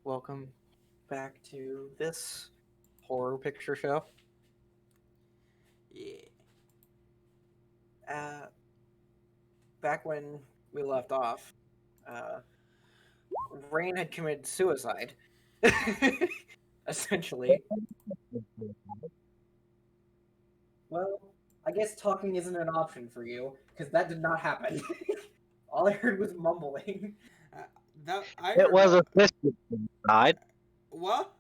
welcome back to this horror picture show. Yeah. Back when we left off, Rein had committed suicide. Essentially. Well, I guess talking isn't an option for you, because that did not happen. All I heard was mumbling. I It heard was assisted inside. what?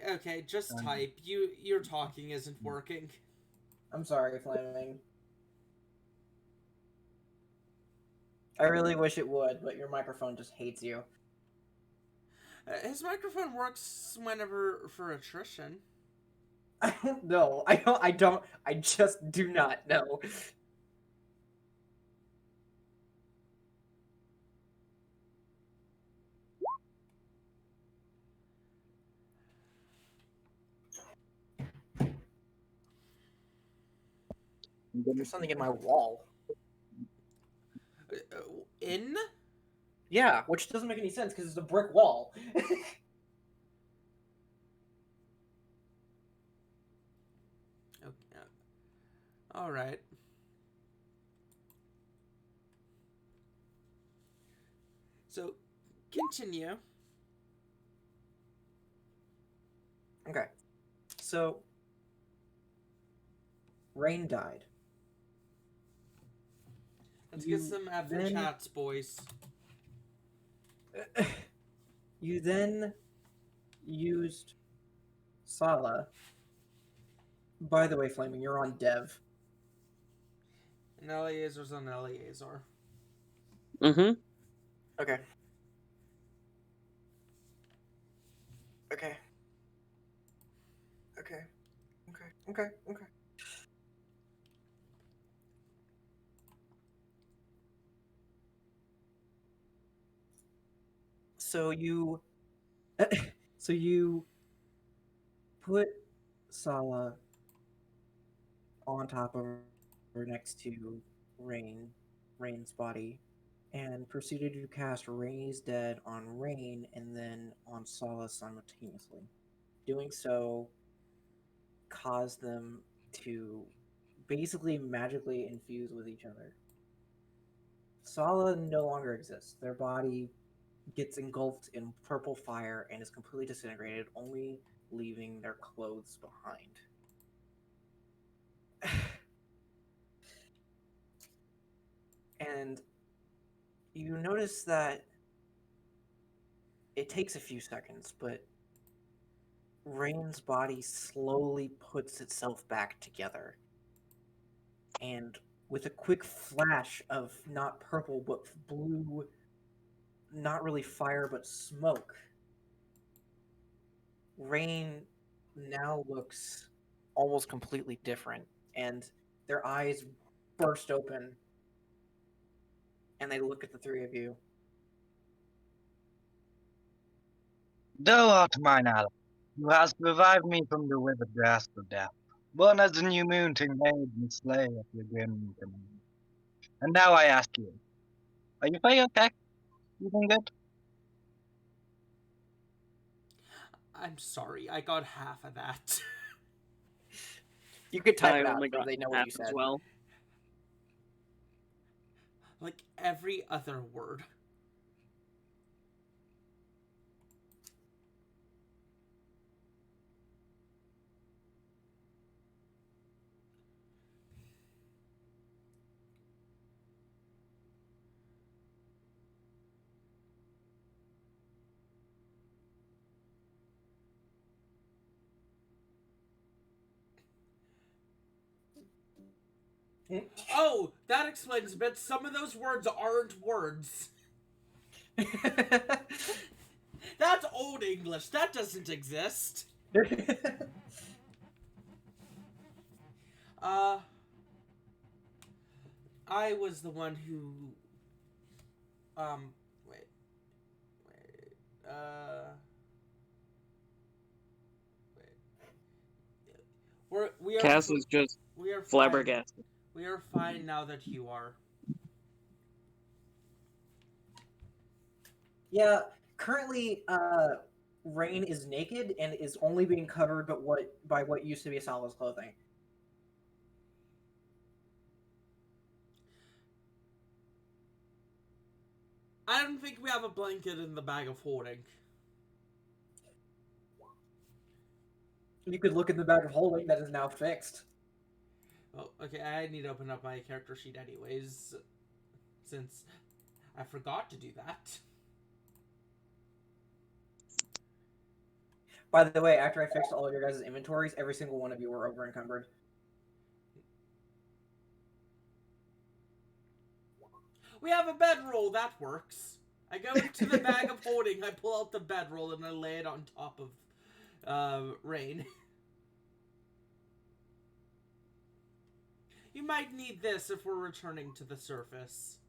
Okay, just type. Your talking isn't working. I'm sorry, Flaming. I really wish it would, but your microphone just hates you. His microphone works whenever for attrition. I don't know. I just do not know. There's something in my wall. In? Yeah, which doesn't make any sense because it's a brick wall. Okay. All right. So, continue. Okay. So, Rein died. Let's get some effing chats, boys. You then used Sala. By the way, Flaming, you're on Dev. And Eleazar's on Eleazar. Mm-hmm. Okay. Okay. Okay. Okay. Okay. Okay. So you put Sala on top of or next to Rain's body, and proceeded to cast Rain's Dead on Rain and then on Sala simultaneously. Doing so caused them to basically magically infuse with each other. Sala no longer exists. Their body gets engulfed in purple fire and is completely disintegrated, only leaving their clothes behind. And you notice that it takes a few seconds, but Rain's body slowly puts itself back together. And with a quick flash of not purple but blue, not really fire but smoke, Rain now looks almost completely different, and their eyes burst open, and they look at the three of you. Thou art mine ally, who hast revived me from the withered grasp of death, born as the new moon to invade and slay at your grim command. And now I ask you, are you feeling okay? You doing good? I'm sorry, I got half of that. You could type I it out only so got they know what half you as said. well. Like every other word. Oh, that explains a bit. Some of those words aren't words. That's old English. That doesn't exist. I was the one who, wait, we are Cass is just we are fine. flabbergasted. We are fine now that you are. Yeah, currently, Rein is naked and is only being covered by what used to be Sala's clothing. I don't think we have a blanket in the bag of holding. You could look in the bag of holding that is now fixed. Oh, okay, I need to open up my character sheet anyways, since I forgot to do that. By the way, after I fixed all of your guys' inventories, every single one of you were over encumbered. We have a bedroll, that works. I go into the bag of holding, I pull out the bedroll, and I lay it on top of Rein. You might need this if we're returning to the surface.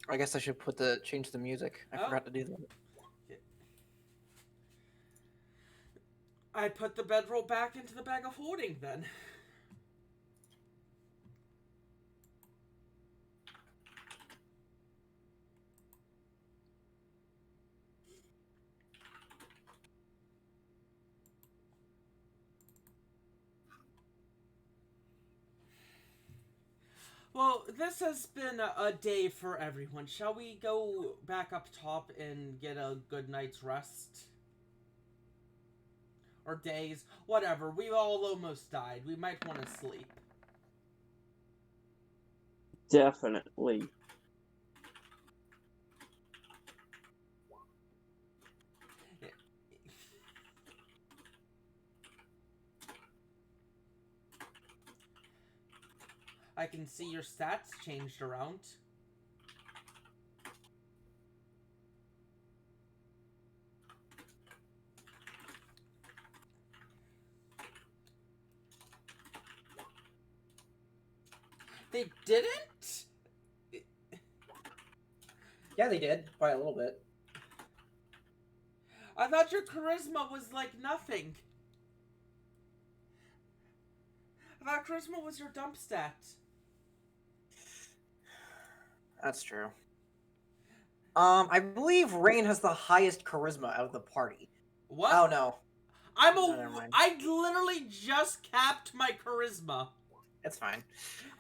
I guess I should change the music. I forgot to do that. Okay. I put the bedroll back into the bag of holding then. Well, this has been a day for everyone. Shall we go back up top and get a good night's rest? Or days? Whatever. We all almost died. We might want to sleep. Definitely. I can see your stats changed around. They didn't? Yeah, they did by a little bit. I thought your charisma was like nothing. I thought charisma was your dump stat. That's true. I believe Rein has the highest charisma out of the party. What? Oh no, never mind. I literally just capped my charisma. It's fine.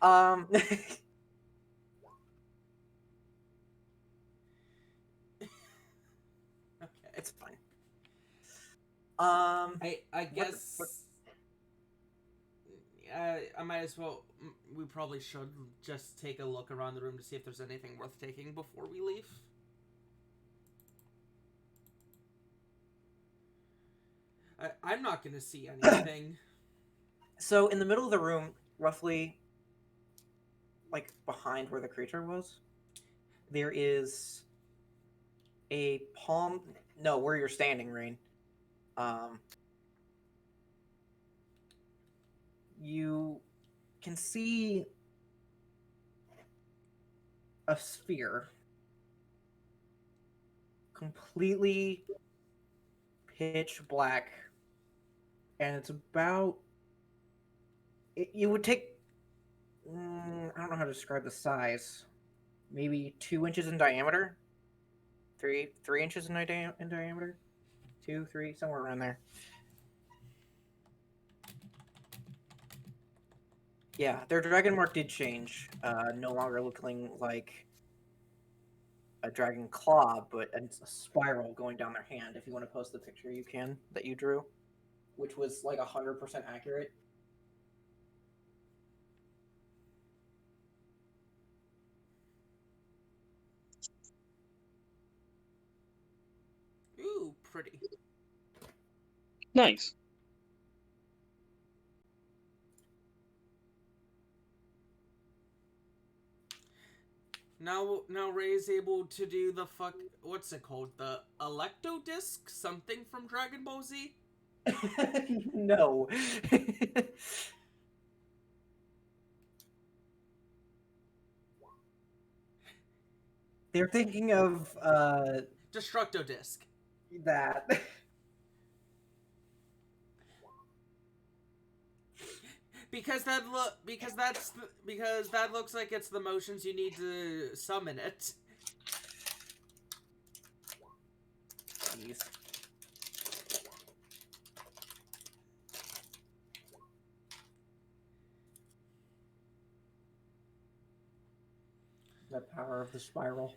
Okay. It's fine. I guess I might as well. We probably should just take a look around the room to see if there's anything worth taking before we leave. I'm not gonna see anything. So in the middle of the room, roughly, like behind where the creature was, there is a palm. No, where you're standing, Rein. You can see a sphere completely pitch black, and it's about. You would take. I don't know how to describe the size. Maybe 2 inches in diameter. 3 inches in diameter. 2, 3, somewhere around there. Yeah, their dragon mark did change. No longer looking like a dragon claw, but a spiral going down their hand. If you want to post the picture, you can, that you drew, which was like 100% accurate. Ooh, pretty. Nice. Now Ray is able to do the what's it called? The Electo Disc? Something from Dragon Ball Z? No. They're thinking of Destructo Disc. that. Because that looks like it's the motions you need to summon it. Jeez. The power of the spiral.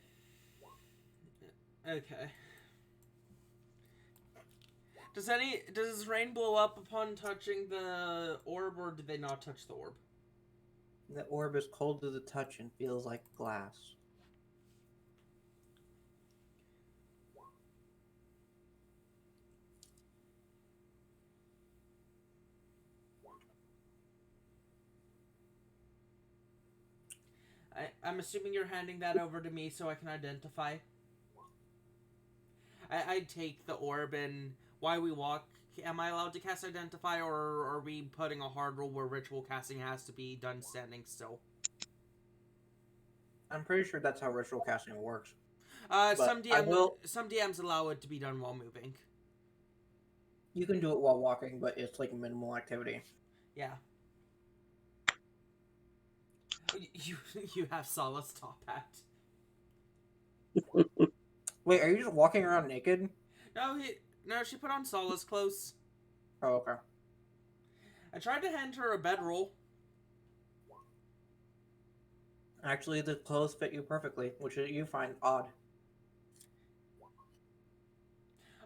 Okay. Does Rein blow up upon touching the orb, or did they not touch the orb? The orb is cold to the touch and feels like glass. I'm assuming you're handing that over to me so I can identify. I'd take the orb, and while we walk, am I allowed to cast Identify, or are we putting a hard rule where ritual casting has to be done standing still? I'm pretty sure that's how ritual casting works. Some I will. some DMs allow it to be done while moving. You can do it while walking, but it's like minimal activity. Yeah. You have Solace top hat. Wait, are you just walking around naked? No, she put on Solace clothes. Oh, okay. I tried to hand her a bedroll. Actually, the clothes fit you perfectly, which you find odd.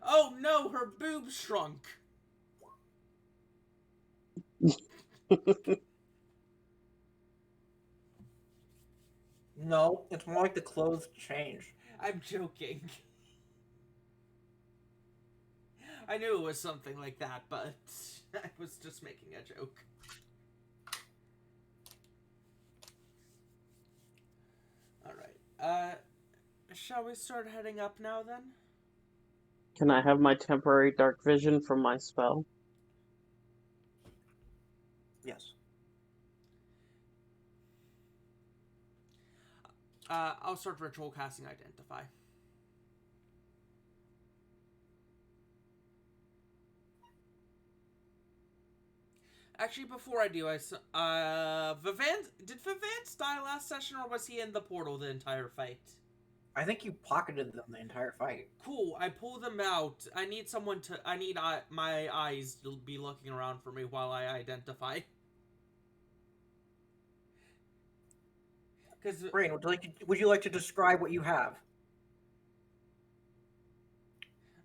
Oh no, her boobs shrunk. No, it's more like the clothes change. I'm joking. I knew it was something like that, but I was just making a joke. Alright, shall we start heading up now then? Can I have my temporary dark vision from my spell? Yes. I'll start ritual casting Identify. Actually, before I do, did Vivance die last session, or was he in the portal the entire fight? I think you pocketed them the entire fight. Cool, I pulled them out. I need my eyes to be looking around for me while I identify. Because Rein, would you like to describe what you have?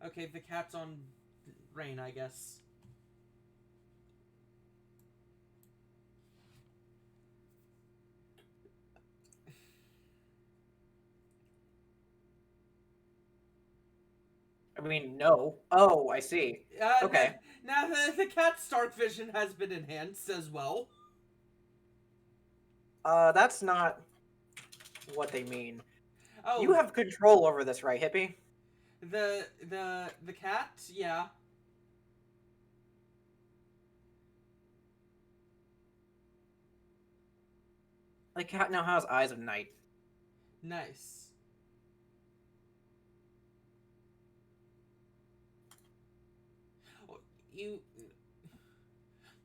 okay, the cat's on Rein, I guess. I mean, no. Oh, I see. Okay. Now the cat's dark vision has been enhanced as well. That's not what they mean. Oh, You have control over this, right, Hippie? the cat, yeah. The cat now has eyes of night. Nice. You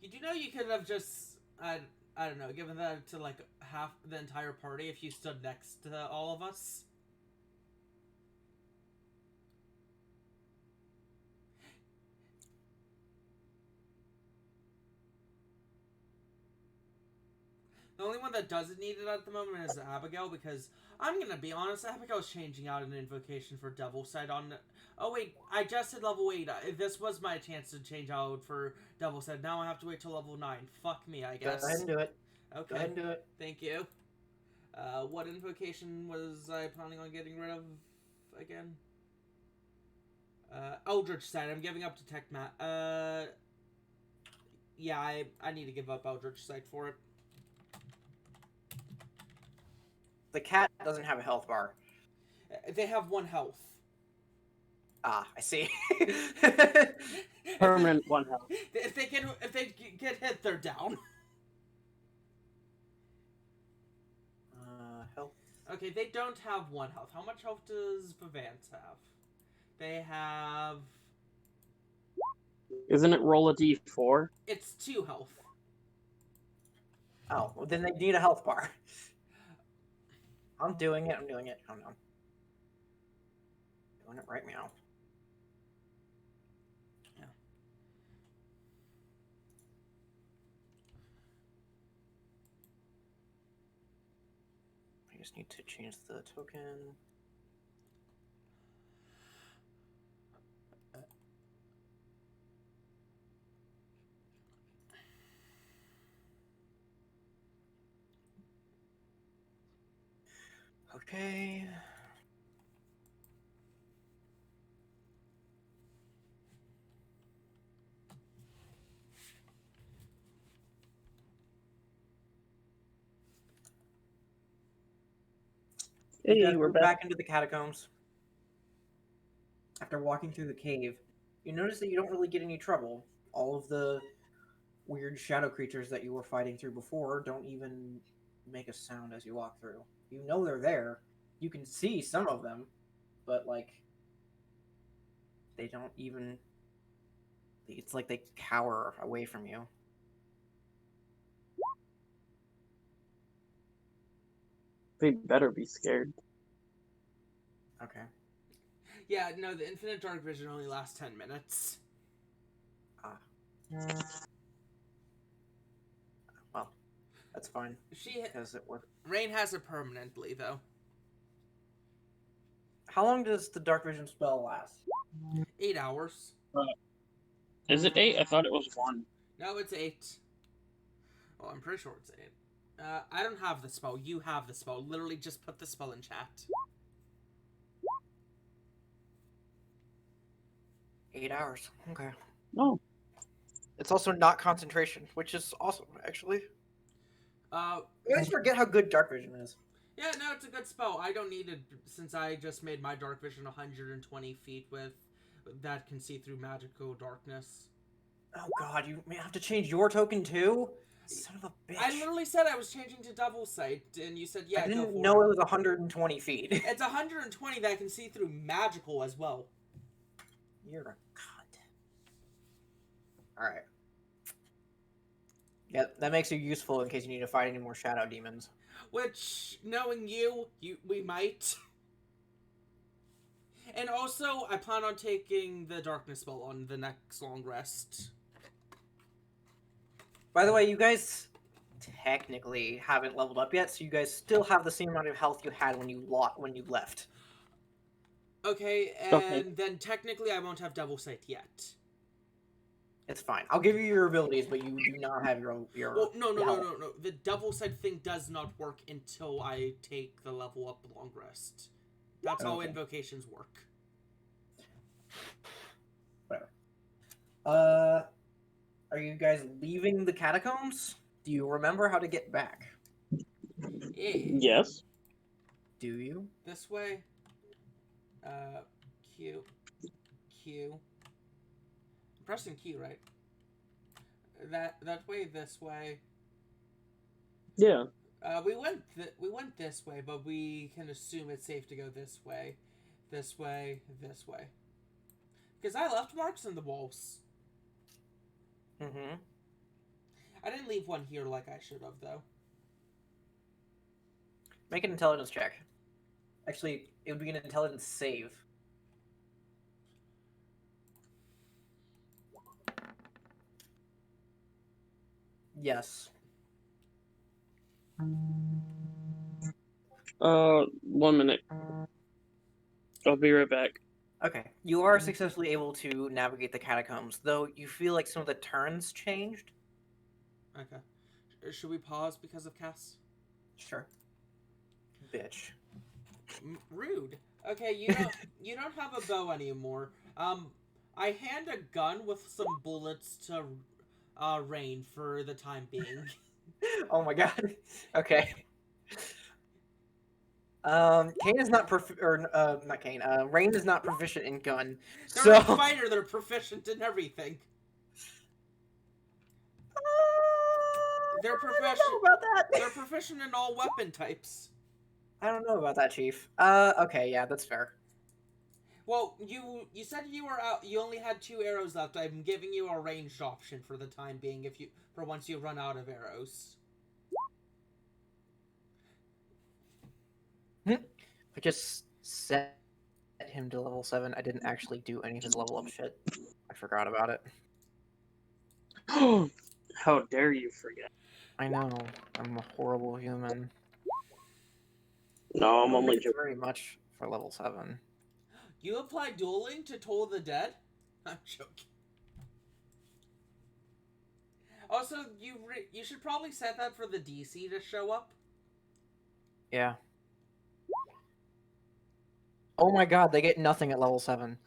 do know you could have just I don't know, given that to like half the entire party if you stood next to all of us. The only one that doesn't need it at the moment is Abigail, because I'm gonna be honest, Abigail's changing out an invocation for Devil Sight on. Oh wait, I just hit level 8. This was my chance to change out for Devil Sight. Now I have to wait till level 9. Fuck me, I guess. Go ahead and do it. Okay. Go ahead and do it. Thank you. What invocation was I planning on getting rid of again? Eldritch Sight. I'm giving up to Tech yeah, I need to give up Eldritch Sight for it. The cat doesn't have a health bar. They have 1 health. Ah, I see. Permanent 1 health. If they get hit, they're down. Health. Okay, they don't have 1 health. How much health does Vivance have? They have... Isn't it roll a d4? It's 2 health. Oh, well, then they need a health bar. I'm doing it. Oh no. Doing it right now. Yeah. I just need to change the token. Okay. You guys Hey, we're move back. back into the catacombs. After walking through the cave, you notice that you don't really get any trouble. All of the weird shadow creatures that you were fighting through before don't even make a sound as you walk through. You know they're there. You can see some of them, but like they don't even. It's like they cower away from you. They better be scared. Okay. Yeah, no, the infinite dark vision only lasts 10 minutes. Ah. Well, that's fine because it was. Rein has it permanently, though. How long does the dark vision spell last? 8 hours. Is it 8? I thought it was 1. No, it's 8. Well, I'm pretty sure it's 8. I don't have the spell. You have the spell. Literally, just put the spell in chat. 8 hours. Okay. Oh, It's also not concentration, which is awesome, actually. Uh, You guys forget how good dark vision is. yeah, no, it's a good spell. I don't need it since I just made my dark vision 120 feet with that can see through magical darkness. Oh god, you may have to change your token too? Son of a bitch. I literally said I was changing to double sight, and you said, yeah, I go didn't for know it. it was 120 feet. It's 120 that can see through magical as well. You're a cunt. Alright. Yeah, that makes you useful in case you need to fight any more shadow demons. Which, knowing you, we might. And also, I plan on taking the darkness spell on the next long rest. By the way, you guys technically haven't leveled up yet, so you guys still have the same amount of health you had when you left. Okay, and then technically I won't have double sight yet. It's fine. I'll give you your abilities, but you do not have your Well, no. health. The double sight thing does not work until I take the level up long rest. That's how invocations work. Whatever. Are you guys leaving the catacombs? Do you remember how to get back? Yeah. yes. Do you? This way. Q. I'm pressing Q, right? That way, this way. Yeah. We went this way, but we can assume it's safe to go this way. This way. Because I left marks in the walls. Mm-hmm. I didn't leave one here like I should have, though. Make an intelligence check. Actually, it would be an intelligence save. Yes. 1 minute. I'll be right back. Okay. You are successfully able to navigate the catacombs, though you feel like some of the turns changed. Okay. Should we pause because of Cas? Sure. Bitch. Rude. Okay, you don't have a bow anymore. I hand a gun with some bullets to Rein for the time being. Oh my god. Okay. Kane is not not Kane. Rein is not proficient in gun. They're a So fighter. They're proficient in everything. They're proficient. I don't know about that. They're proficient in all weapon types. I don't know about that, Chief. Okay, yeah, that's fair. Well, you said you were out. You only had 2 arrows left. I'm giving you a ranged option for the time being. For once you run out of arrows. I just set him to level 7. I didn't actually do any of his level up shit. I forgot about it. How dare you forget? I know. I'm a horrible human. No, I I'm don't only think it's joking. very much for level 7. You apply dueling to Toll the Dead? I'm joking. Also, you should probably set that for the DC to show up. Yeah. Oh my god, they get nothing at level 7.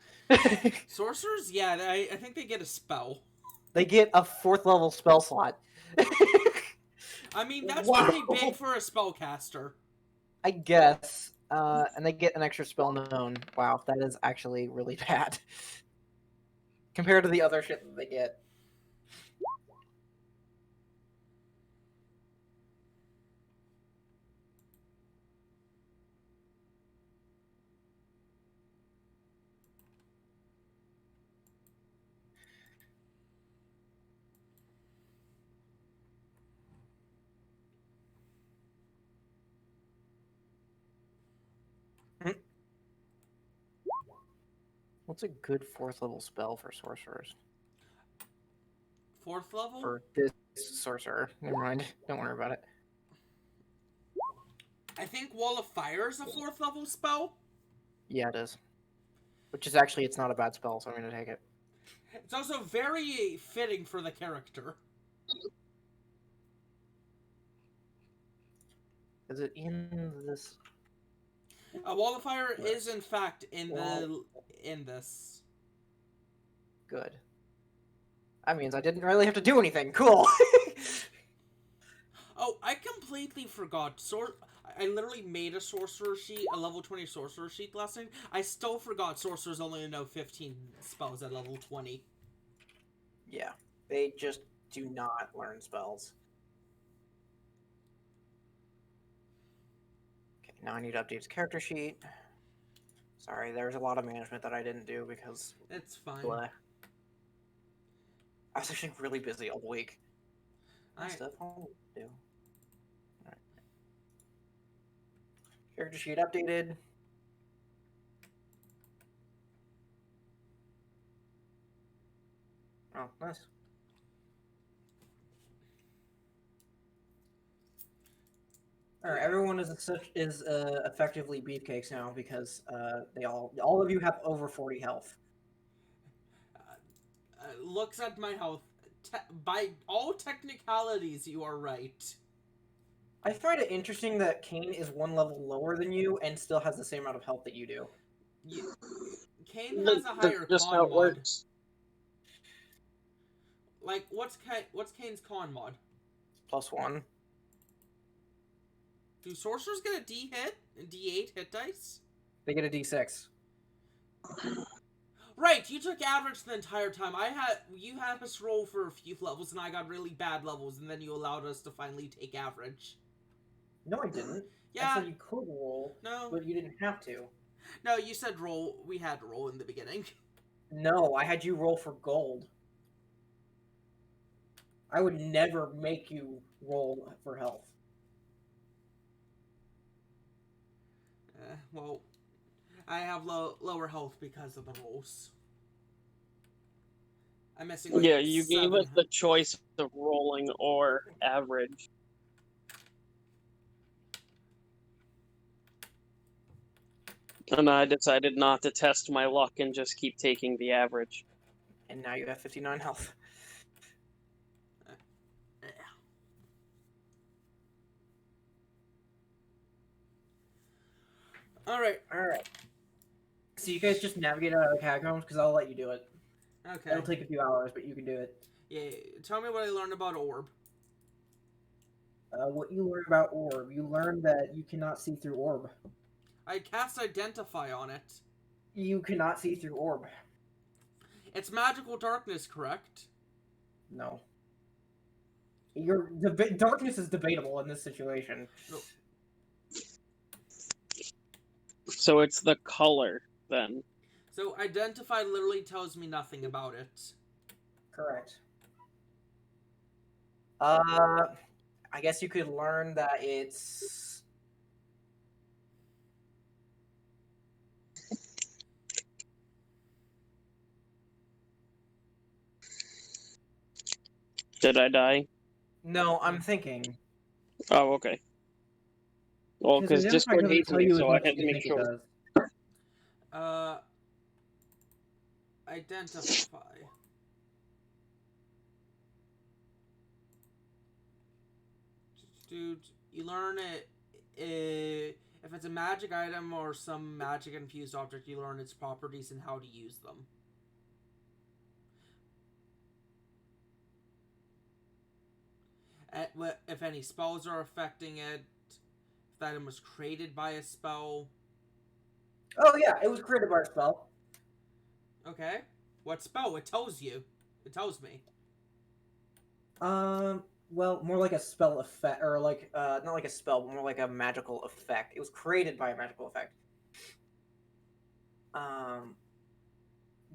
Sorcerers? Yeah, I think they get a spell. They get a 4th level spell slot. I mean, that's Wow. pretty big for a spellcaster. I guess. And they get an extra spell known. Wow, that is actually really bad. Compared to the other shit that they get. What's a good 4th level spell for sorcerers? 4th level? For this sorcerer. Never mind. Don't worry about it. I think Wall of Fire is a 4th level spell. Yeah, it is. Which is actually, it's not a bad spell, so I'm going to take it. It's also very fitting for the character. Is it in this? Wall of Fire is in fact in this. Good. That means I didn't really have to do anything. Cool. Oh, I completely forgot. I literally made a sorcerer sheet, a level 20 sorcerer sheet last night. I still forgot sorcerers only know 15 spells at level 20. Yeah, they just do not learn spells. Okay, now I need to update his character sheet. Sorry, there's a lot of management that I didn't do because It's fine. blah. I was actually really busy all week. I Stuff I'll do. Alright. Character sheet updated. Oh, nice. All right, everyone is effectively beefcakes now because they all of you have over 40 health. looks at my health. By all technicalities, you are right. I find it interesting that Kane is 1 level lower than you and still has the same amount of health that you do. Kane has a higher Just how con it mod. works. Like, what's Kane's con mod? +1. Do sorcerers get a D8 hit dice? They get a D6. Right, you took average the entire time. You had us roll for a few levels, and I got really bad levels, and then you allowed us to finally take average. No, I didn't. Yeah. I said you could roll, No. but you didn't have to. No, you said roll. We had to roll in the beginning. No, I had you roll for gold. I would never make you roll for health. Well, I have lower health because of the rolls. I'm missing. Like, Yeah, you gave us 7. the choice of rolling or average. And I decided not to test my luck and just keep taking the average. And now you have 59 health. Alright. So you guys just navigate out of the catacombs because I'll let you do it. Okay. It'll take a few hours, but you can do it. Yeah. Tell me what I learned about Orb. What you learn about Orb, you learn that you cannot see through Orb. I cast Identify on it. You cannot see through Orb. It's magical darkness, correct? No. Darkness is debatable in this situation. No. So it's the color, then. So Identify literally tells me nothing about it. Correct. I guess you could learn that it's Did I die? No, I'm thinking. Oh, okay. Well, Because because identify Discord doesn't hates tell me, you as so I much had as to you make think it sure. does. Identify. Dude, you learn it. If it's a magic item or some magic infused object, you learn its properties and how to use them. If any spells are affecting it, if the item was created by a spell. Oh yeah, it was created by a spell. Okay. What spell? It tells you. It tells me. Well, more like a spell effect, or like, not like a spell, but more like a magical effect. It was created by a magical effect. Um,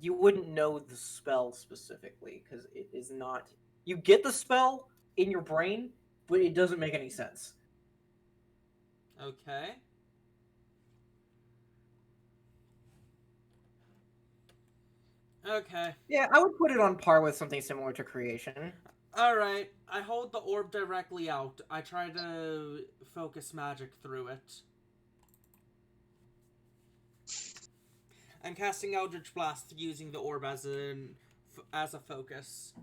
you wouldn't know the spell specifically because it is not. You get the spell in your brain, but it doesn't make any sense. Okay. Okay. Yeah, I would put it on par with something similar to creation. Alright. I hold the orb directly out. I try to focus magic through it. I'm casting Eldritch Blast using the orb as a focus.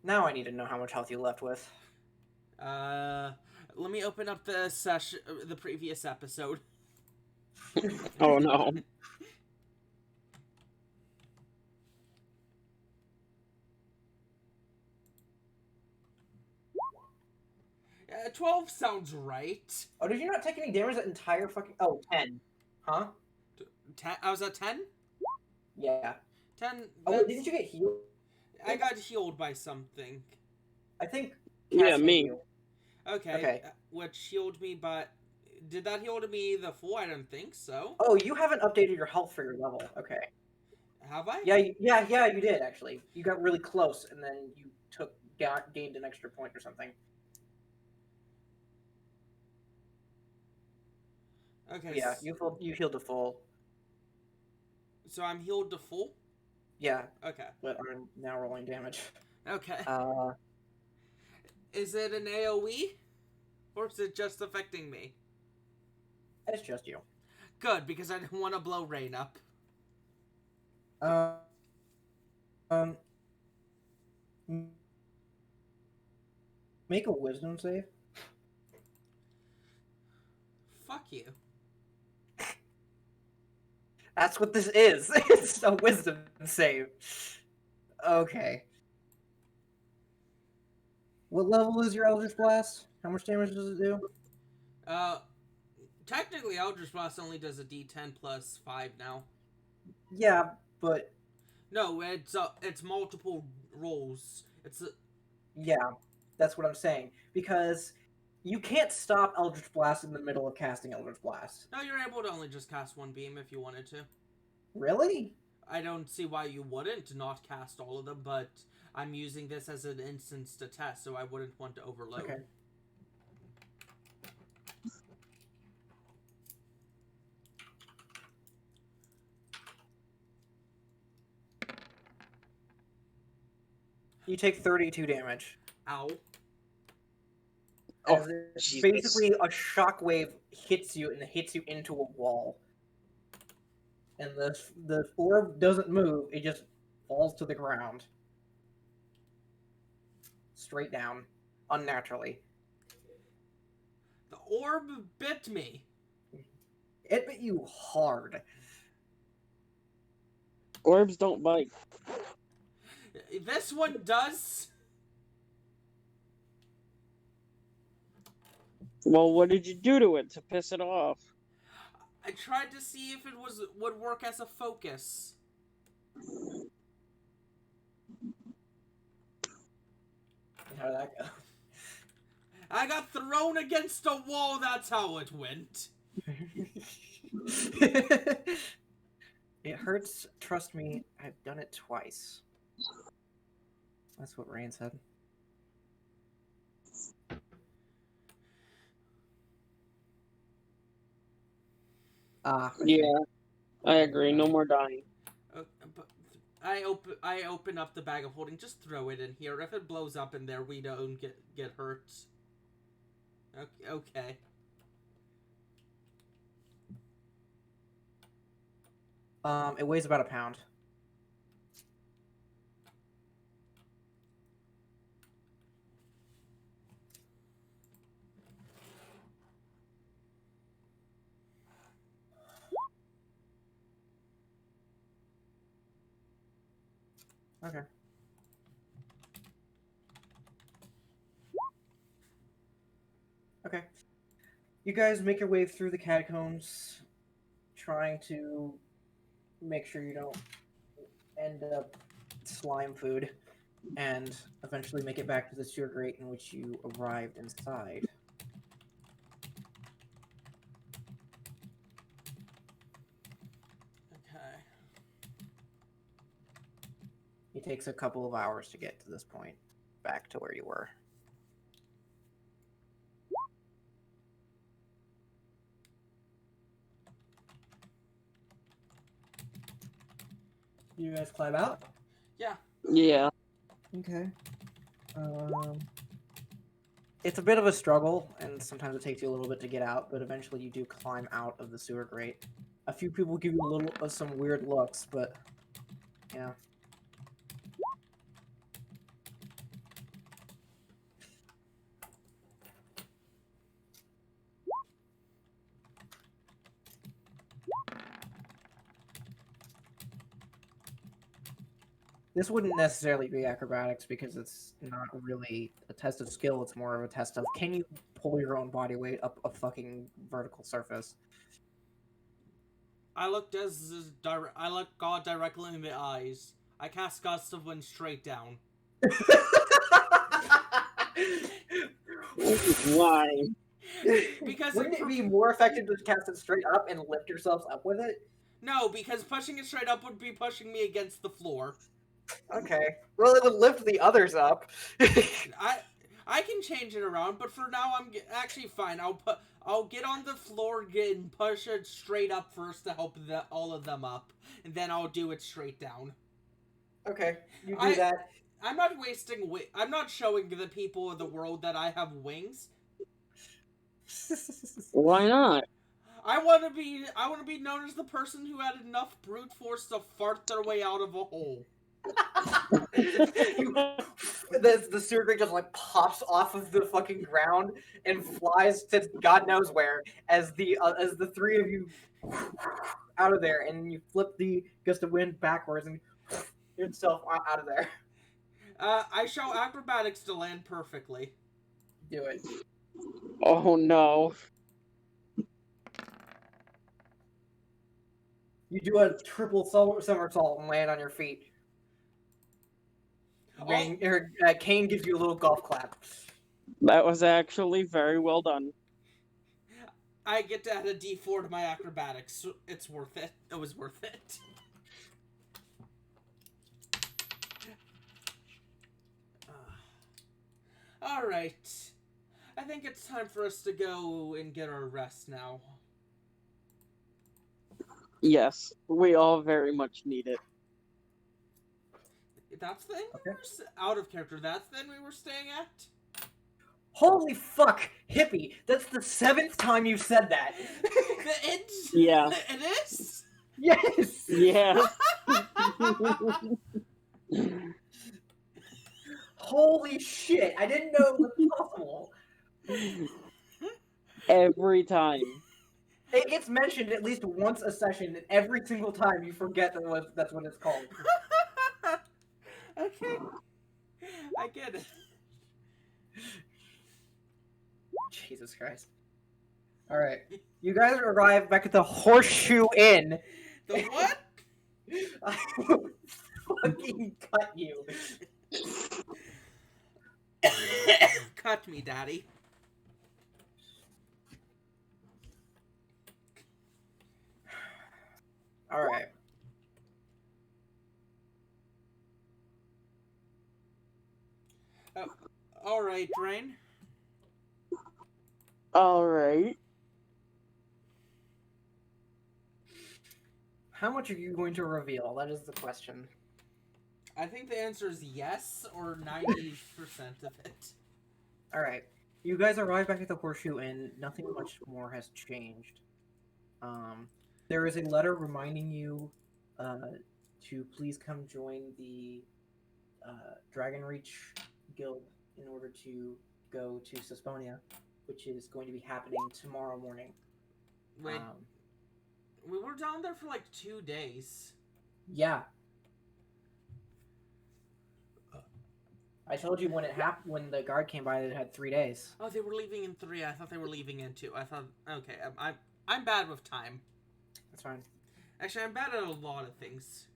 Now I need to know how much health you left with. Let me open up the previous episode. Oh no. 12 sounds right. Oh, did you not take any damage that entire fucking... Oh, 10. Huh? 10? I was at 10? Yeah. 10. Oh, wait, didn't you get healed? I got healed by something. I think Yeah, Cass me. healed you. Okay. Which healed me, but did that heal me the full? I don't think so. Oh, you haven't updated your health for your level. Okay. Have I? Yeah, you did actually. You got really close, and then you gained an extra point or something. Okay. Yeah, you healed to full. So I'm healed to full? Yeah, Okay. but I'm now rolling damage. Okay. Uh, Is it an AoE? Or is it just affecting me? it's just you. Good, because I didn't want to blow Rein up. Um, make a wisdom save. Fuck you. That's what this is. It's a wisdom save. Okay. What level is your Eldritch Blast? How much damage does it do? Technically Eldritch Blast only does a D10 plus 5 now. Yeah, but No, it's multiple rolls. yeah, that's what I'm saying. Because you can't stop Eldritch Blast in the middle of casting Eldritch Blast. No, you're able to only just cast one beam if you wanted to. Really? I don't see why you wouldn't not cast all of them, but I'm using this as an instance to test, so I wouldn't want to overload. Okay. You take 32 damage. Ow. Oh, As Jesus. basically a shockwave hits you and hits you into a wall. And the orb doesn't move, it just falls to the ground. Straight down. Unnaturally. The orb bit me. It bit you hard. Orbs don't bite. This one does. Well, what did you do to it to piss it off? I tried to see if it would work as a focus. How did that go? I got thrown against a wall, that's how it went. It hurts, trust me, I've done it twice. That's what Rein said. Okay. Yeah, I agree. No more dying. But I open up the bag of holding. Just throw it in here. If it blows up in there, we don't get hurt. Okay. It weighs about a pound. Okay. Okay. You guys make your way through the catacombs, trying to make sure you don't end up slime food, and eventually make it back to the sewer grate in which you arrived inside. Okay. It takes a couple of hours to get to this point, back to where you were. You guys climb out? Yeah. Yeah. Okay. It's a bit of a struggle, and sometimes it takes you a little bit to get out, but eventually you do climb out of the sewer grate. A few people give you a little some weird looks, but yeah. This wouldn't necessarily be acrobatics because it's not really a test of skill. It's more of a test of can you pull your own body weight up a fucking vertical surface. I look God directly in the eyes. I cast Gust of Wind straight down. Why? Because wouldn't it be more effective to cast it straight up and lift yourselves up with it? No, because pushing it straight up would be pushing me against the floor. Okay. Well, it would lift the others up. I can change it around, but for now I'm actually fine. I'll get on the floor and push it straight up first to help all of them up, and then I'll do it straight down. Okay, you do that. I'm not wasting I'm not showing the people of the world that I have wings. Why not? I want to be known as the person who had enough brute force to fart their way out of a hole. The sewer grate just like pops off of the fucking ground and flies to God knows where as the three of you out of there, and you flip the gust of wind backwards and yourself out of there. I show acrobatics to land perfectly. Do it. Oh no. You do a triple somersault and land on your feet. Kane gives you a little golf clap. That was actually very well done. I get to add a D4 to my acrobatics. So it's worth it. It was worth it. Alright. I think it's time for us to go and get our rest now. Yes, we all very much need it. That's the inn Okay. out of character. That's the inn we were staying at? Holy fuck, hippie! That's the 7th time you've said that. The inn's... Yeah. It is? Yes! Yes. Holy shit, I didn't know it was possible. Every time. It gets mentioned at least once a session, and every single time you forget that's what it's called. Okay. I get it. Jesus Christ. Alright. You guys arrive back at the Horseshoe Inn. The what? I will fucking cut you. Cut me, Daddy. Alright. Alright, Rein. Alright. How much are you going to reveal? That is the question. I think the answer is yes, or 90% of it. All right. You guys arrive back at the Horseshoe Inn. Nothing much more has changed. There is a letter reminding you to please come join the Dragon Reach Guild in order to go to Susponia, which is going to be happening tomorrow morning. Wait, we were down there for like 2 days. Yeah. I told you when it happened, when the guard came by, it had 3 days. Oh, they were leaving in 3. I thought they were leaving in 2. I thought, okay, I'm bad with time. That's fine. Actually, I'm bad at a lot of things.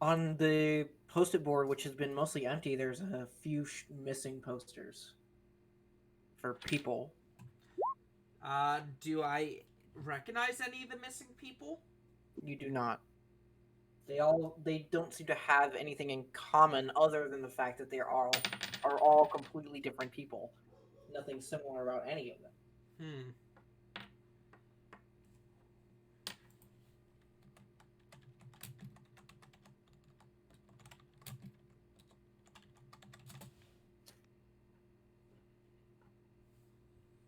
On the post-it board, which has been mostly empty, there's a few missing posters for people. Do I recognize any of the missing people? You do not. They don't seem to have anything in common other than the fact that they are all completely different people. Nothing similar about any of them.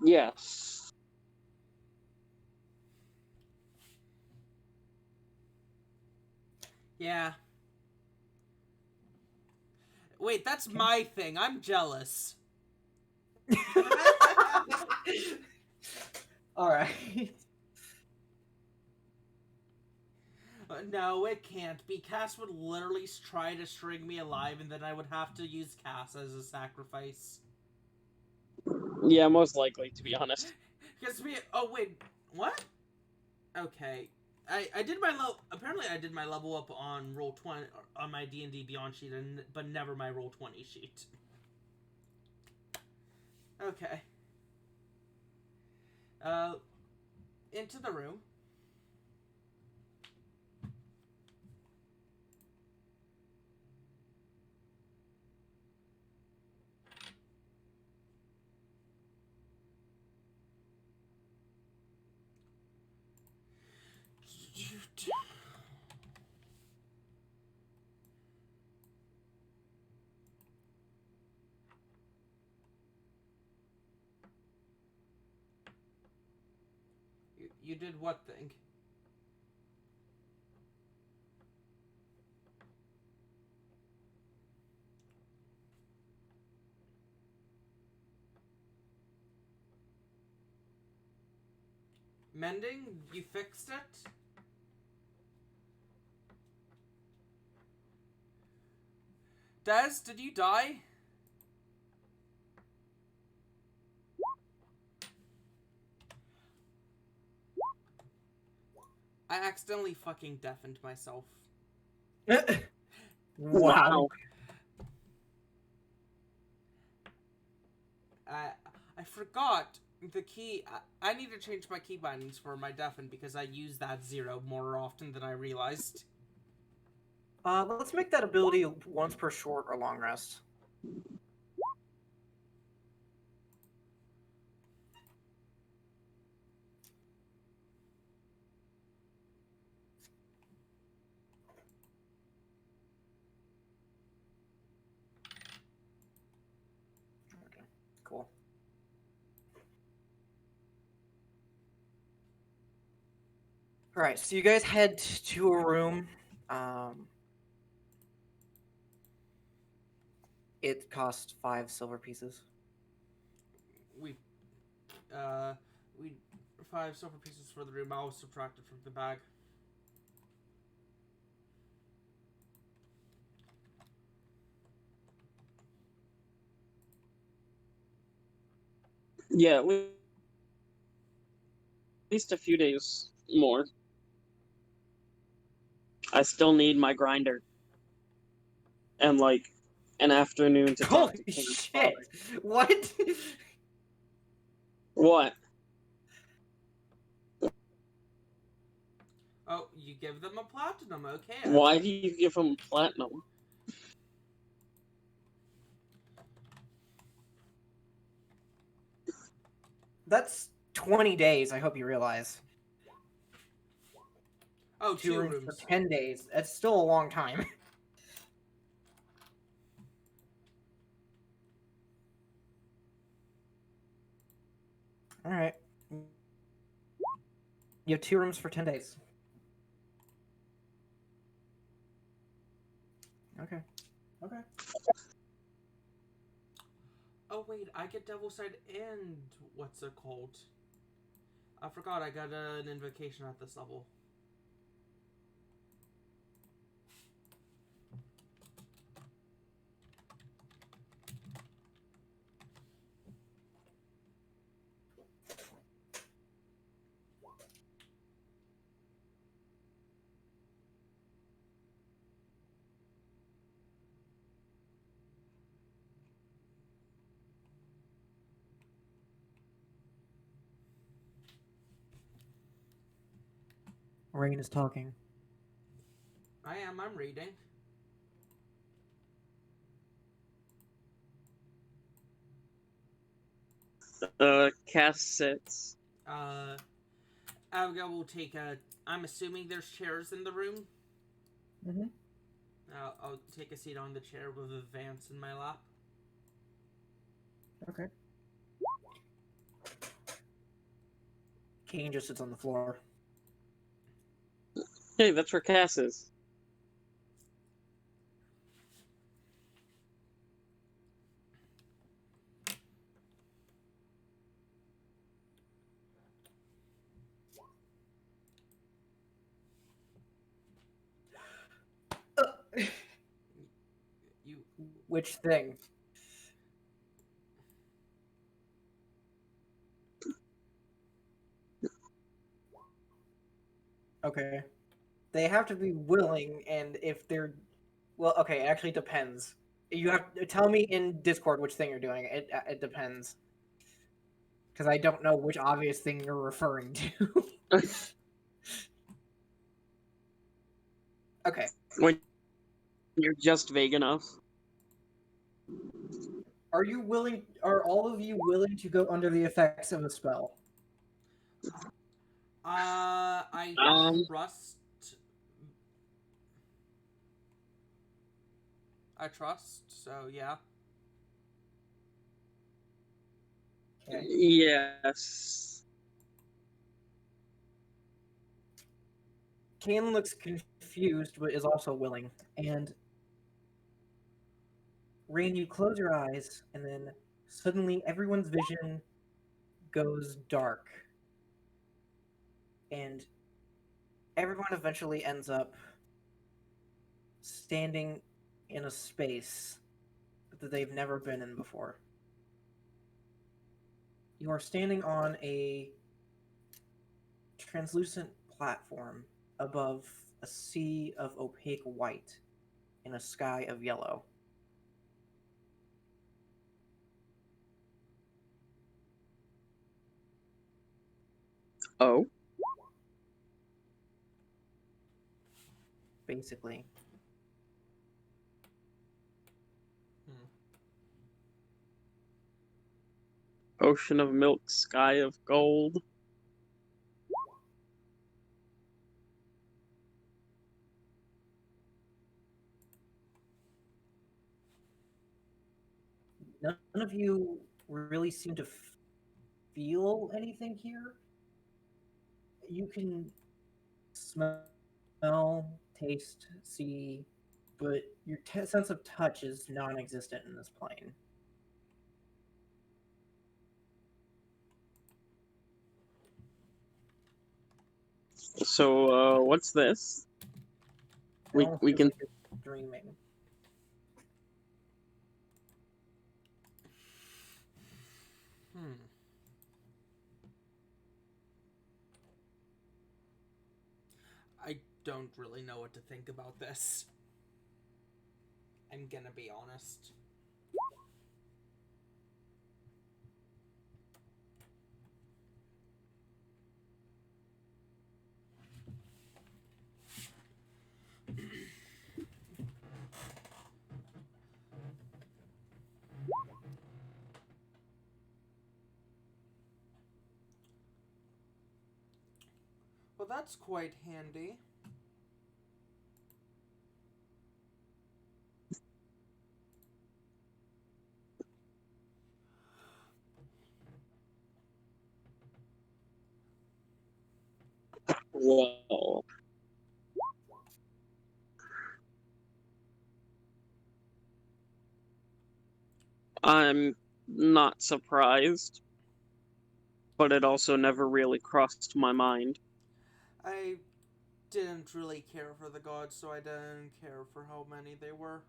Yes. Yeah. Wait, that's my thing. I'm jealous. All right. No, it can't be. Cass would literally try to string me alive, and then I would have to use Cass as a sacrifice. Yeah, most likely, to be honest. Because oh wait, what? Okay, I did my apparently I did my level up on roll 20 on my D&D Beyond sheet, but never my roll 20 sheet. Okay. Into the room. You did what thing? Mending? You fixed it? Des, did you die? I accidentally fucking deafened myself. Wow. I forgot the key. I need to change my key bindings for my deafen because I use that 0 more often than I realized. Let's make that ability once per short or long rest. Okay, cool. All right, so you guys head to a room. It cost 5 silver pieces. We 5 silver pieces for the room. I was subtracted from the bag. Yeah, at least a few days more. I still need my grinder. And, like, an afternoon to talk Holy to King's shit! father. What? What? Oh, you give them a platinum, okay. Why do you give him platinum? That's 20 days, I hope you realize. Oh, 2 two rooms for rooms. 10 days. That's still a long time. All right. You have 2 rooms for 10 days. Okay. Okay. Oh wait, I get Devil Side and what's it called? I forgot I got an invocation at this level. Rein is talking. I'm reading. Cass sits. Abigail will take a. I'm assuming there's chairs in the room. Mm-hmm. I'll take a seat on the chair with a Vance in my lap. Okay. Kane just sits on the floor. Hey, that's where Cass is. You. Which thing? Okay. They have to be willing, and if they're well, okay, it actually depends. You have to tell me in Discord which thing you're doing. It depends because I don't know which obvious thing you're referring to. Okay. When you're just vague enough. Are you willing? Are all of you willing to go under the effects of a spell? I Um, trust. I trust. So yeah. Okay. yes. Kane looks confused, but is also willing. And Rain, you close your eyes, and then suddenly everyone's vision goes dark, and everyone eventually ends up standing in a space that they've never been in before. You are standing on a translucent platform above a sea of opaque white in a sky of yellow. Oh. Basically. Ocean of milk, sky of gold. None of you really seem to feel anything here. You can smell, taste, see, but your sense of touch is non-existent in this plane. So, what's this? It We almost we feels can. like you're dreaming. I don't really know what to think about this. I'm gonna be honest. Well, that's quite handy. Well, I'm not surprised, but it also never really crossed my mind. I didn't really care for the gods, so I didn't care for how many they were.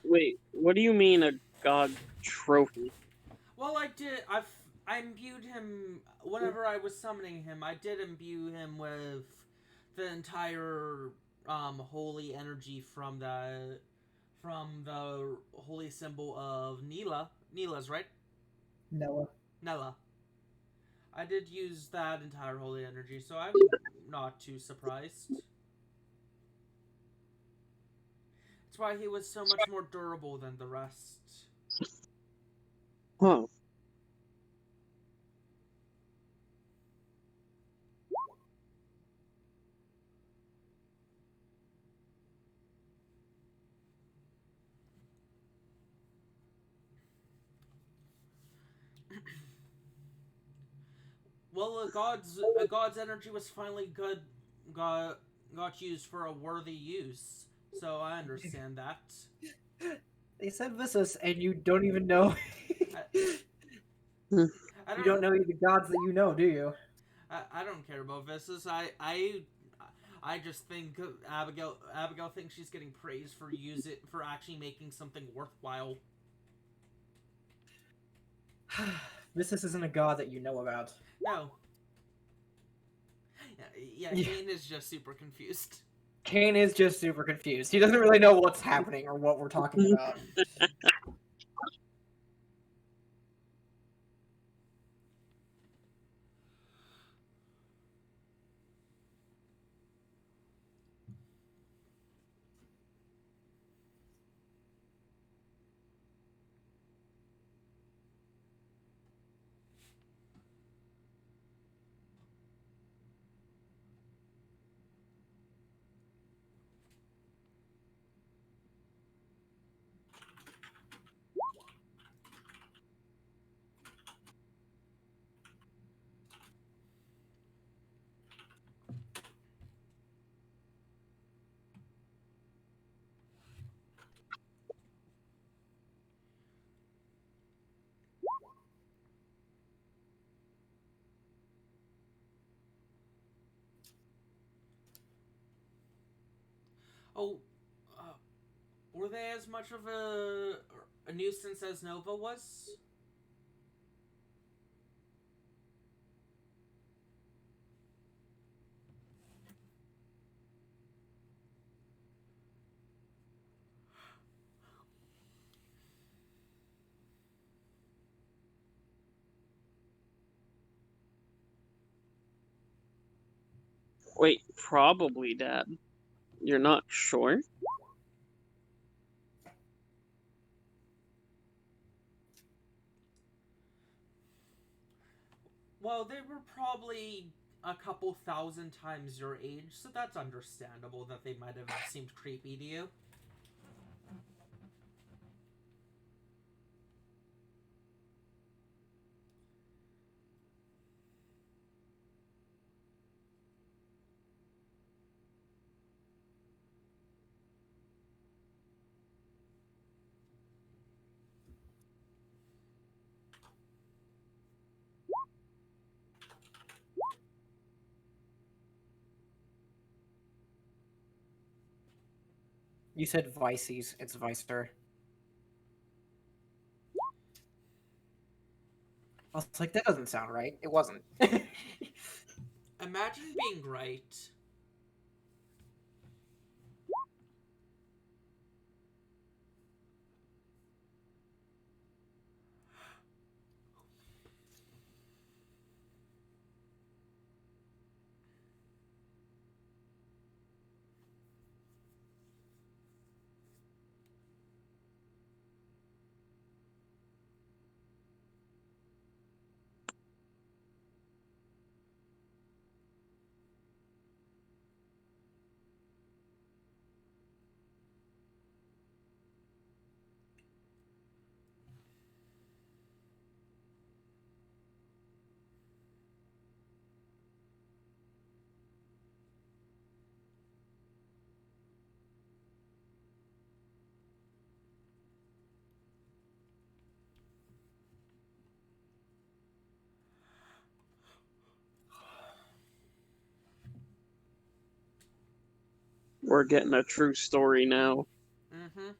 Wait, what do you mean a god trophy? Well, I imbued him whenever I was summoning him. I did imbue him with the entire holy energy from the holy symbol of Nila. Nila's right. Noah. Nella. I did use that entire holy energy, so I'm not too surprised. That's why he was so much more durable than the rest. Huh. Well, a god's energy was finally got used for a worthy use, so I understand that. They said Vissus, and you don't even know. I, Hmm. I You don't don't know the gods that you know, do you? I don't care about Vissus. I just think Abigail thinks she's getting praised for actually making something worthwhile. Vissus isn't a god that you know about. No. Yeah, Yeah. Kane is just super confused. Kane is just super confused. He doesn't really know what's happening or what we're talking about. Oh, uh, were they as much of a nuisance as Nova was? Wait, probably, Dad. You're not sure? Well, they were probably a couple thousand times your age, so that's understandable that they might have seemed creepy to you. You said Vices. It's Vicer. I was like, that doesn't sound right. It wasn't. Imagine being right. We're getting a true story now. Mm-hmm.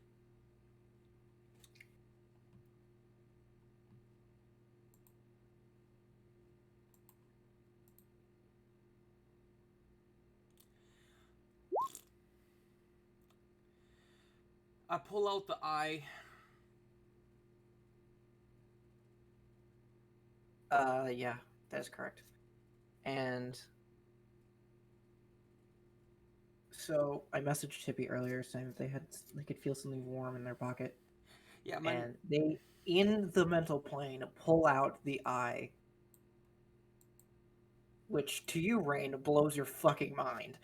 I pull out the eye. Yeah, that's correct. And so I messaged Tippy earlier saying that they could feel something warm in their pocket, Yeah, and they, in the mental plane, pull out the eye, which to you, Rain, blows your fucking mind.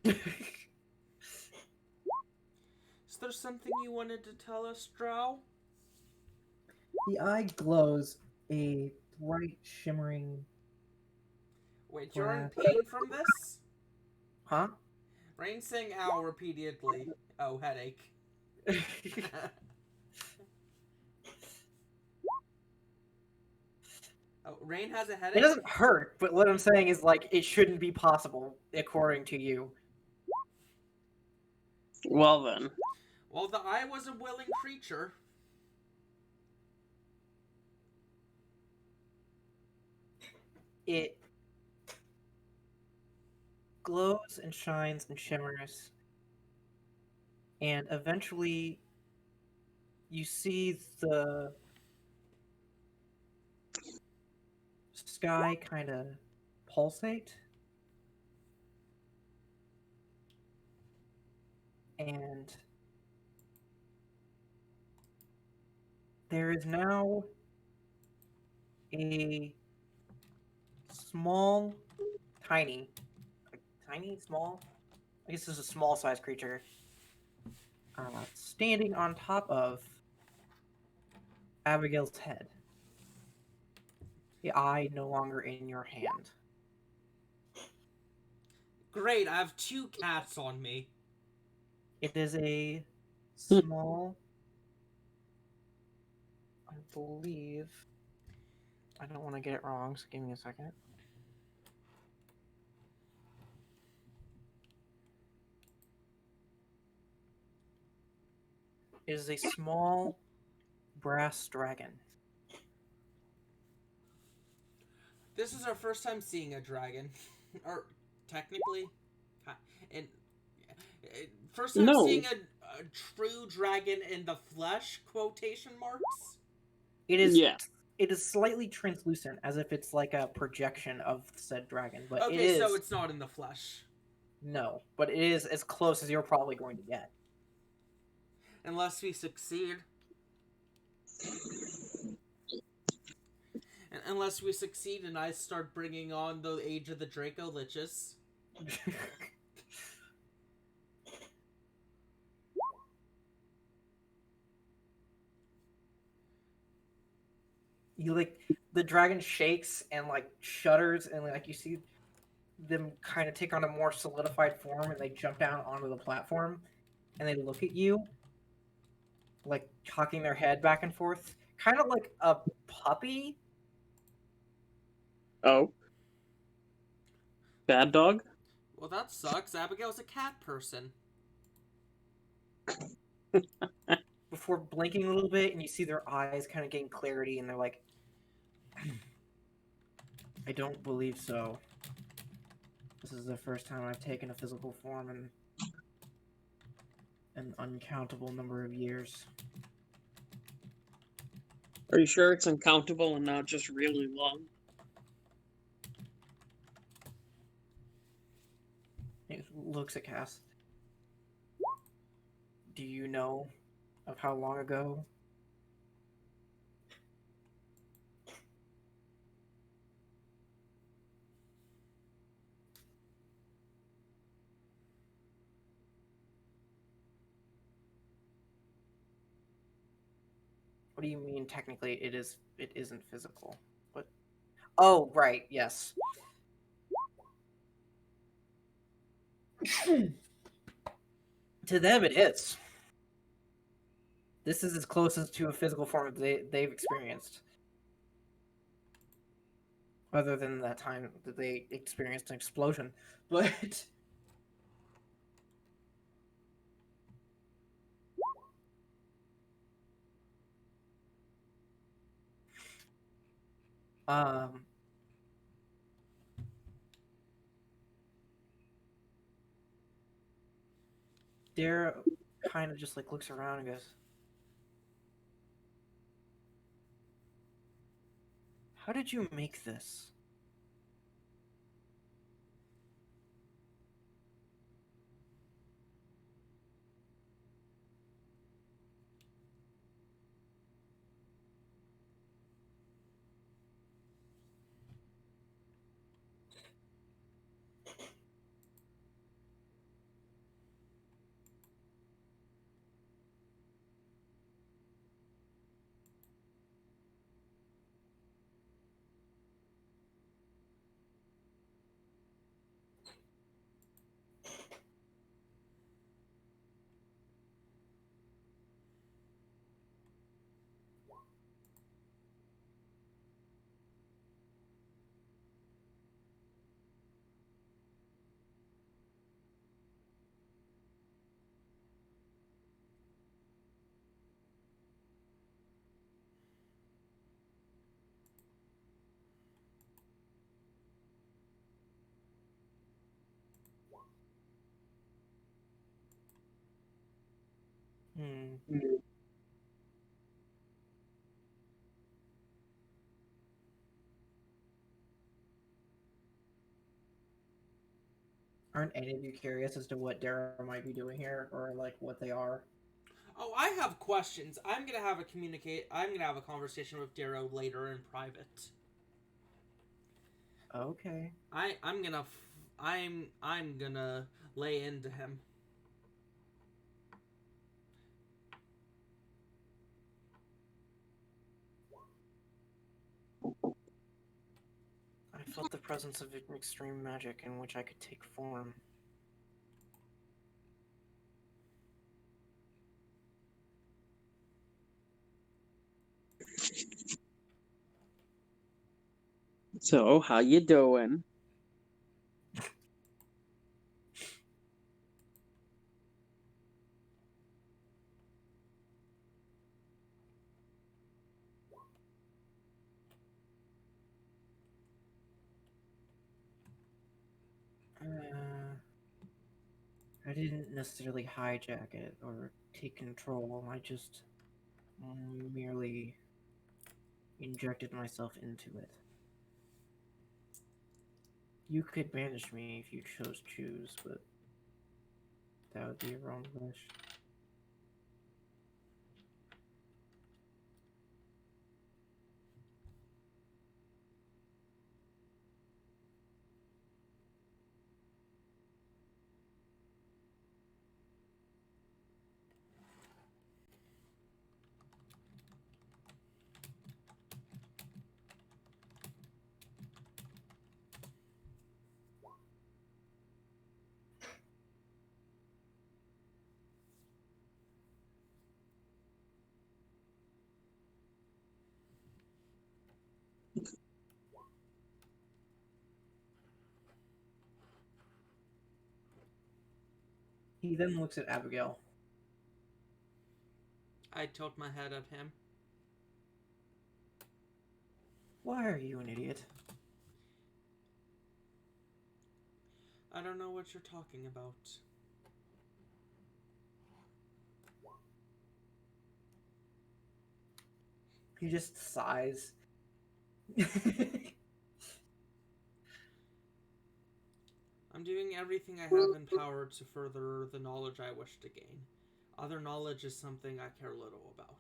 Is there something you wanted to tell us, Drow? The eye glows a bright, shimmering Wait, you're in black. pain from this? Huh? Rain saying ow repeatedly. Oh, headache. Oh, Rain has a It headache? doesn't hurt, but what I'm saying is, like, it shouldn't be possible, according to you. Well then. Well, the eye was a willing creature. It glows and shines and shimmers, and eventually you see the sky kind of pulsate, and there is now a small, tiny, small, I guess this is a small sized creature, standing on top of Abigail's head. The eye no longer in your hand. Great, I have 2 cats on me. It is a small, I believe, I don't want to get it wrong, so give me a second. It is a small brass dragon. This is our first time seeing a dragon. Or, technically. And, first time No. seeing a true dragon in the flesh, quotation marks. It is Yeah. it is slightly translucent, as if it's like a projection of said dragon, but it Okay, is so it's not in the flesh. no, but it is as close as you're probably going to get. Unless we succeed. And unless we succeed and I start bringing on the Age of the Draco Liches. You like the dragon shakes and like shudders, and like you see them kind of take on a more solidified form, and they jump down onto the platform, and they look at you, like cocking their head back and forth, kind of like a puppy. Oh. Bad dog? Well, that sucks. Abigail's a cat person. Before blinking a little bit, and you see their eyes kind of getting clarity, and they're like, I don't believe so. This is the first time I've taken a physical form in an uncountable number of years. Are you sure it's uncountable and not just really long? He looks at Cass. Do you know of how long ago? What do you mean technically it isn't physical? What? Oh, right, yes. To them it is. This is as close as to a physical form they've experienced. other than that time that they experienced an explosion. But um, Dara kind of just like looks around and goes, "How did you make this?" Hmm. Aren't any of you curious as to what Dara might be doing here, or like what they are? Oh, I have questions. I'm gonna have a conversation with Darrow later in private. Okay. I'm gonna lay into him. I felt the presence of extreme magic in which I could take form. So, how you doing? I didn't necessarily hijack it or take control. I just merely injected myself into it. You could banish me if you choose, but that would be your own wish. He then looks at Abigail. I tilt my head at him. Why are you an idiot? I don't know what you're talking about. He just sighs. I'm doing everything I have in power to further the knowledge I wish to gain. Other knowledge is something I care little about.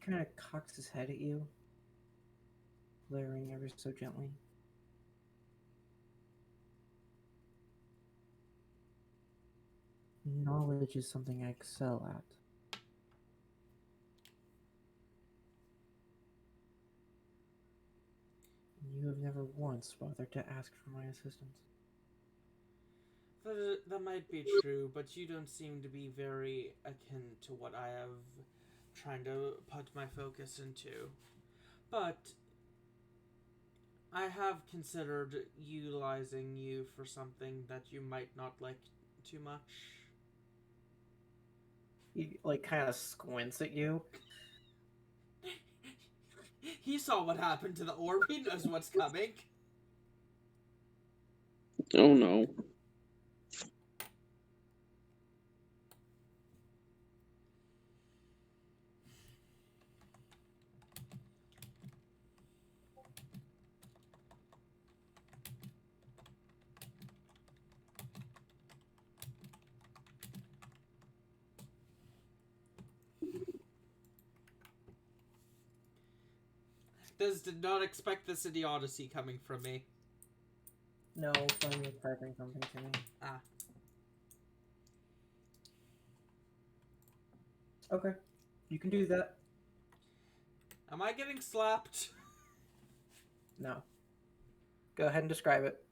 Kind of cocks his head at you, glaring ever so gently. Knowledge is something I excel at. You have never once bothered to ask for my assistance. That might be true, but you don't seem to be very akin to what I have trying to put my focus into. But I have considered utilizing you for something that you might not like too much. He like kind of squints at you. He saw what happened to the orb. He knows what's coming. Oh no. Did not expect this idiocy coming from me. No, Flame is typing something to me. Ah. Okay, you can do that. Am I getting slapped? No. Go ahead and describe it.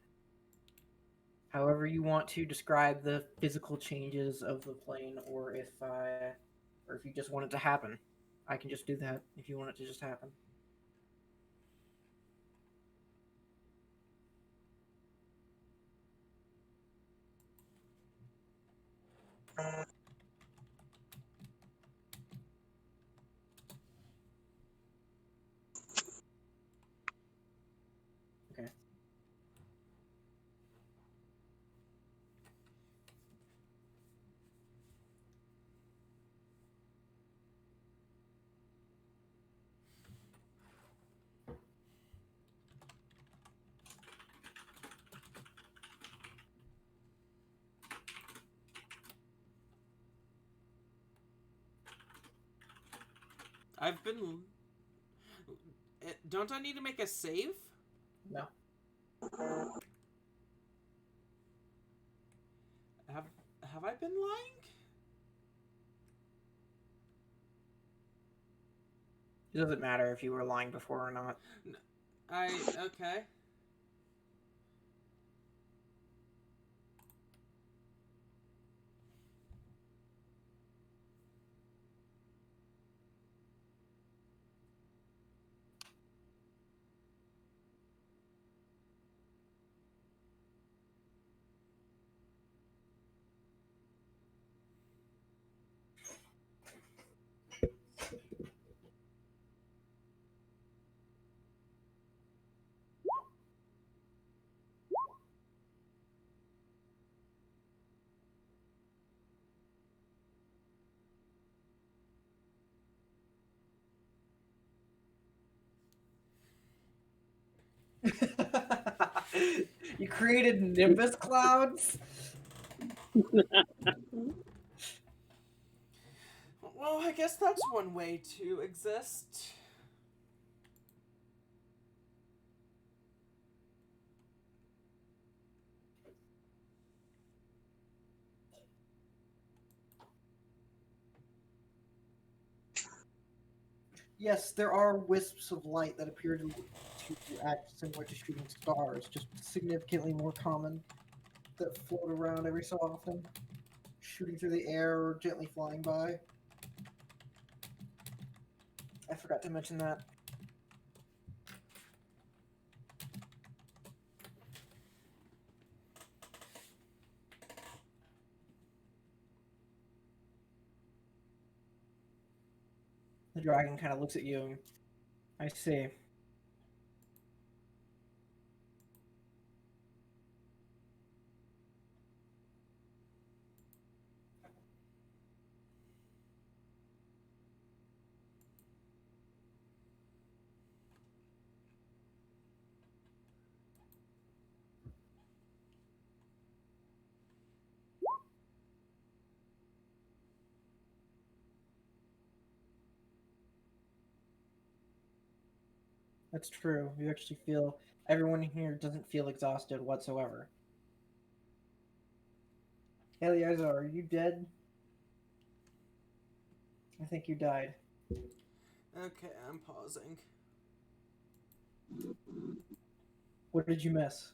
However you want to describe the physical changes of the plane, or if you just want it to happen. I can just do that if you want it to just happen. Okay. I've been... Don't I need to make a save? No. Have I been lying? It doesn't matter if you were lying before or not. Okay. You created nimbus clouds? Well, I guess that's one way to exist. Yes, there are wisps of light that appear to act similar to shooting stars, just significantly more common, that float around every so often, shooting through the air or gently flying by. I forgot to mention that. The dragon kind of looks at you. I see. That's true. You actually feel everyone here doesn't feel exhausted whatsoever. Eleazar, are you dead? I think you died. Okay, I'm pausing. What did you miss?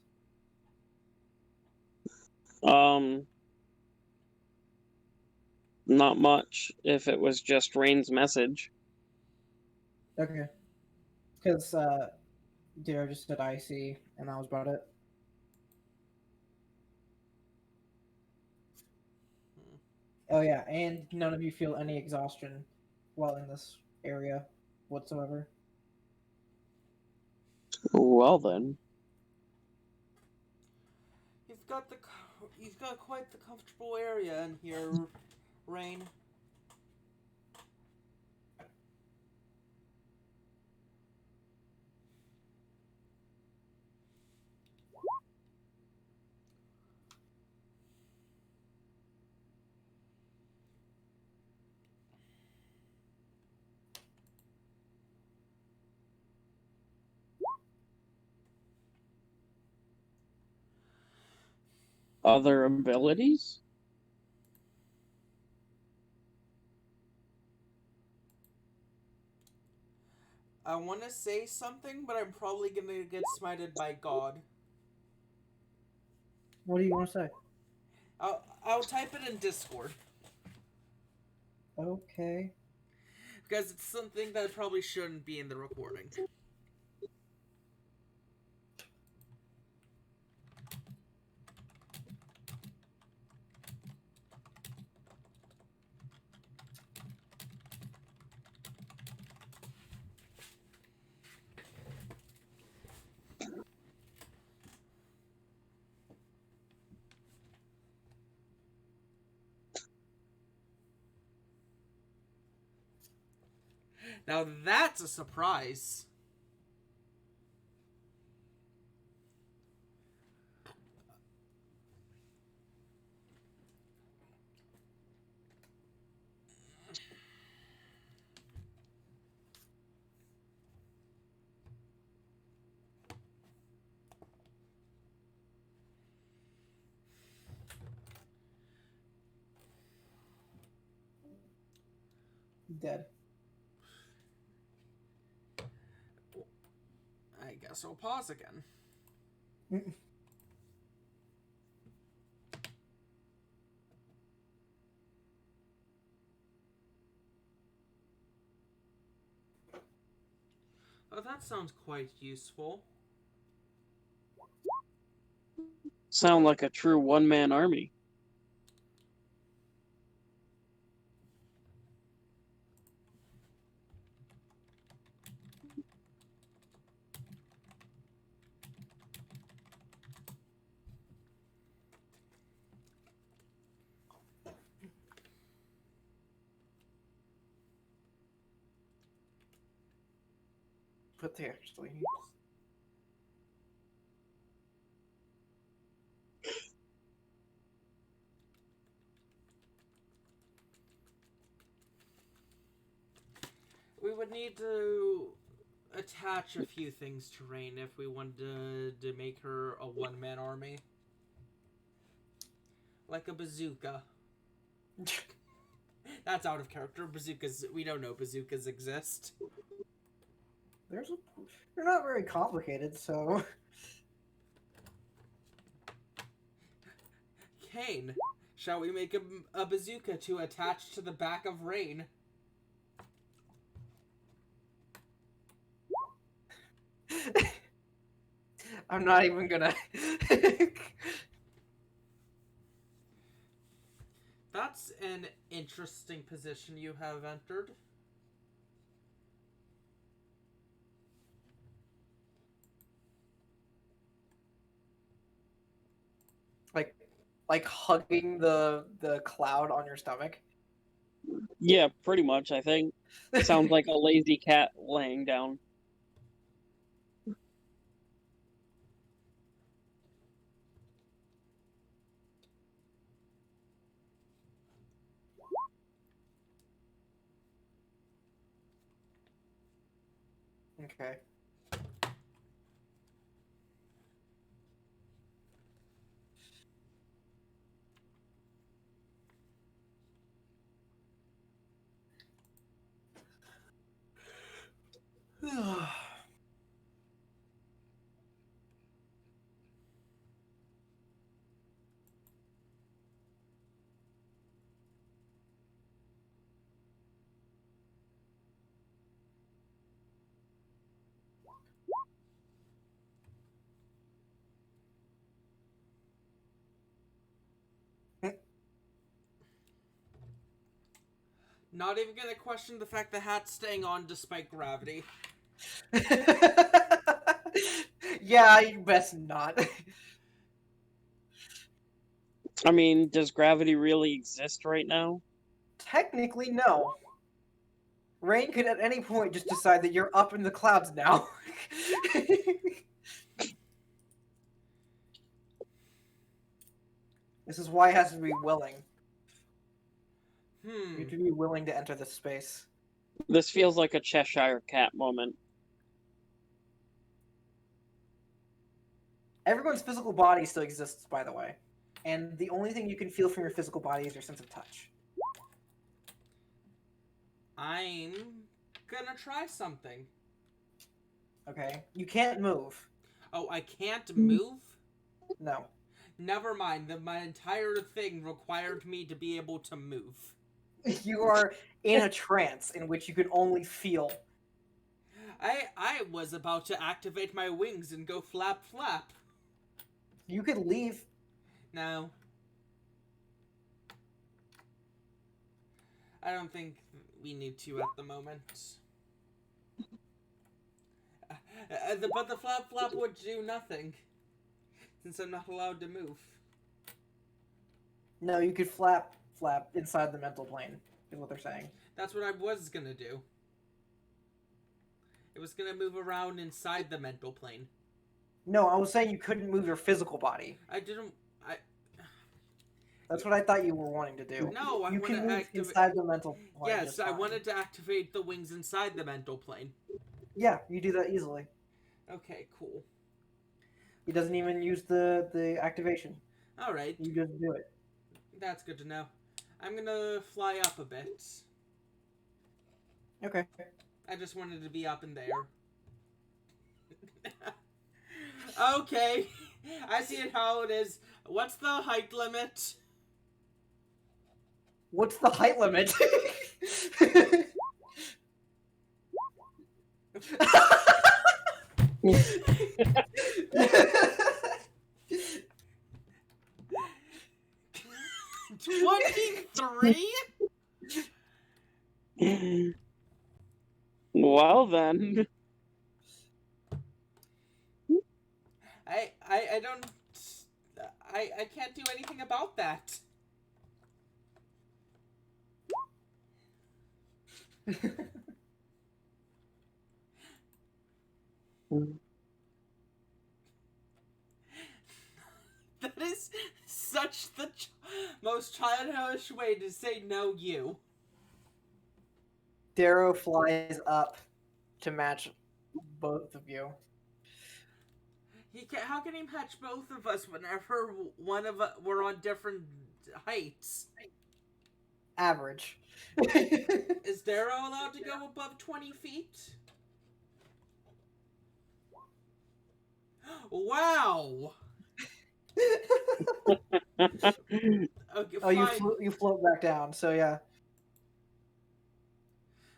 Not much. If it was just Rain's message. Okay. Because Dara just said icy, and that was about it. Oh yeah, and none of you feel any exhaustion while in this area whatsoever. Well then. You've got quite the comfortable area in here, Rain. Other abilities? I want to say something, but I'm probably gonna get smited by God. What do you want to say? I'll type it in Discord Okay. because it's something that probably shouldn't be in the recording. Now that's a surprise. Dead. I guess I'll pause again. Oh, that sounds quite useful. Sound like a true one-man army. But they actually. We would need to attach a few things to Rein if we wanted to make her a one-man army. Like a bazooka. That's out of character. Bazookas, we don't know bazookas exist. They're not very complicated, so. Kane, shall we make a bazooka to attach to the back of Rein? I'm not even gonna. That's an interesting position you have entered. like hugging the cloud on your stomach. Yeah, pretty much, I think. Sounds like a lazy cat laying down. Okay. Not even gonna question the fact the hat's staying on despite gravity. Yeah, you best not. I mean, does gravity really exist right now? Technically, no. Rain could at any point just decide that you're up in the clouds now. This is why it has to be willing. You have to be willing to enter this space. This feels like a Cheshire Cat moment. Everyone's physical body still exists, by the way. And the only thing you can feel from your physical body is your sense of touch. I'm gonna try something. Okay? You can't move. Oh, I can't move? No. Never mind. My entire thing required me to be able to move. You are in a trance in which you can only feel. I was about to activate my wings and go flap flap. You could leave. No. I don't think we need to at the moment. But the flap flap would do nothing, since I'm not allowed to move. No, you could flap inside the mental plane, is what they're saying. That's what I was gonna do. It was gonna move around inside the mental plane. No, I was saying you couldn't move your physical body. I didn't. That's what I thought you were wanting to do. No, I You want can to move activate. inside the mental plane. Yes, just I fine. wanted to activate the wings inside the mental plane. Yeah, you do that easily. Okay, cool. He doesn't even use the activation. All right, You just do it. that's good to know. I'm gonna fly up a bit. Okay. I just wanted to be up in there. Okay, I see it how it is. What's the height limit? What's the height limit? 23? Well then. I don't. I can't do anything about that. That is such the most childish way to say no, you. Darrow flies up to match both of you. How can he match both of us whenever one of us we're on different heights? Average. Is Darrow allowed to go above 20 feet? Wow! Okay, Oh, you float back down, so yeah.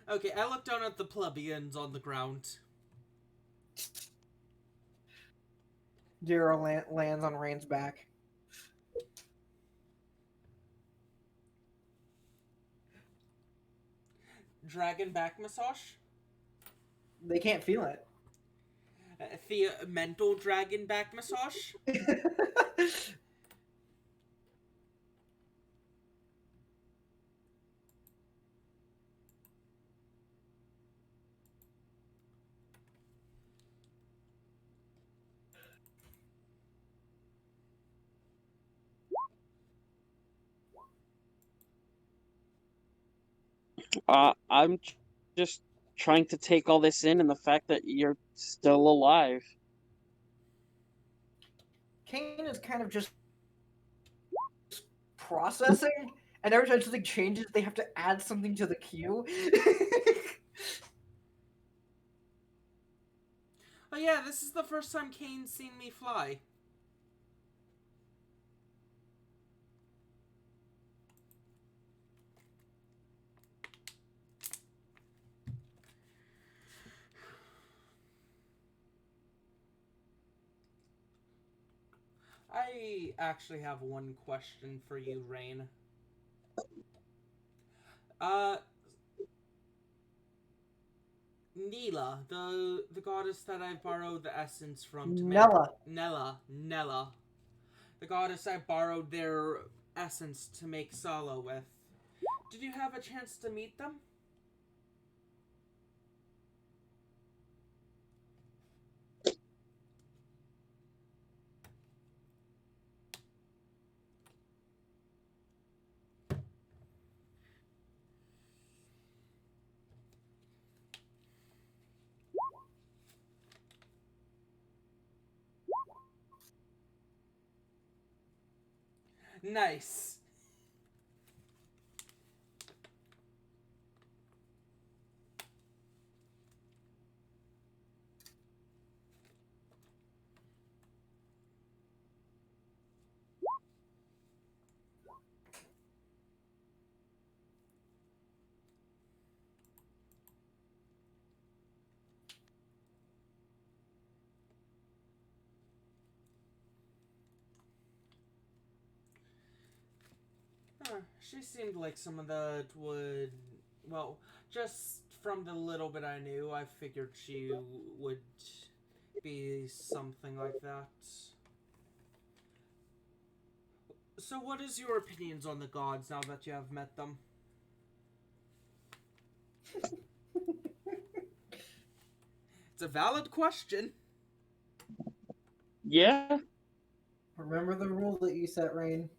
Okay, I look down at the plebeians on the ground. Darrow lands on Rain's back. Dragon back massage? They can't feel it. The mental dragon back massage? I'm just trying to take all this in and the fact that you're still alive. Kane is kind of just processing, and every time something changes, they have to add something to the queue. Oh yeah, this is the first time Kane's seen me fly. I actually have one question for you, Rein. Nila, the goddess that I borrowed the essence from to make Nella. Nella, the goddess I borrowed their essence to make Sala with. Did you have a chance to meet them? Nice. She seemed like someone that would, well, just from the little bit I knew, I figured she would be something like that. So what is your opinions on the gods now that you have met them? It's a valid question. Yeah. Remember the rule that you set, Rein?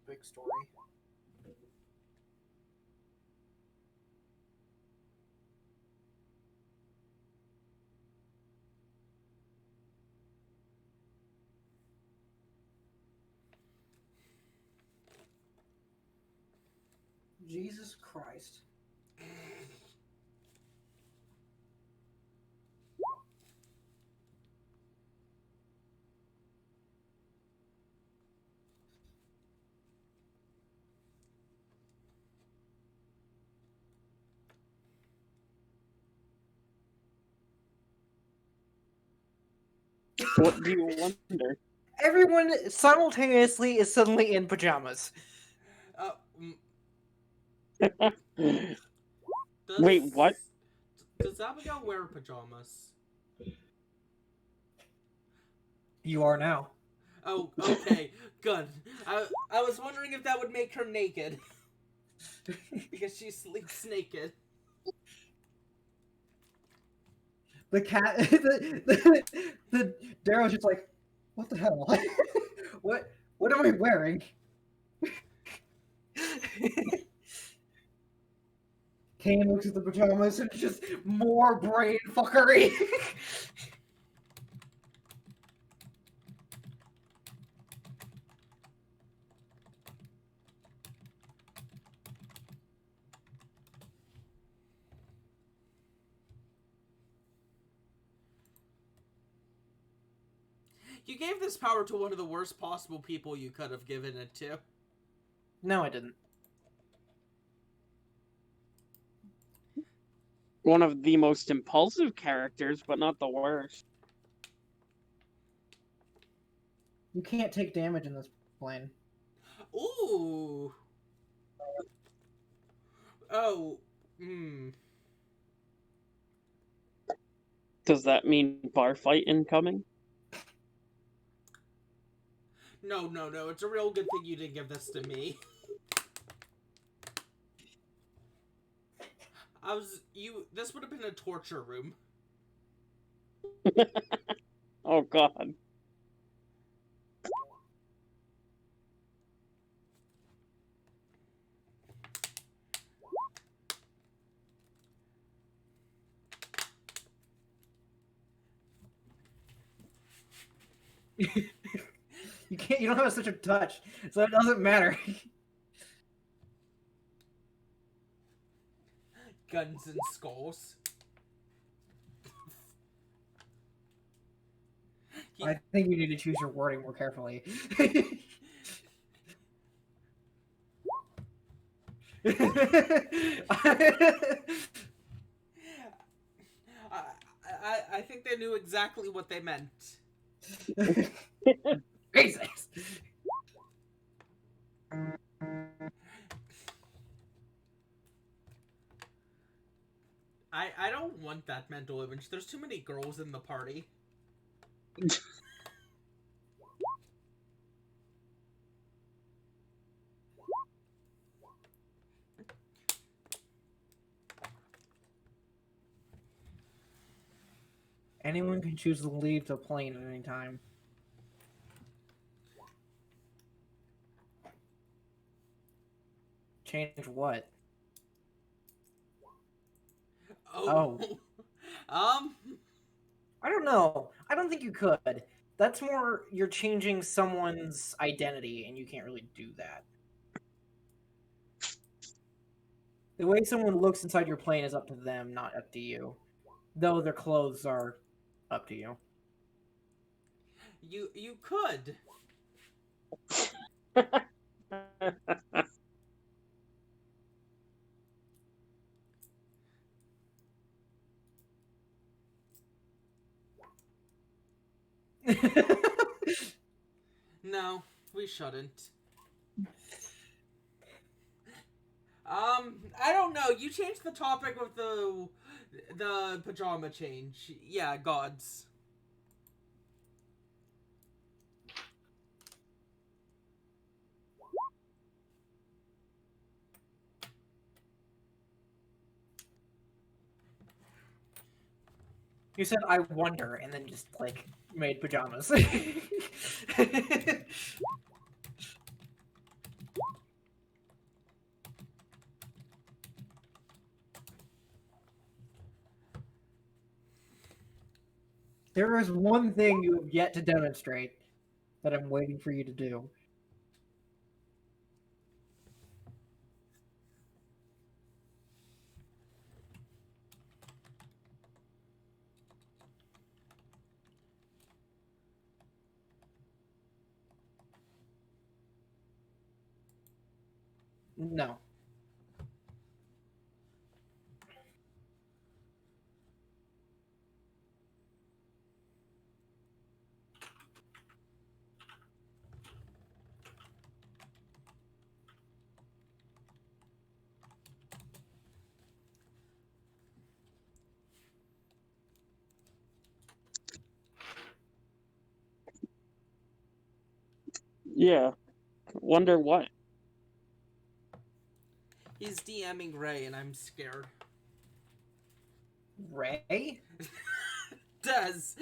Big story. Jesus Christ. What do you wonder? Everyone simultaneously is suddenly in pajamas. Uh, does, Wait, what? Does Abigail wear pajamas? You are now. Oh, okay, good. I was wondering if that would make her naked. Because she sleeps naked. The cat, the Darrow's just like, what the hell? what am I wearing? Kane looks at the pajamas and just more brain fuckery. You gave this power to one of the worst possible people you could have given it to. No, I didn't. One of the most impulsive characters, but not the worst. You can't take damage in this plane. Ooh. Oh. Hmm. Does that mean bar fight incoming? No, no, no. It's a real good thing you didn't give this to me. This would have been a torture room. Oh God. You don't have such a touch, so it doesn't matter. Guns and skulls. I think you need to choose your wording more carefully. I think they knew exactly what they meant. Jesus. I don't want that mental image. There's too many girls in the party. Anyone can choose to leave the plane at any time. Change what? Oh. I don't know. I don't think you could. That's more you're changing someone's identity, and you can't really do that. The way someone looks inside your plane is up to them, not up to you. Though their clothes are up to you. You could. No, we shouldn't. I don't know. You changed the topic with the pajama change. Yeah, gods. You said I wonder, and then just like made pajamas. There is one thing you have yet to demonstrate that I'm waiting for you to do. No. Yeah. Wonder what? He's DMing Ray, and I'm scared. Ray? Does.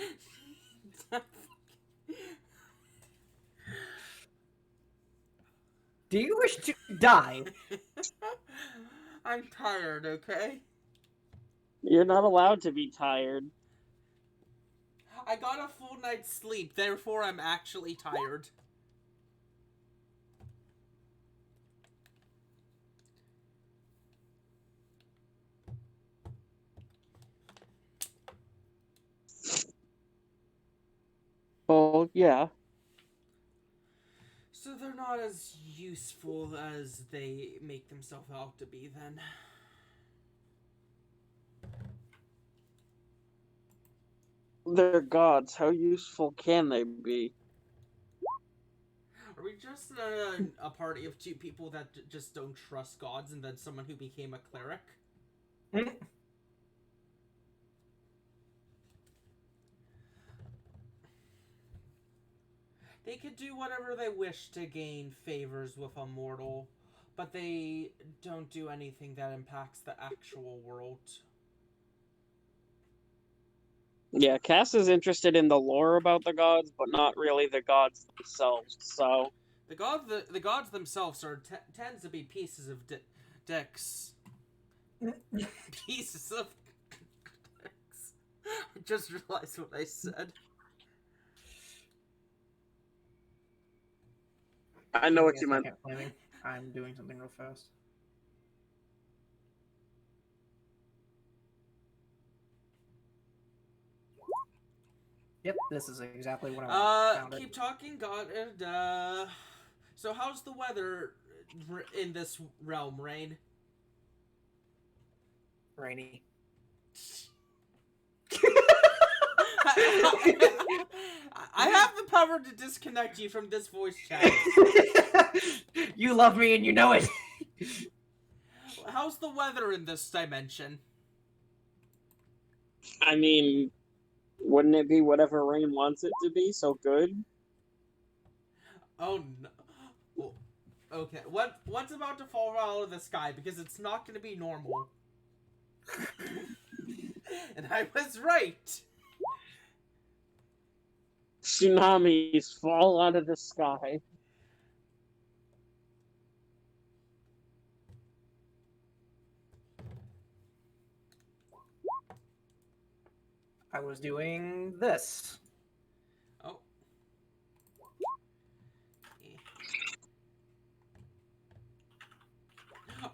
Do you wish to die? I'm tired, okay? You're not allowed to be tired. I got a full night's sleep, therefore I'm actually tired. Oh, yeah. So they're not as useful as they make themselves out to be, then. They're gods. How useful can they be? Are we just a party of two people that just don't trust gods and then someone who became a cleric? They could do whatever they wish to gain favors with a mortal, but they don't do anything that impacts the actual world. Yeah, Cass is interested in the lore about the gods, but not really the gods themselves. So The gods themselves tends to be pieces of decks. Pieces of decks. I just realized what I said. I know Give what me a you meant. second, Flaming. I'm doing something real fast. Yep, this is exactly what I want. Found Keep it. talking, God. So how's the weather in this realm, Rein? Rainy. I have the power to disconnect you from this voice chat. You love me and you know it. How's the weather in this dimension? I mean, wouldn't it be whatever Rain wants it to be? So good. Oh no. Well, okay, what's about to fall out of the sky, because it's not going to be normal. And I was right. Tsunamis fall out of the sky. I was doing this. Oh.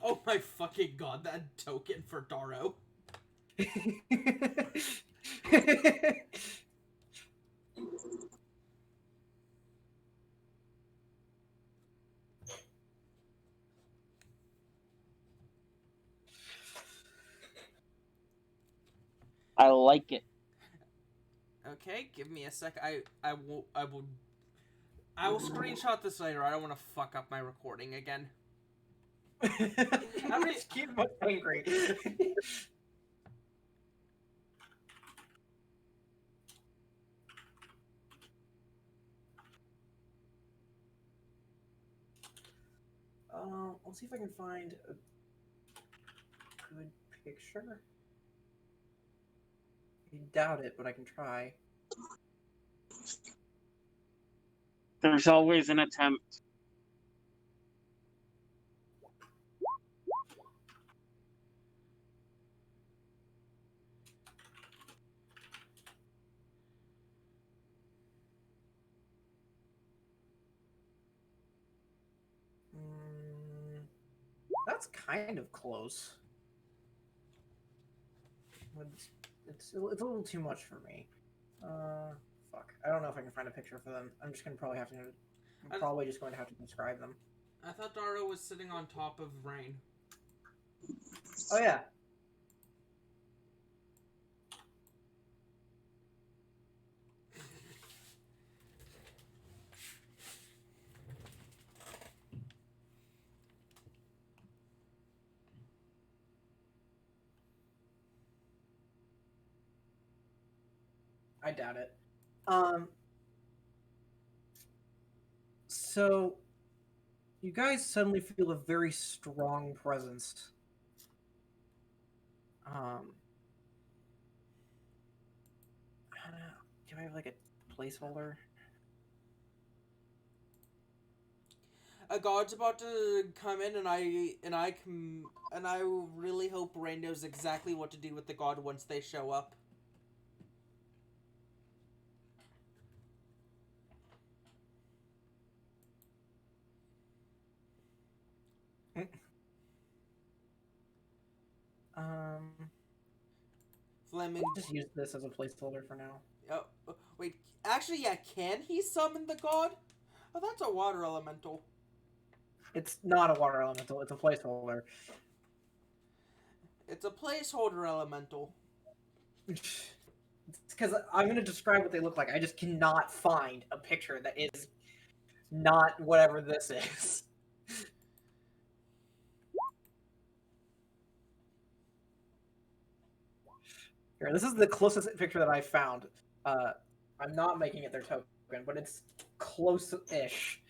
Oh my fucking god, that token for Daro. I like it. Okay, give me a sec. I will screenshot this later. I don't want to fuck up my recording again. Just keep angry. Let's see if I can find a good picture. I doubt it, but I can try. There's always an attempt. That's kind of close. It's a little too much for me. Fuck. I don't know if I can find a picture for them. I'm just gonna probably have to. I'm probably just going to have to describe them. I thought Daro was sitting on top of Rein. Oh yeah. I doubt it. So you guys suddenly feel a very strong presence. Do I have like a placeholder? A god's about to come in, and I really hope Rein knows exactly what to do with the god once they show up. Fleming. Just use this as a placeholder for now. Oh, wait. Actually, yeah. Can he summon the god? Oh, that's a water elemental. It's not a water elemental. It's a placeholder. It's a placeholder elemental. Because I'm going to describe what they look like. I just cannot find a picture that is not whatever this is. Here, this is the closest picture that I found. I'm not making it their token. but it's close-ish.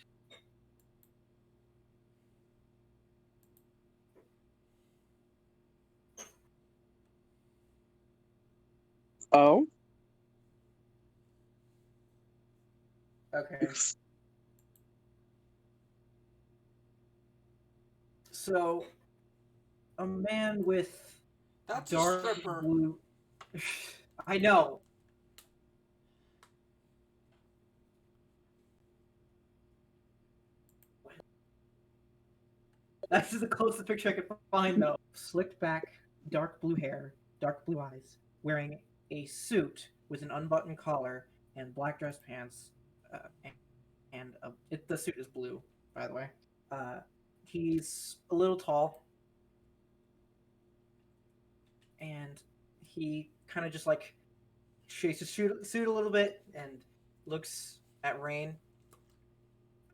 Oh? Okay. So, a man with That's a dark stripper. blue. I know. That's the closest picture I could find, though. Slicked back, dark blue hair, dark blue eyes, wearing a suit with an unbuttoned collar and black dress pants, and the suit is blue, by the way. Uh, he's a little tall, and he kind of just like shakes his suit a little bit and looks at Rain.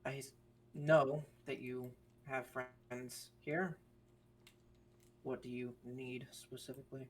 I know that you have friends here. What do you need specifically?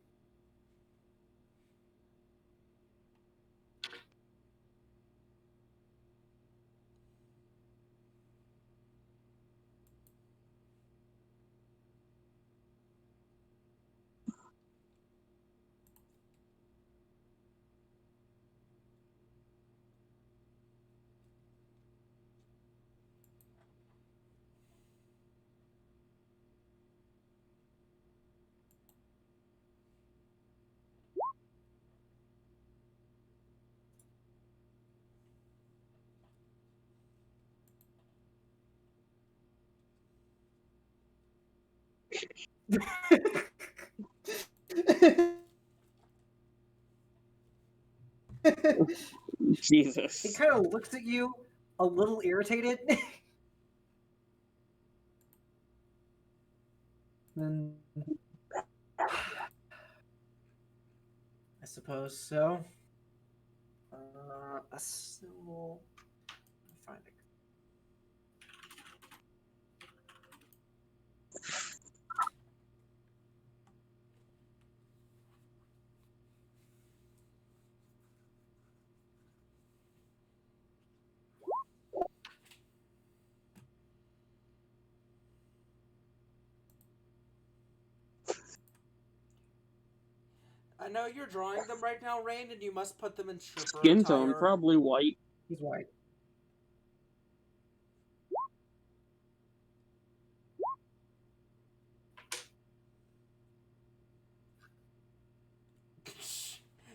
He Jesus. kind of looks at you, a little irritated. Then, I suppose so. A symbol. Find it. I know you're drawing them right now, Rain, and you must put them in stripper Skin tone, attire. probably white. He's white.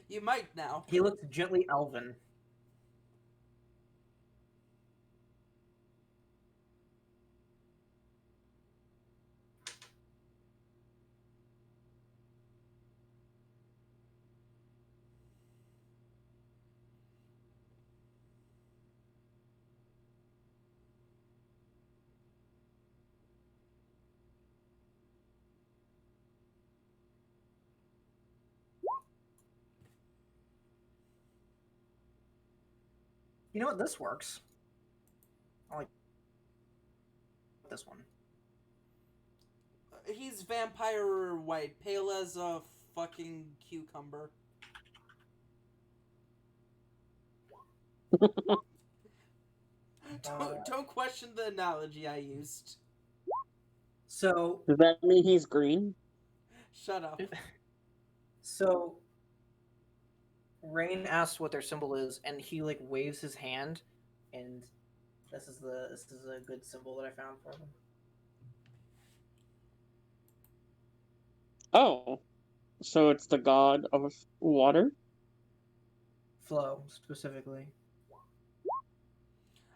You might now. He looks gently elven. You know what? This works. I like this one. He's vampire white, pale as a fucking cucumber. Don't question the analogy I used. So, Does that mean he's green? Shut up. so Rain asks what their symbol is, and he like waves his hand, and this is a good symbol that I found for them. Oh. So it's the god of water? Flow specifically.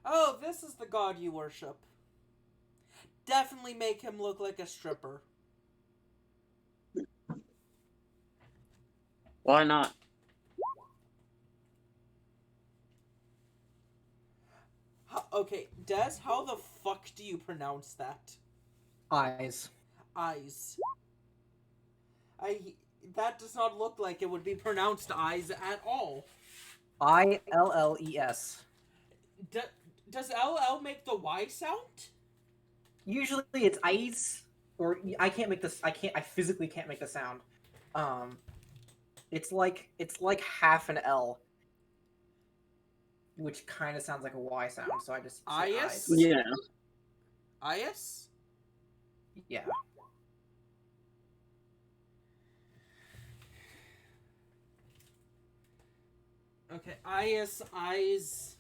Oh, this is the god you worship. Definitely make him look like a stripper. Why not? Okay, Des, how the fuck do you pronounce that? Eyes. Eyes. That does not look like it would be pronounced eyes at all. ILLES. Does LL make the Y sound? Usually it's eyes, or I can't make this. I physically can't make the sound. It's like half an L. which kind of sounds like a Y sound, so I just say Ias? eyes. Yeah. Ias? Yeah. Okay, Ias, eyes.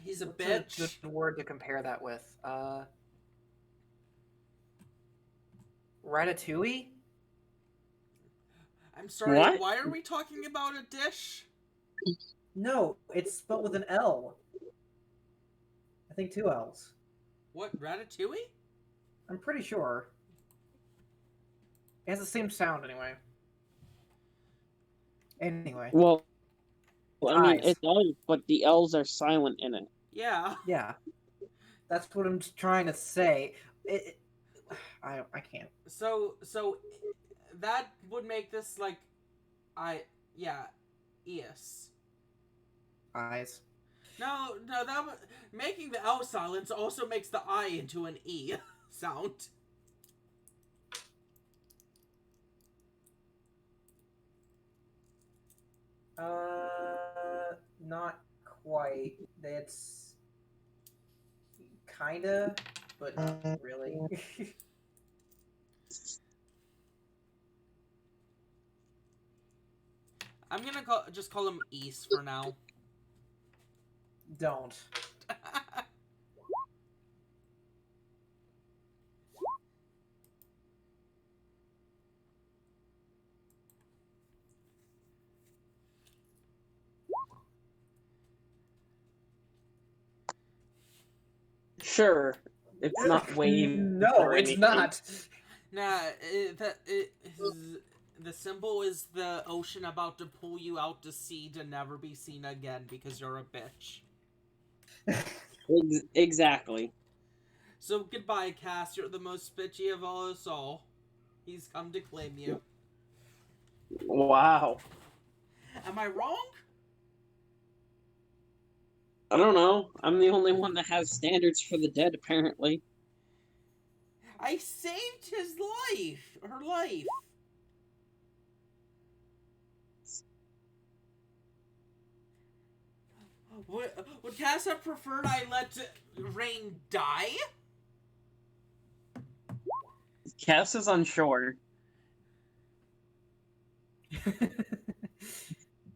He's a What's bitch. a good word to compare that with? Ratatouille? I'm sorry, What? why are we talking about a dish? No, it's spelled with an L. I think 2 L's. What, Ratatouille? I'm pretty sure. It has the same sound anyway. Anyway. Well, I mean, Eyes. it does, but the L's are silent in it. Yeah. Yeah. That's what I'm trying to say. I can't. So that would make this like Ias. Eyes. No, making the L silence also makes the I into an E sound. Not quite. It's kinda, but not really. I'm gonna just call him East for now. Don't. Sure, it's not wave. No, or it's anything. not. Nah, the symbol is the ocean about to pull you out to sea to never be seen again because you're a bitch. Exactly. So goodbye, Cass. You're the most bitchy of all us all. He's come to claim you. Wow. Am I wrong? I don't know. I'm the only one that has standards for the dead, apparently. I saved his life. Her life. Would Cass have preferred I let Rein die? Cass is unsure.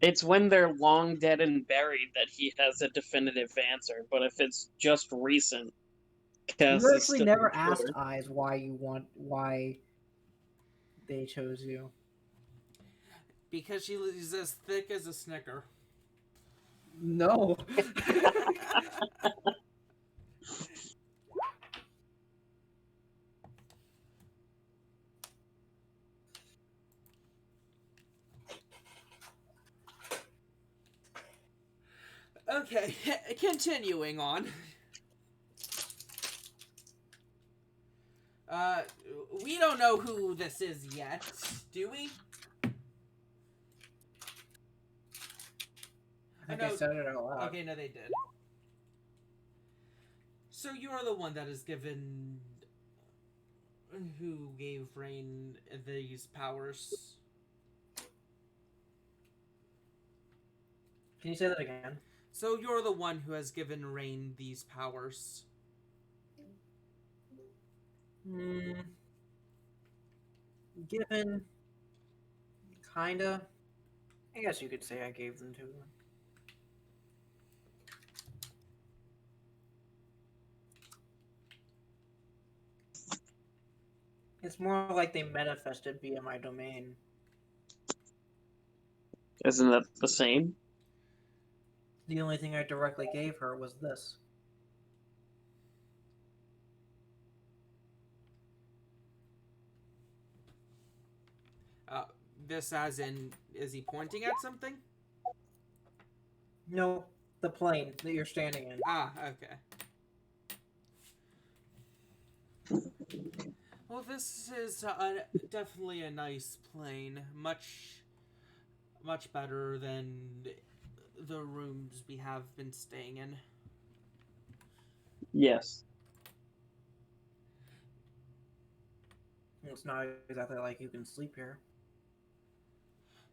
It's when they're long dead and buried that he has a definitive answer. But if it's just recent, Cass You is actually still never unsure. asked Eyes why they chose you. Because she's as thick as a Snicker. No. Okay, continuing on. We don't know who this is yet, do we? I think I said it out loud. Okay, no, they did. So you're the one that is given... Who gave Rein these powers? Can you say that again? So you're the one who has given Rein these powers. Given. Kinda. I guess you could say I gave them to her. It's more like they manifested via my domain. Isn't that the same? The only thing I directly gave her was this. This as in, is he pointing at something? No, the plane that you're standing in. Ah, okay. Well, this is definitely a nice plane. Much better than the rooms we have been staying in. Yes. It's not exactly like you can sleep here.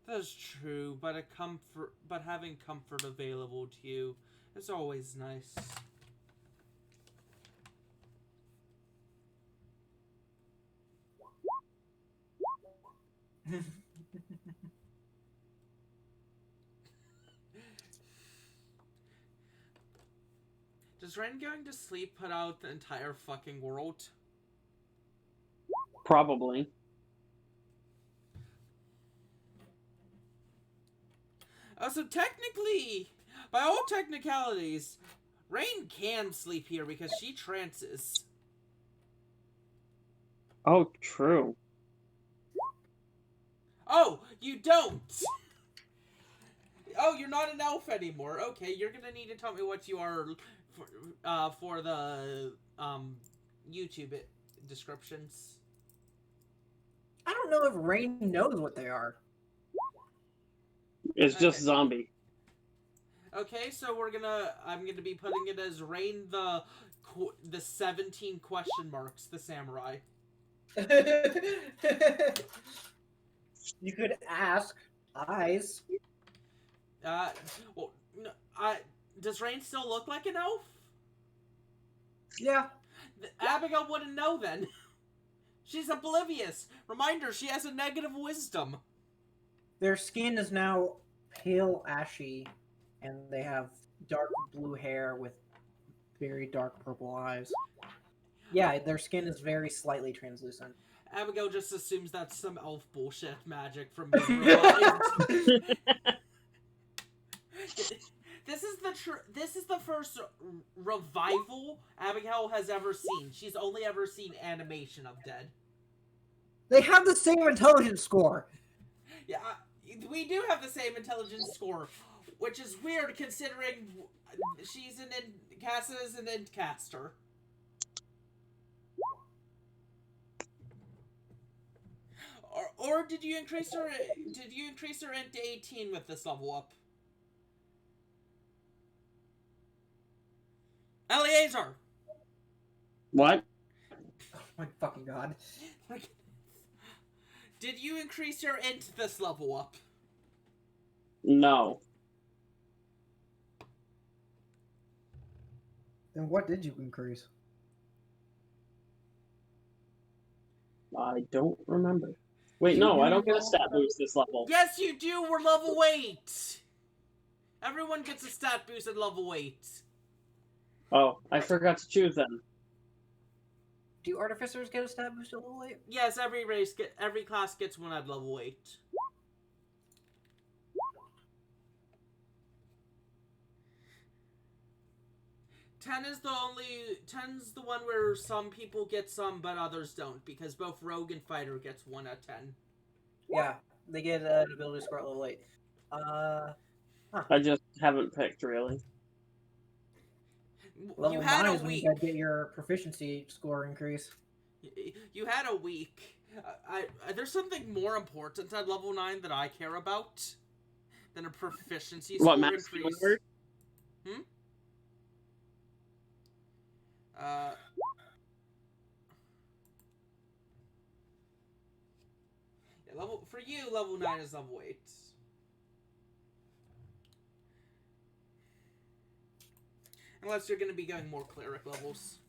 That's true, but having comfort available to you is always nice. Does Rein going to sleep put out the entire fucking world? Probably. So technically, by all technicalities, Rein can sleep here because she trances. Oh, true. Oh, you don't! Oh, you're not an elf anymore. Okay, you're gonna need to tell me what you are for the YouTube descriptions. I don't know if Rain knows what they are. It's just Okay. zombie. Okay, so I'm gonna be putting it as Rein the 17 question marks, the samurai. You could ask eyes. Well, no, does Rein still look like an elf? Yeah. Abigail wouldn't know then. She's oblivious. Reminder, she has a negative wisdom. Their skin is now pale ashy, and they have dark blue hair with very dark purple eyes. Yeah, their skin is very slightly translucent. Abigail just assumes that's some elf bullshit magic from being revived. This is the first revival Abigail has ever seen. She's only ever seen animation of dead. They have the same intelligence score. Yeah, we do have the same intelligence score, which is weird considering she's Casa is an Endcaster. Or did you increase her int to 18 with this level up? Eleazar! What? Oh my fucking god. Did you increase your int this level up? No. Then what did you increase? I don't remember. Wait, no, I don't get a stat boost this level. Yes, you do! We're level 8! Everyone gets a stat boost at level 8. Oh, I forgot to choose them. Do artificers get a stat boost at level 8? Yes, every class gets one at level 8. Ten's the one where some people get some but others don't, because both rogue and fighter gets 1 at 10. Yeah, they get an ability score at level 8. I just haven't picked, really. Level You had 9 a is when week. you gotta get your proficiency score increase. You had a week. There's something more important at level 9 that I care about than a proficiency score Max increase. Healing Word? Yeah, for you, level 9 is level 8. Unless you're going to be going more cleric levels.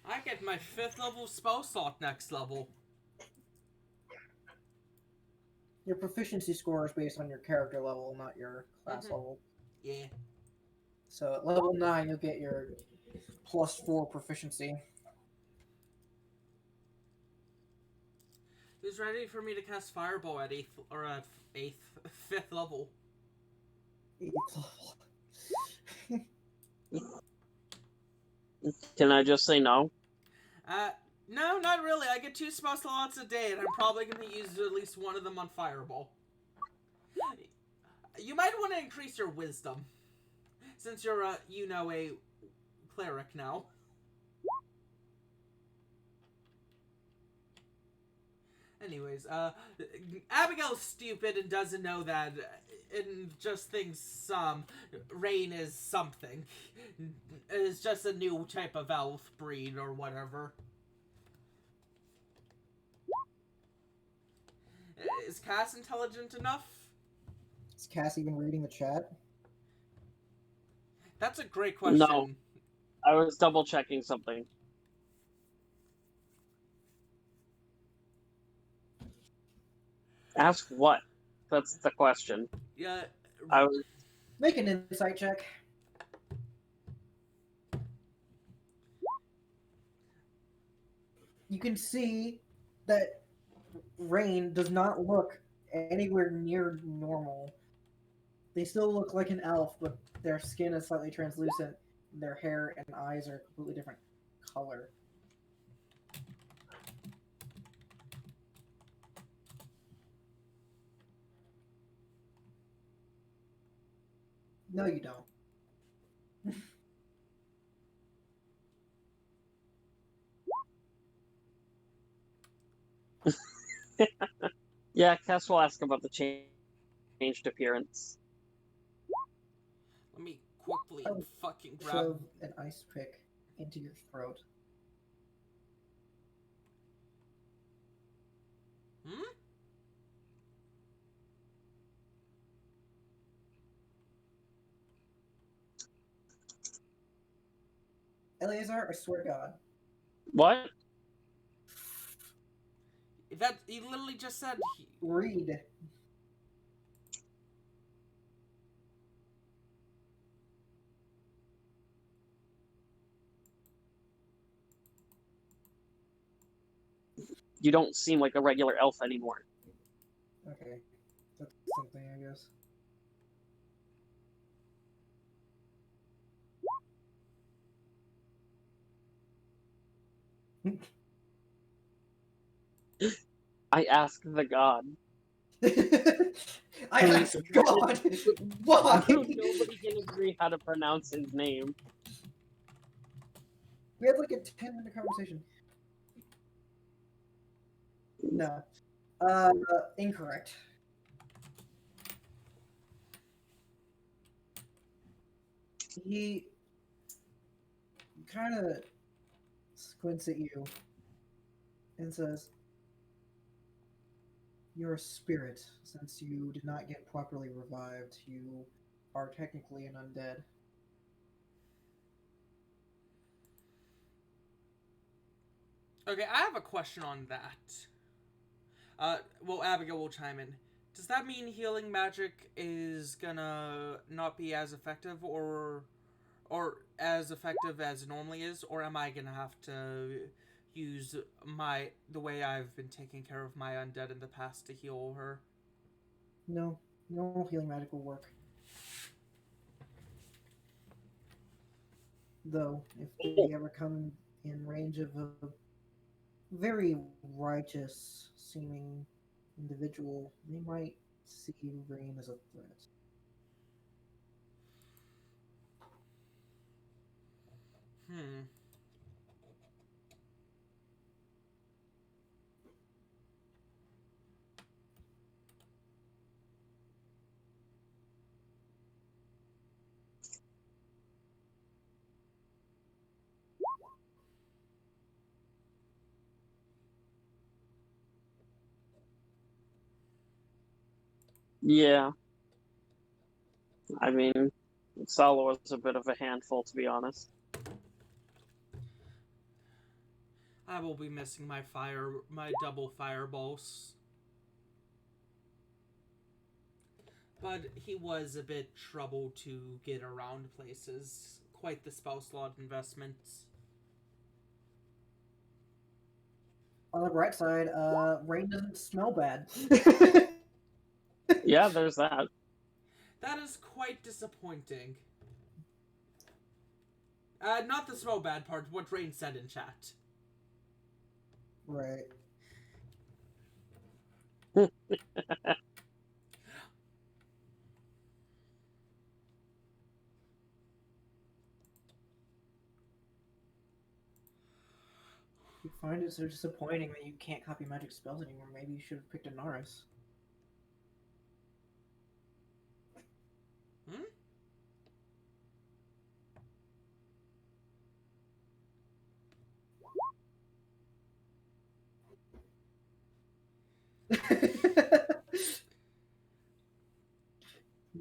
I get my 5th level spell slot next level. Your proficiency score is based on your character level, not your class level. Yeah. So at level 9, you'll get your +4 proficiency. Who's ready for me to cast Fireball at 8th or at 5th level? 8th level. Can I just say no? No, not really. I get 2 spell slots a day, and I'm probably going to use at least one of them on Fireball. You might want to increase your wisdom, since you're a cleric now. Anyways, Abigail's stupid and doesn't know that, and just thinks Rein is something. It's just a new type of elf breed or whatever. is Cass intelligent enough? Is Cass even reading the chat? That's a great question. No. I was double checking something. Ask what? That's the question. Yeah. I was Make an insight check. You can see that Rein does not look anywhere near normal. They still look like an elf, but their skin is slightly translucent. Their hair and eyes are a completely different color. No, you don't. Yeah, Cass will ask about the changed appearance. Let me quickly Oh, fucking grab. Shove an ice pick into your throat. Hmm? Eleazar, I swear to God. What? That he literally just said. Read. You don't seem like a regular elf anymore. Okay. That's something, I guess. I ask the god. I ask God! Why? Nobody can agree how to pronounce his name. We had like a 10-minute conversation. No. Incorrect. He kind of squints at you and says, "You're a spirit. Since you did not get properly revived, you are technically an undead." Okay, I have a question on that. Well, Abigail will chime in. Does that mean healing magic is gonna not be as effective, or as effective as it normally is, or am I gonna have to use the way I've been taking care of my undead in the past to heal her? No, no healing magic will work. Though, if they ever come in range of a very righteous-seeming individual, they might see Rein as a threat. Hmm. Yeah. I mean, Salo was a bit of a handful, to be honest. I will be missing my double fireballs. But he was a bit trouble to get around places. Quite the spell slot investment. On the bright side, Rein doesn't smell bad. Yeah, there's that. That is quite disappointing. Not the smell bad part, what Rein said in chat. Right. You find it so disappointing that you can't copy magic spells anymore. Maybe you should have picked a Naris. Hmm?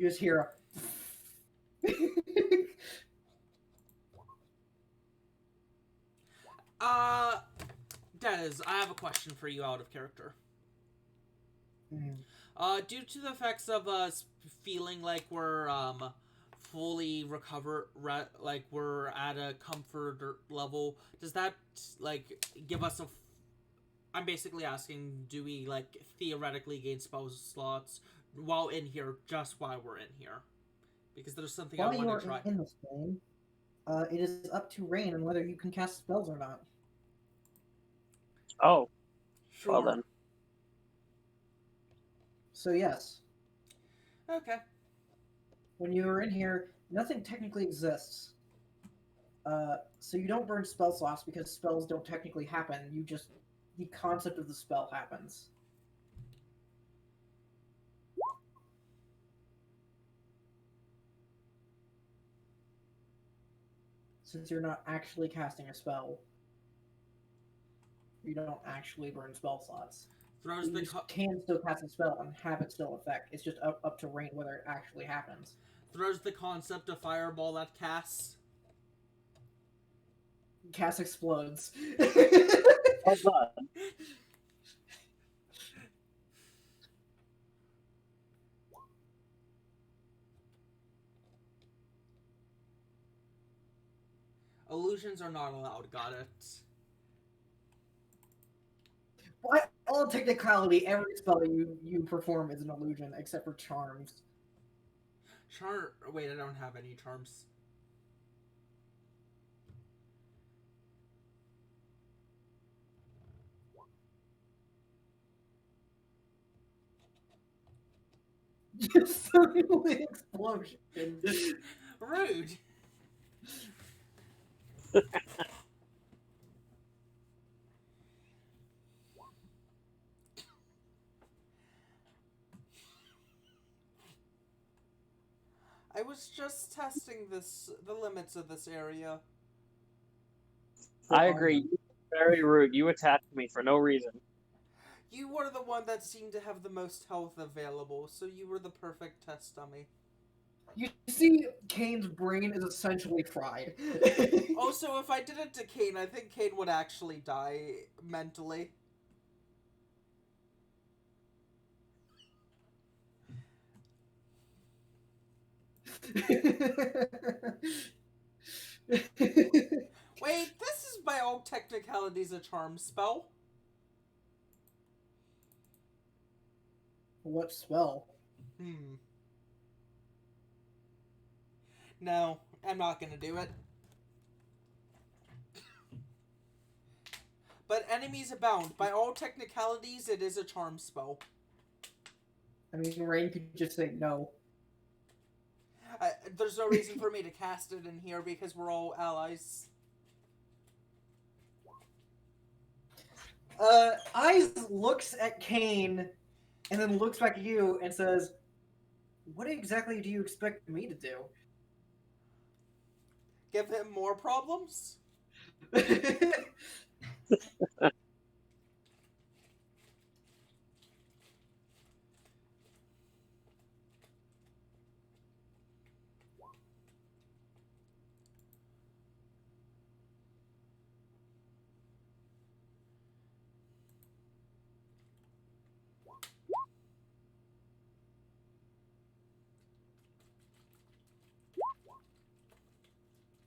You just hear a Des, I have a question for you out of character. Mhm. Due to the effects of us feeling like we're fully like we're at a comfort level, does that like give us a? I'm basically asking, do we like theoretically gain spell slots while in here, just while we're in here? Because there's something I While you want are to try. in this game, it is up to Rein on whether you can cast spells or not. Oh, Sure. well then. So yes, Okay. when you are in here, nothing technically exists. So you don't burn spell slots because spells don't technically happen. You just the concept of the spell happens. Since you're not actually casting a spell, you don't actually burn spell slots. Throws the You can still cast a spell and have it still affect. It's just up to Rein whether it actually happens. throws the concept of fireball at casts. Cast explodes. Oh god. Illusions are not allowed. Got it. By all technicality, every spell you perform is an illusion except for charms. Wait, I don't have any charms. Just suddenly explosion. Rude. I was just testing the limits of this area. I agree. You were very rude. You attacked me for no reason. You were the one that seemed to have the most health available, so you were the perfect test dummy. You see, Kane's brain is essentially fried. Also, if I did it to Kane, I think Kane would actually die mentally. Wait, this is by all technicalities a charm spell. What spell? No, I'm not gonna do it. But enemies abound. By all technicalities, it is a charm spell. I mean, Rein could just say no. There's no reason for me to cast it in here because we're all allies. Eyes looks at Kane and then looks back at you and says, "What exactly do you expect me to do?" Give him more problems?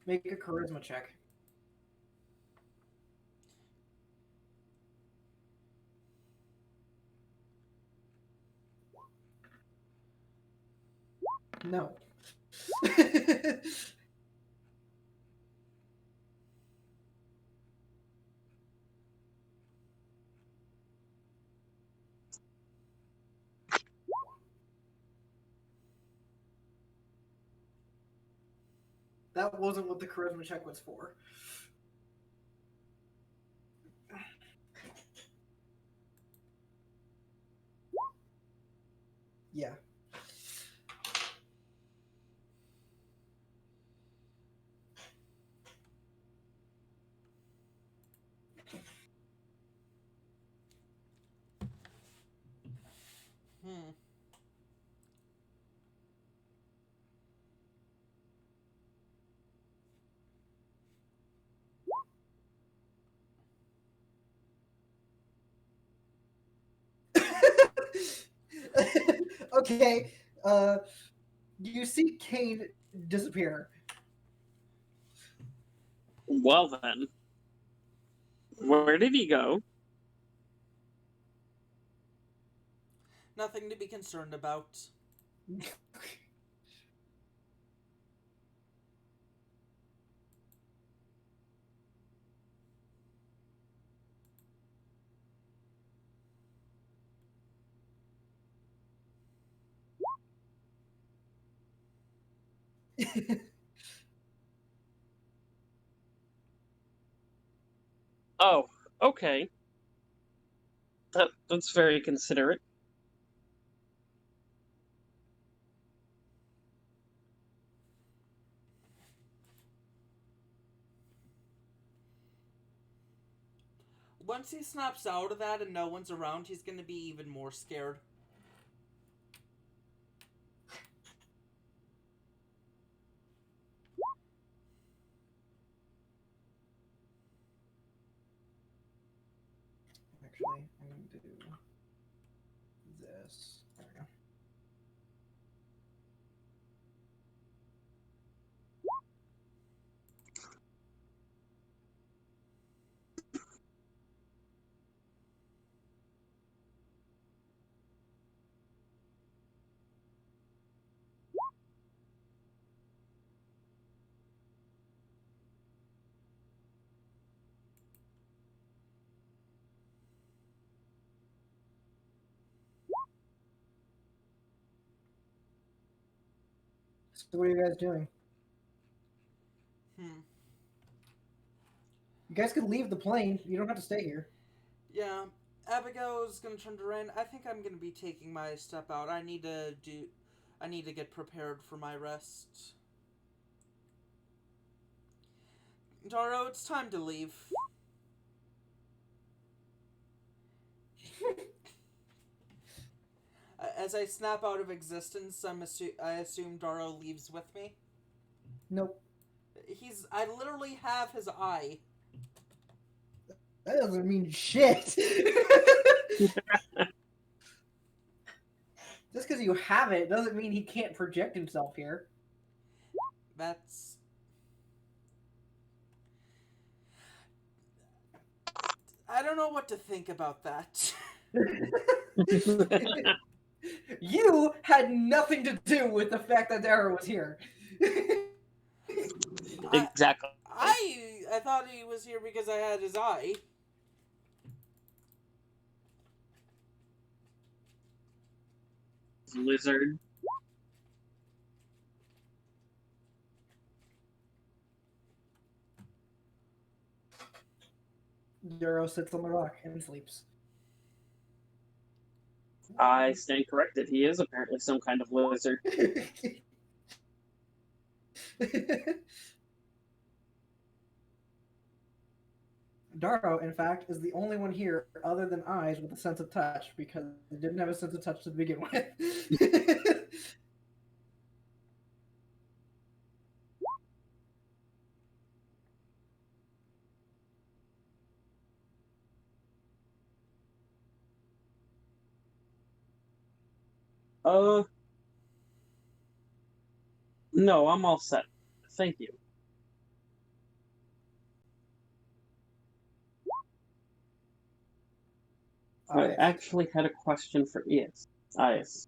Make a charisma check. No. That wasn't what the charisma check was for. Yeah. Hmm. Okay. You see Kane disappear. Well then, where did he go? Nothing to be concerned about. Oh, okay. That's very considerate. Once he snaps out of that and no one's around, he's gonna be even more scared. Actually, I'm going to do this. There we go. So what are you guys doing? You guys could leave the plane. You don't have to stay here. Yeah, Abigail's gonna turn to Rein. I think I'm gonna be taking my step out. I need to get prepared for my rest. Daro, it's time to leave. As I snap out of existence, I assume Daro leaves with me. Nope. I literally have his eye. That doesn't mean shit. Just because you have it doesn't mean he can't project himself here. That's... I don't know what to think about that. You had nothing to do with the fact that Dara was here. Exactly. I thought he was here because I had his eye. Lizard. Duro sits on the rock and sleeps. I stand corrected. He is apparently some kind of lizard. Daro, in fact, is the only one here other than Eyes with a sense of touch because it didn't have a sense of touch to begin with. Uh, no, I'm all set. Thank you. I Eyes. actually had a question for Ias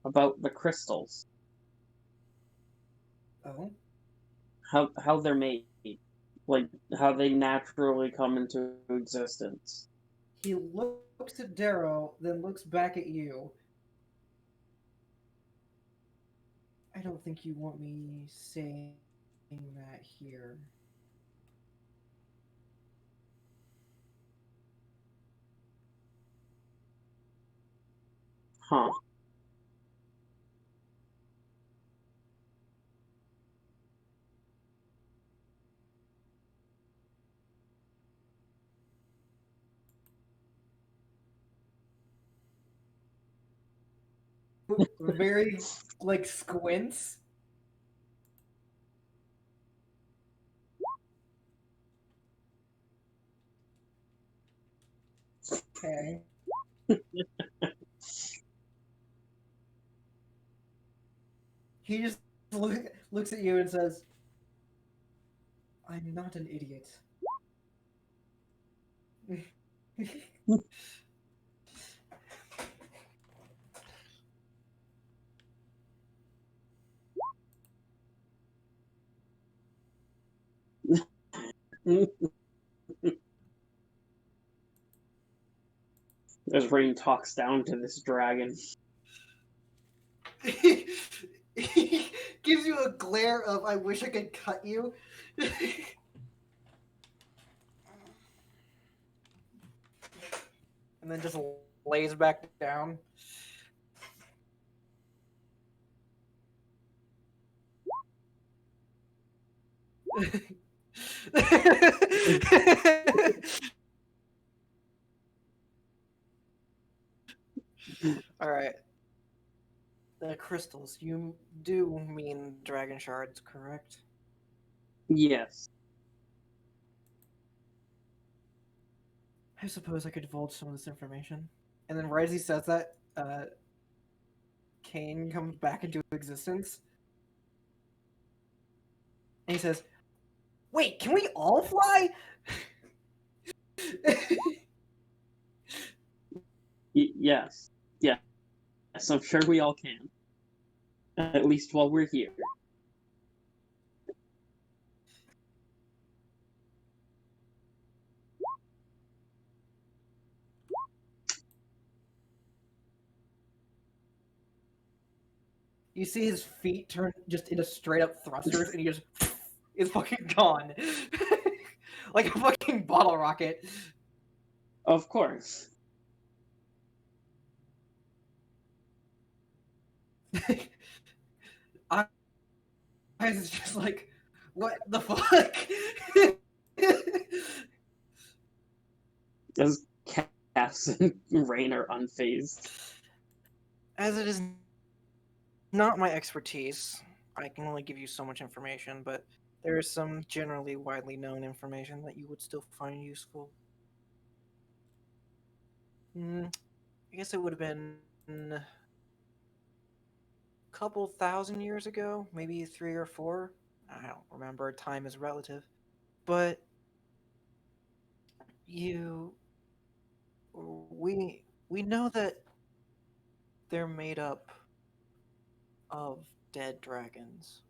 about the crystals. Oh. How they're made, like how they naturally come into existence. He looks at Darrow, then looks back at you. I don't think you want me saying that here. Huh. Very, like, squints. Okay. He just looks at you and says, "I'm not an idiot." As Rein talks down to this dragon. He gives you a glare of "I wish I could cut you." And then just lays back down. All right. The crystals. You do mean dragon shards, correct? Yes. I suppose I could divulge some of this information. And then right as he says that, Kane comes back into existence. And he says, "Wait, can we all fly?" Yes. Yes, I'm sure we all can. At least while we're here. You see his feet turn just into straight up thrusters, and he just is fucking gone. Like a fucking bottle rocket. Of course. I is just like, what the fuck? As Cass and Rein are unfazed. As it is not my expertise, I can only give you so much information, but there is some generally widely known information that you would still find useful. I guess it would have been a couple thousand years ago, maybe 3 or 4. I don't remember. Time is relative. But you, we know that they're made up of dead dragons.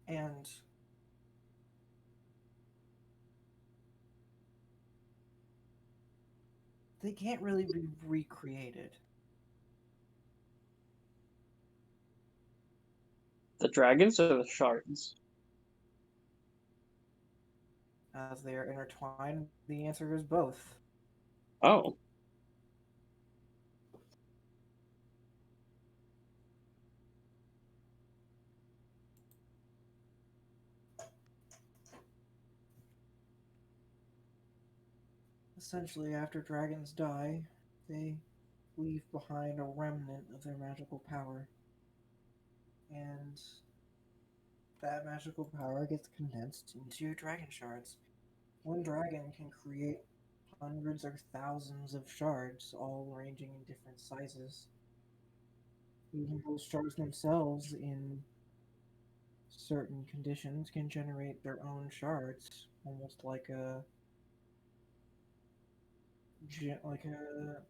And they can't really be recreated. The dragons or the shards? As they are intertwined, the answer is both. Oh. Essentially, after dragons die, they leave behind a remnant of their magical power. And that magical power gets condensed into dragon shards. One dragon can create hundreds or thousands of shards, all ranging in different sizes. Even those shards themselves, in certain conditions, can generate their own shards, almost like a like a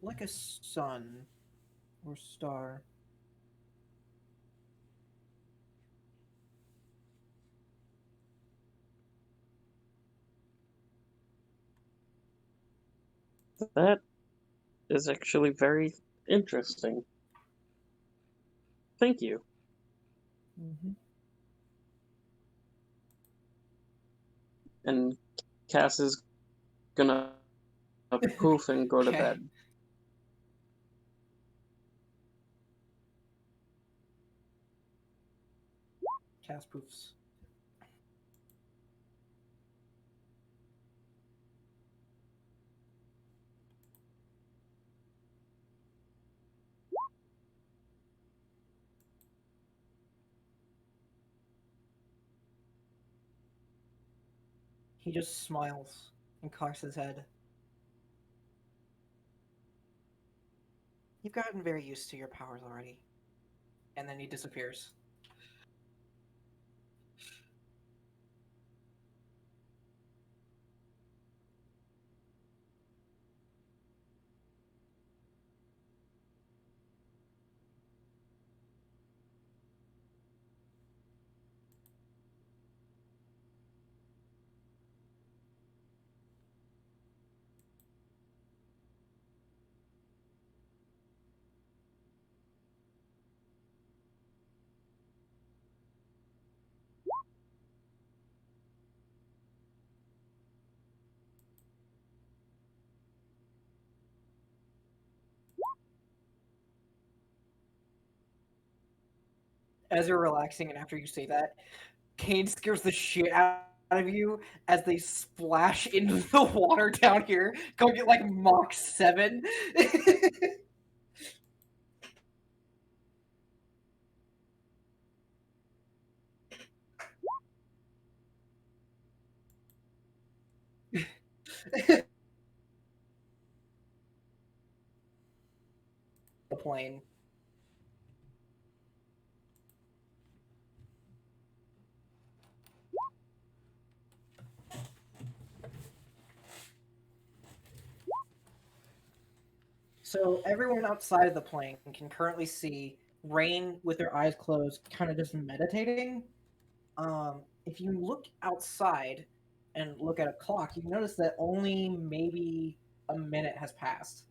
like a sun or star. That is actually very interesting. Thank you. Mm-hmm. And Cass is gonna poof and go to Okay. bed. Cass poofs. He just smiles and cocks his head. You've gotten very used to your powers already. And then he disappears. As you're relaxing, and after you say that, Kane scares the shit out of you as they splash into the water down here, going at like Mach 7. The plane. So everyone outside of the plane can currently see Rein with their eyes closed, kind of just meditating. If you look outside and look at a clock, you notice that only maybe a minute has passed.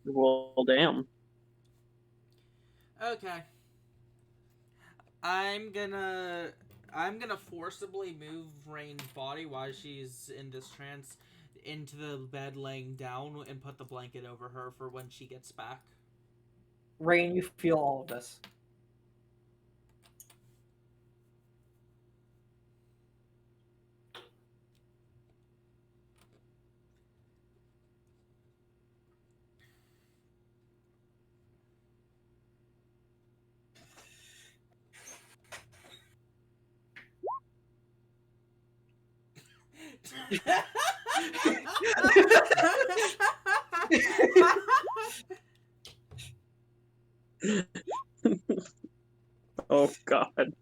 Well, damn. Okay. I'm gonna forcibly move Rain's body while she's in this trance into the bed laying down and put the blanket over her for when she gets back. Rein, you feel all of this. Oh god.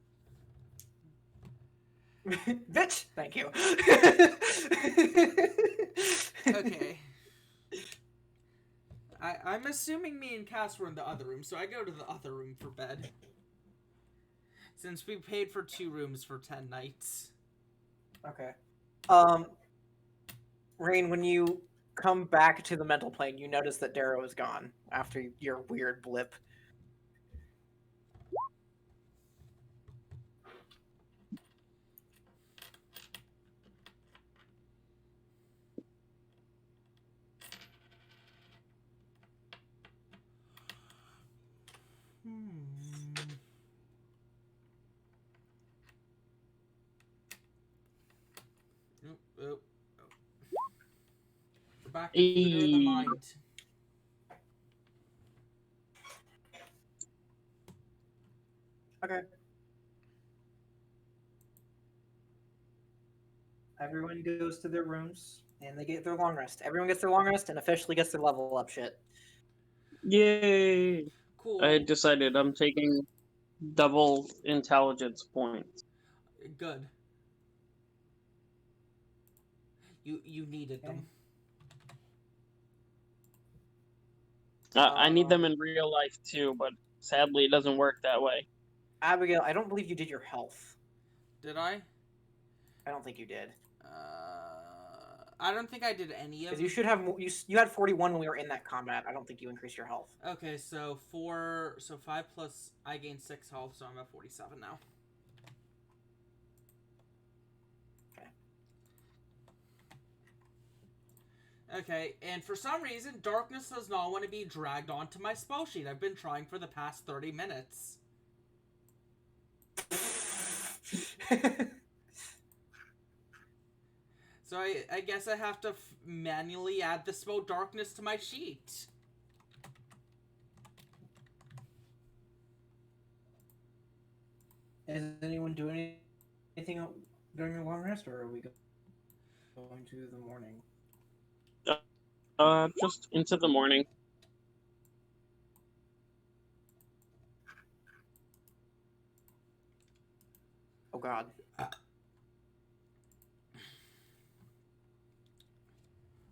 Bitch! Thank you. Okay. I'm assuming me and Cass were in the other room, so I go to the other room for bed. Since we paid for 2 rooms for 10 nights. Okay. Rein, when you come back to the mental plane, you notice that Darrow is gone after your weird blip. Oh. We're back to theater of the mind. Okay. Everyone goes to their rooms and they get their long rest. Everyone gets their long rest and officially gets their level up shit. Yay! Cool. I decided I'm taking double intelligence points. Good. You needed them. I need them in real life too, but sadly it doesn't work that way. Abigail, I don't believe you did your health. Did I? I don't think you did. I don't think I did any of Because you should have you had 41 when we were in that combat. I don't think you increased your health. Okay, so 5 plus I gained 6 health, so I'm at 47 now. Okay, and for some reason, darkness does not want to be dragged onto my spell sheet. I've been trying for the past 30 minutes. So I guess I have to manually add the spell darkness to my sheet. Is anyone doing anything during your long rest, or are we going to the morning? Just into the morning. Oh god.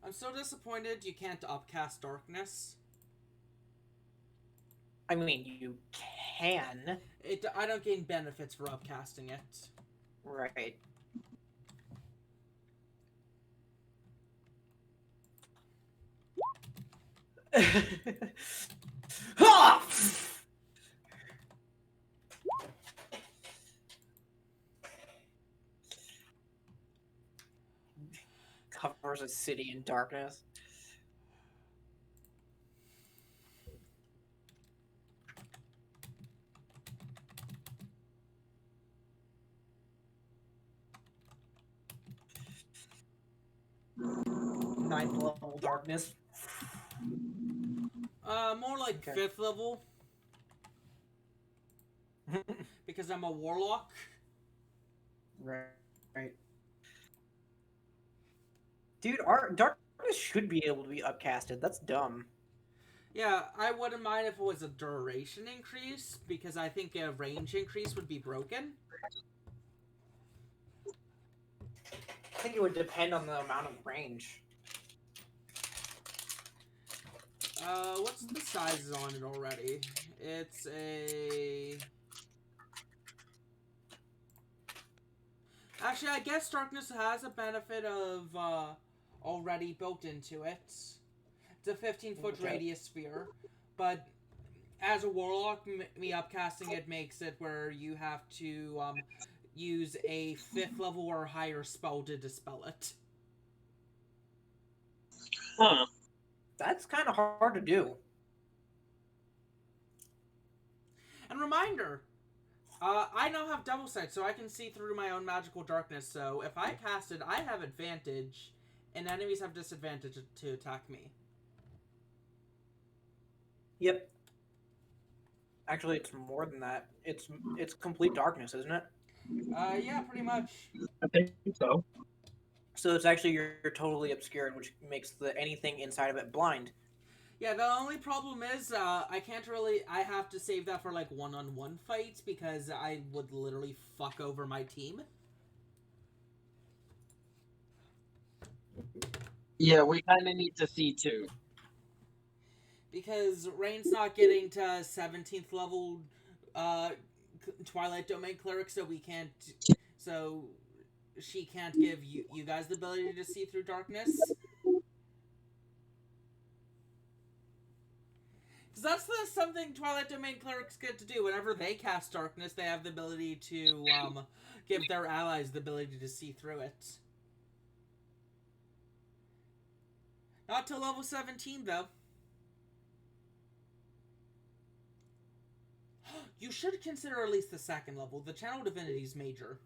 I'm so disappointed you can't upcast darkness. I mean, you can. I don't gain benefits for upcasting it. Right. Ha! Covers a city in darkness. Ninth level darkness. More like Okay. 5th level. Because I'm a warlock. Right. Dude, our darkness should be able to be upcasted. That's dumb. Yeah, I wouldn't mind if it was a duration increase, because I think a range increase would be broken. I think it would depend on the amount of range. What's the sizes on it already? It's a... Actually, I guess darkness has a benefit of, already built into it. It's a 15-foot Okay. radius sphere, but as a warlock, me upcasting it makes it where you have to, use a 5th level or higher spell to dispel it. Huh. That's kind of hard to do. And reminder, I now have double sight, so I can see through my own magical darkness, so if I cast it, I have advantage, and enemies have disadvantage to attack me. Yep. Actually, it's more than that. It's complete darkness, isn't it? Yeah, pretty much. I think so. So it's actually you're totally obscured, which makes anything inside of it blind. Yeah, the only problem is, I can't really, I have to save that for, like, one-on-one fights, because I would literally fuck over my team. Yeah, we kind of need to see too. Because Rein's not getting to 17th level, Twilight Domain Cleric, so we can't, so she can't give you guys the ability to see through darkness. Because that's something Twilight Domain Clerics get to do. Whenever they cast darkness, they have the ability to, give their allies the ability to see through it. Not till level 17, though. You should consider at least the 2nd level. The Channel Divinity is major.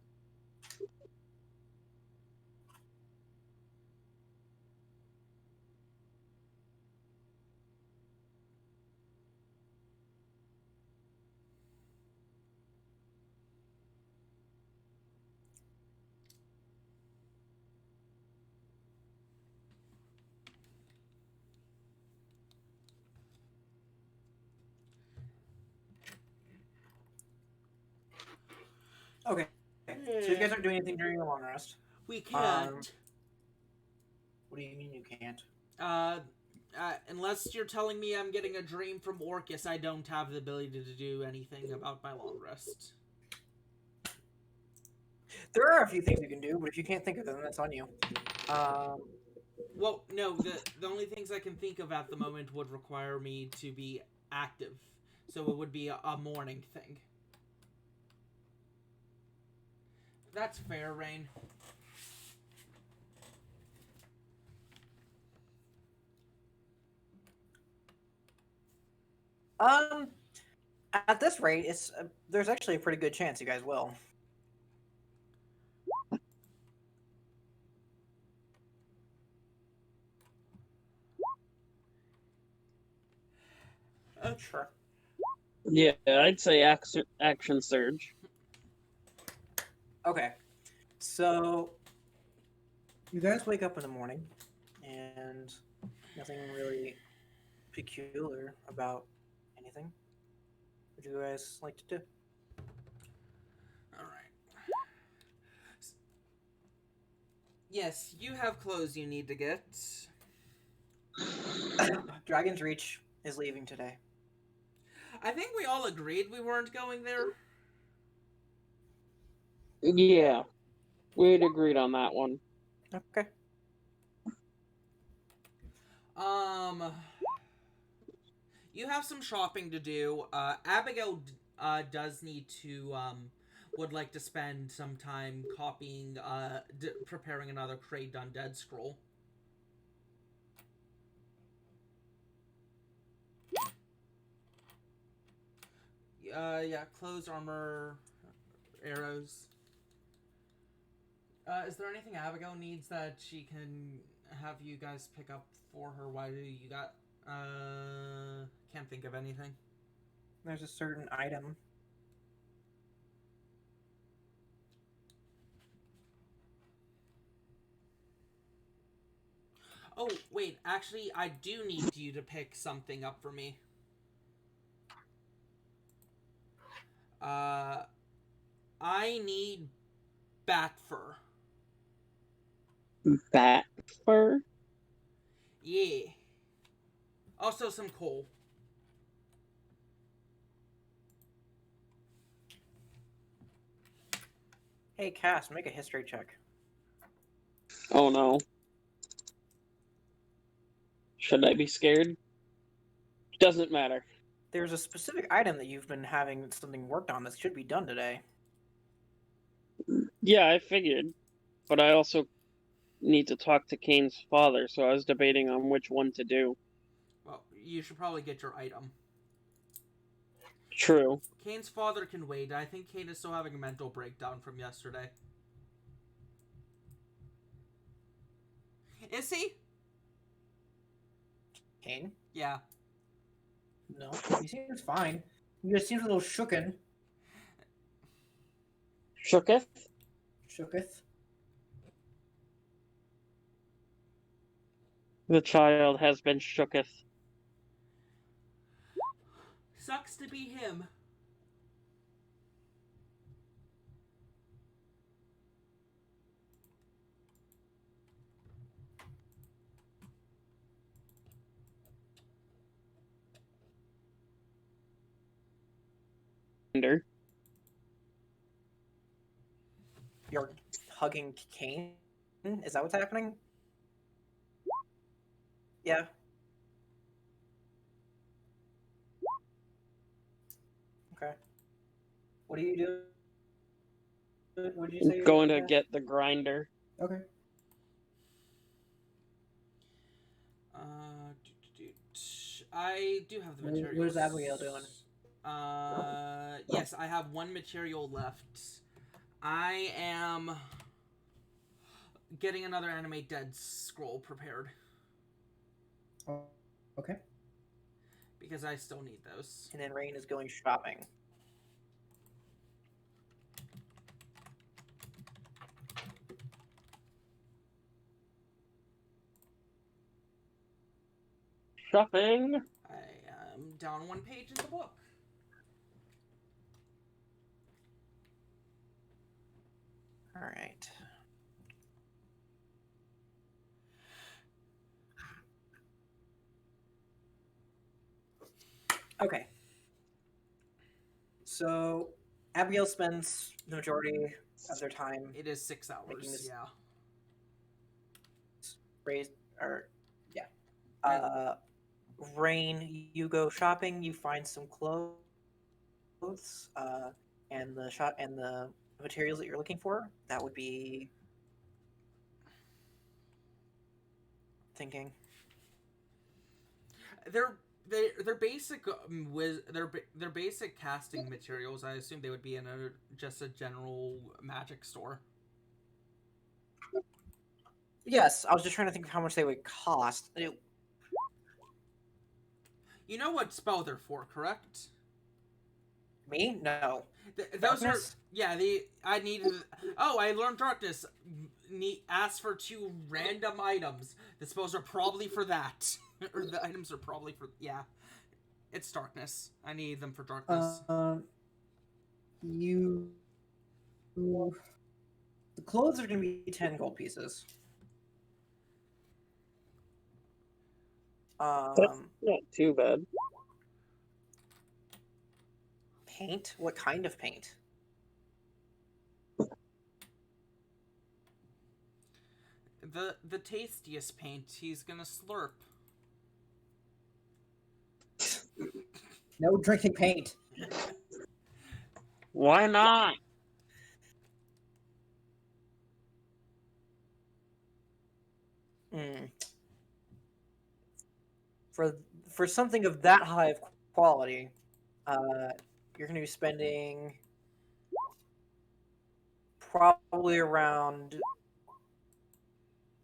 Okay. So you guys aren't doing anything during your long rest. We can't. What do you mean you can't? Unless you're telling me I'm getting a dream from Orcus, I don't have the ability to do anything about my long rest. There are a few things you can do, but if you can't think of them, that's on you. Well, no, the only things I can think of at the moment would require me to be active. So it would be a morning thing. That's fair, Rein. At this rate, it's there's actually a pretty good chance you guys will. Sure. Yeah, I'd say action surge. Okay. So you guys wake up in the morning, and and nothing really peculiar about anything. What do you guys like to do? All right. Yes, you have clothes you need to get. Dragon's Reach is leaving today. I think we all agreed we weren't going there. Yeah, we'd agreed on that one. Okay. You have some shopping to do. Abigail does need to would like to spend some time copying preparing another Crate Undead scroll. Yeah, clothes, armor, arrows. Is there anything Abigail needs that she can have you guys pick up for her? Why do you got? Can't think of anything. There's a certain item. Oh, wait, actually, I do need you to pick something up for me. I need bat fur. Bat fur? Yeah. Also some coal. Hey, Cass, make a history check. Oh no. Should I be scared? Doesn't matter. There's a specific item that you've been having something worked on that should be done today. Yeah, I figured. But I also need to talk to Kane's father, so I was debating on which one to do. Well, you should probably get your item. True. Kane's father can wait. I think Kane is still having a mental breakdown from yesterday. Is he? Kane? Yeah. No, he seems fine. He just seems a little shooken. Shooketh? Shooketh. The child has been shooketh. Sucks to be him. You're hugging Kane? Is that what's happening? Yeah. Okay. What do you do? What did you say? Going to get the grinder. Okay. I do have the materials. What is Abigail doing? Yes, I have one material left. I am getting another Animate Dead scroll prepared. Oh, okay. Because I still need those. And then Rein is going shopping. Shopping. I am down one page in the book. All right. Okay. So Abigail spends the majority of their time It is 6 hours, Making this- yeah. raised or yeah. Rein, you go shopping, you find some clothes, and the materials that you're looking for. That would be thinking. They're basic their basic casting materials. I assume they would be in just a general magic store. Yes, I was just trying to think of how much they would cost. You know what spell they're for, correct? Me? No. Those Darkness? are I needed. Oh, I learned darkness. Ask for 2 random items. The spells are probably for that. Or the items are probably for... Yeah. It's darkness. I need them for darkness. You... The clothes are going to be 10 gold pieces. That's not too bad. Paint? What kind of paint? The tastiest paint he's gonna slurp. No drinking paint. Why not? Mm. For something of that high of quality, you're going to be spending probably around,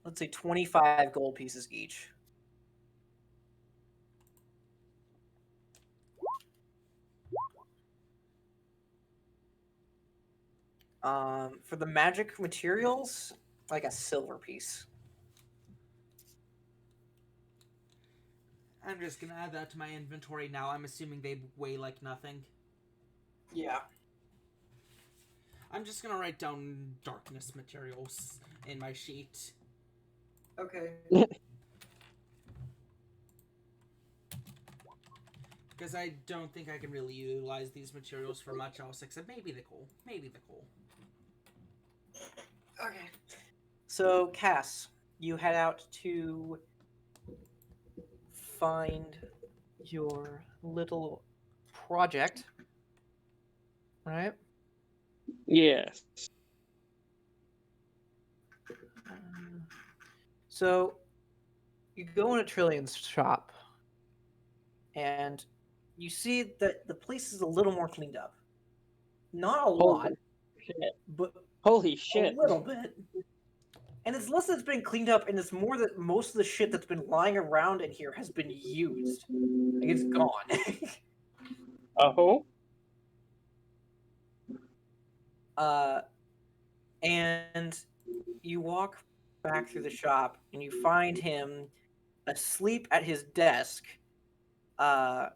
let's say, 25 gold pieces each. For the magic materials, like a silver piece. I'm just gonna add that to my inventory now. I'm assuming they weigh like nothing. Yeah. I'm just gonna write down darkness materials in my sheet. Okay. Because I don't think I can really utilize these materials for much else except maybe the coal. Maybe the coal. Okay. So, Cass, you head out to find your little project, right? Yes. So, you go in a Trillion's shop, and you see that the place is a little more cleaned up. Not a lot, Holy shit. but Holy a shit. little bit. And it's less that's been cleaned up, and it's more that most of the shit that's been lying around in here has been used. Like, it's gone. Oh? And you walk back through the shop, and you find him asleep at his desk, like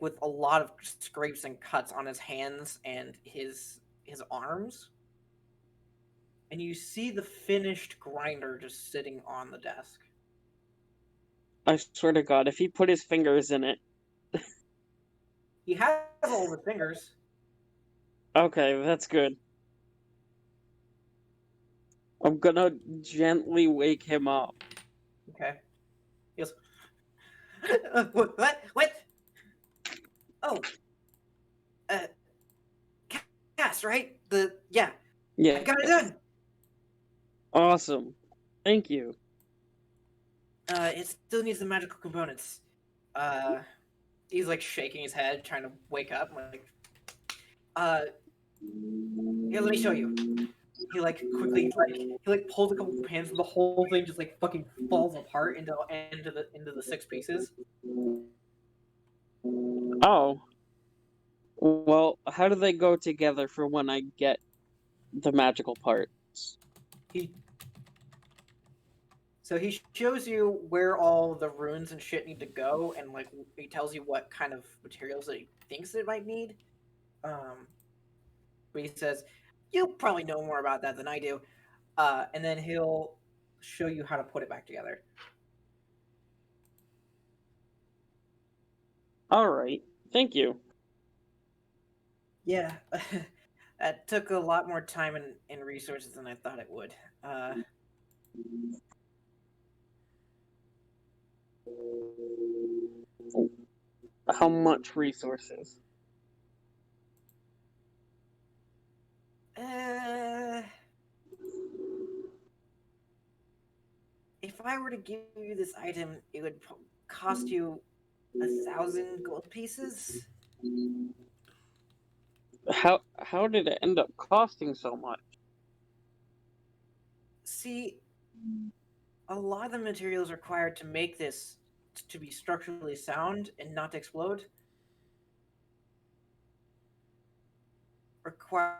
with a lot of scrapes and cuts on his hands and his arms. And you see the finished grinder just sitting on the desk. I swear to God, if he put his fingers in it. He has all the fingers. Okay, that's good. I'm gonna gently wake him up. Okay. He goes, what? What? Oh. Uh, Cass, right? Yeah. Yeah. I got it done. Awesome. Thank you. It still needs the magical components. He's like shaking his head, trying to wake up. Like, here, let me show you. He like quickly he pulls a couple pins, and the whole thing just like fucking falls apart into the 6 pieces. Oh. Well, how do they go together for when I get the magical parts? So he shows you where all the runes and shit need to go, and like he tells you what kind of materials that he thinks it might need. But he says, "You'll probably know more about that than I do." And then he'll show you how to put it back together. Alright. Thank you. Yeah, that took a lot more time and resources than I thought it would. How much resources? If I were to give you this item, it would cost you 1,000 gold pieces. How did it end up costing so much? See, a lot of the materials required to make this to be structurally sound and not to explode require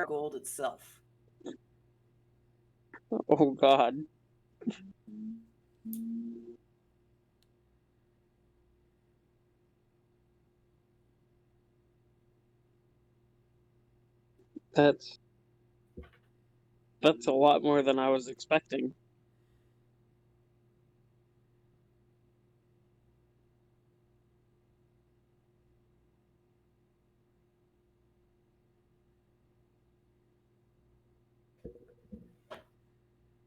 gold itself. Oh god. That's a lot more than I was expecting.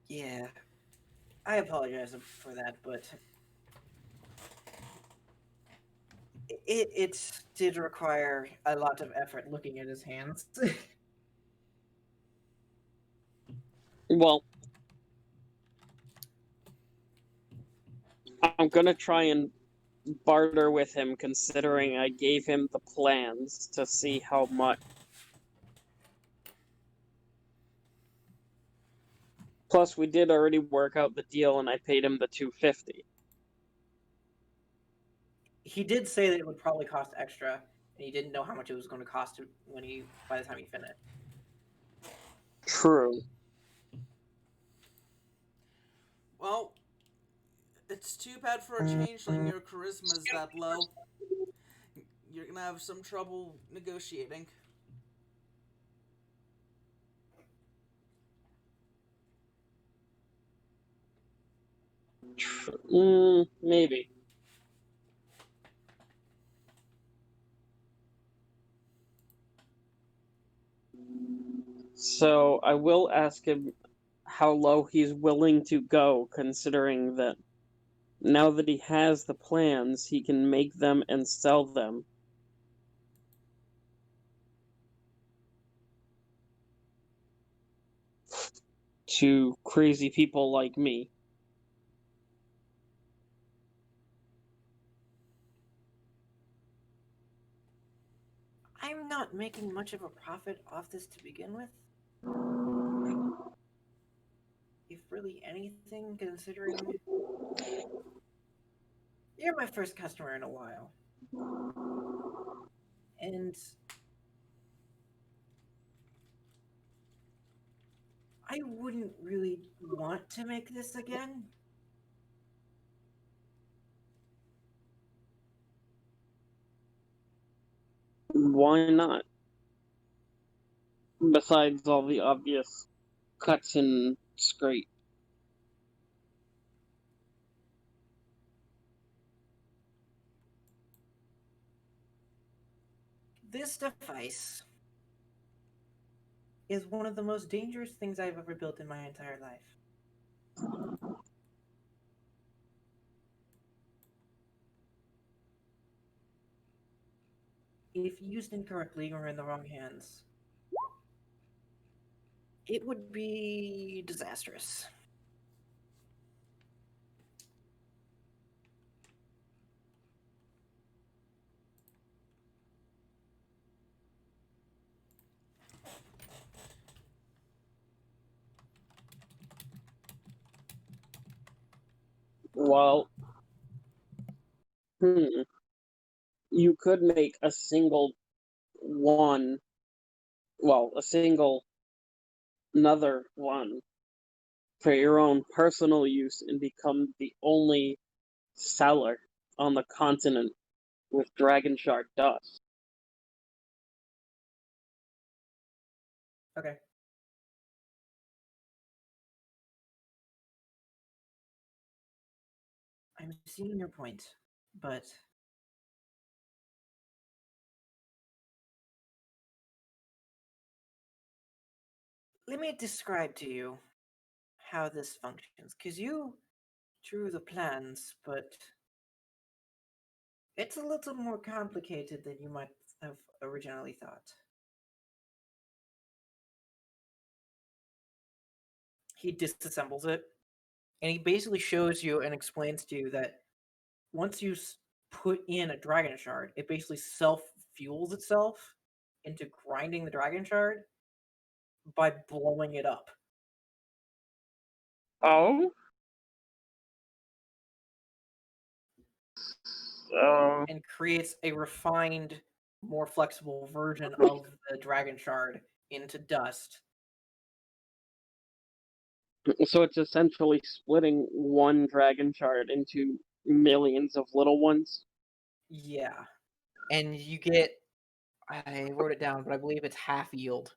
Yeah, I apologize for that, but it did require a lot of effort looking at his hands. Well, I'm gonna try and barter with him, considering I gave him the plans to see how much. Plus, we did already work out the deal, and I paid him the 250. He did say that it would probably cost extra, and he didn't know how much it was going to cost him by the time he finished. True. Well, it's too bad for a changeling. Your charisma's that low. You're gonna have some trouble negotiating. Maybe. So I will ask him how low he's willing to go, considering that now that he has the plans, he can make them and sell them. To crazy people like me. I'm not making much of a profit off this to begin with. If really anything, considering you're my first customer in a while. And I wouldn't really want to make this again. Why not? Besides all the obvious cuts and scrape. This device is one of the most dangerous things I've ever built in my entire life. If used incorrectly or in the wrong hands, it would be disastrous. Well, you could make a single one, well, a single another one for your own personal use and become the only seller on the continent with Dragon Shark dust. Okay. I'm seeing your point, but let me describe to you how this functions, because you drew the plans, but it's a little more complicated than you might have originally thought. He disassembles it, and he basically shows you and explains to you that once you put in a dragon shard, it basically self-fuels itself into grinding the dragon shard by blowing it up. Oh? And creates a refined, more flexible version of the dragon shard into dust. So it's essentially splitting one dragon shard into millions of little ones. Yeah. And you get, I wrote it down, but I believe it's half yield.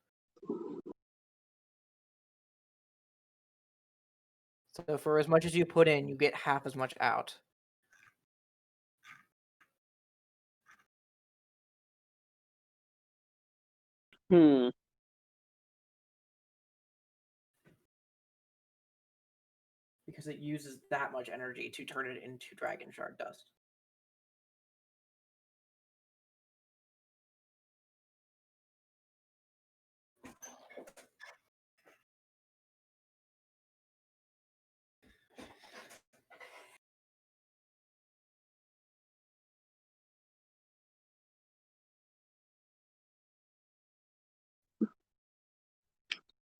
So for as much as you put in, you get half as much out. Hmm. Because it uses that much energy to turn it into dragon shard dust.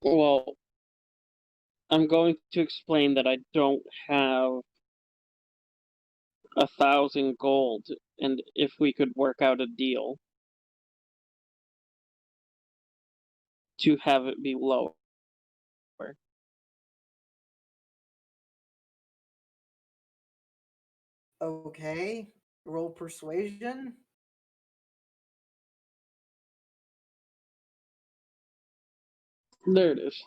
Well, I'm going to explain that I don't have 1,000 gold, and if we could work out a deal to have it be lower. Okay. Roll persuasion. There it is.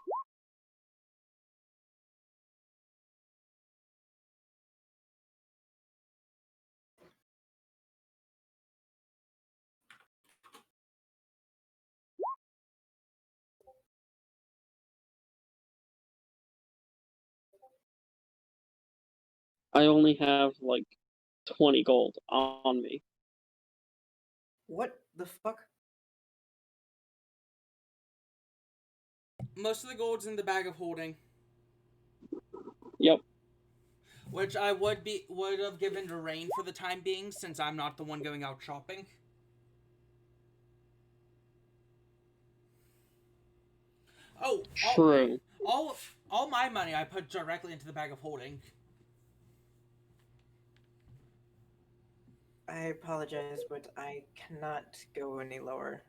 I only have like 20 gold on me. What the fuck? Most of the gold's in the bag of holding, Yep. which I would have given to Rein for the time being, since I'm not the one going out shopping. Oh, True. all my money I put directly into the bag of holding. I apologize, but I cannot go any lower.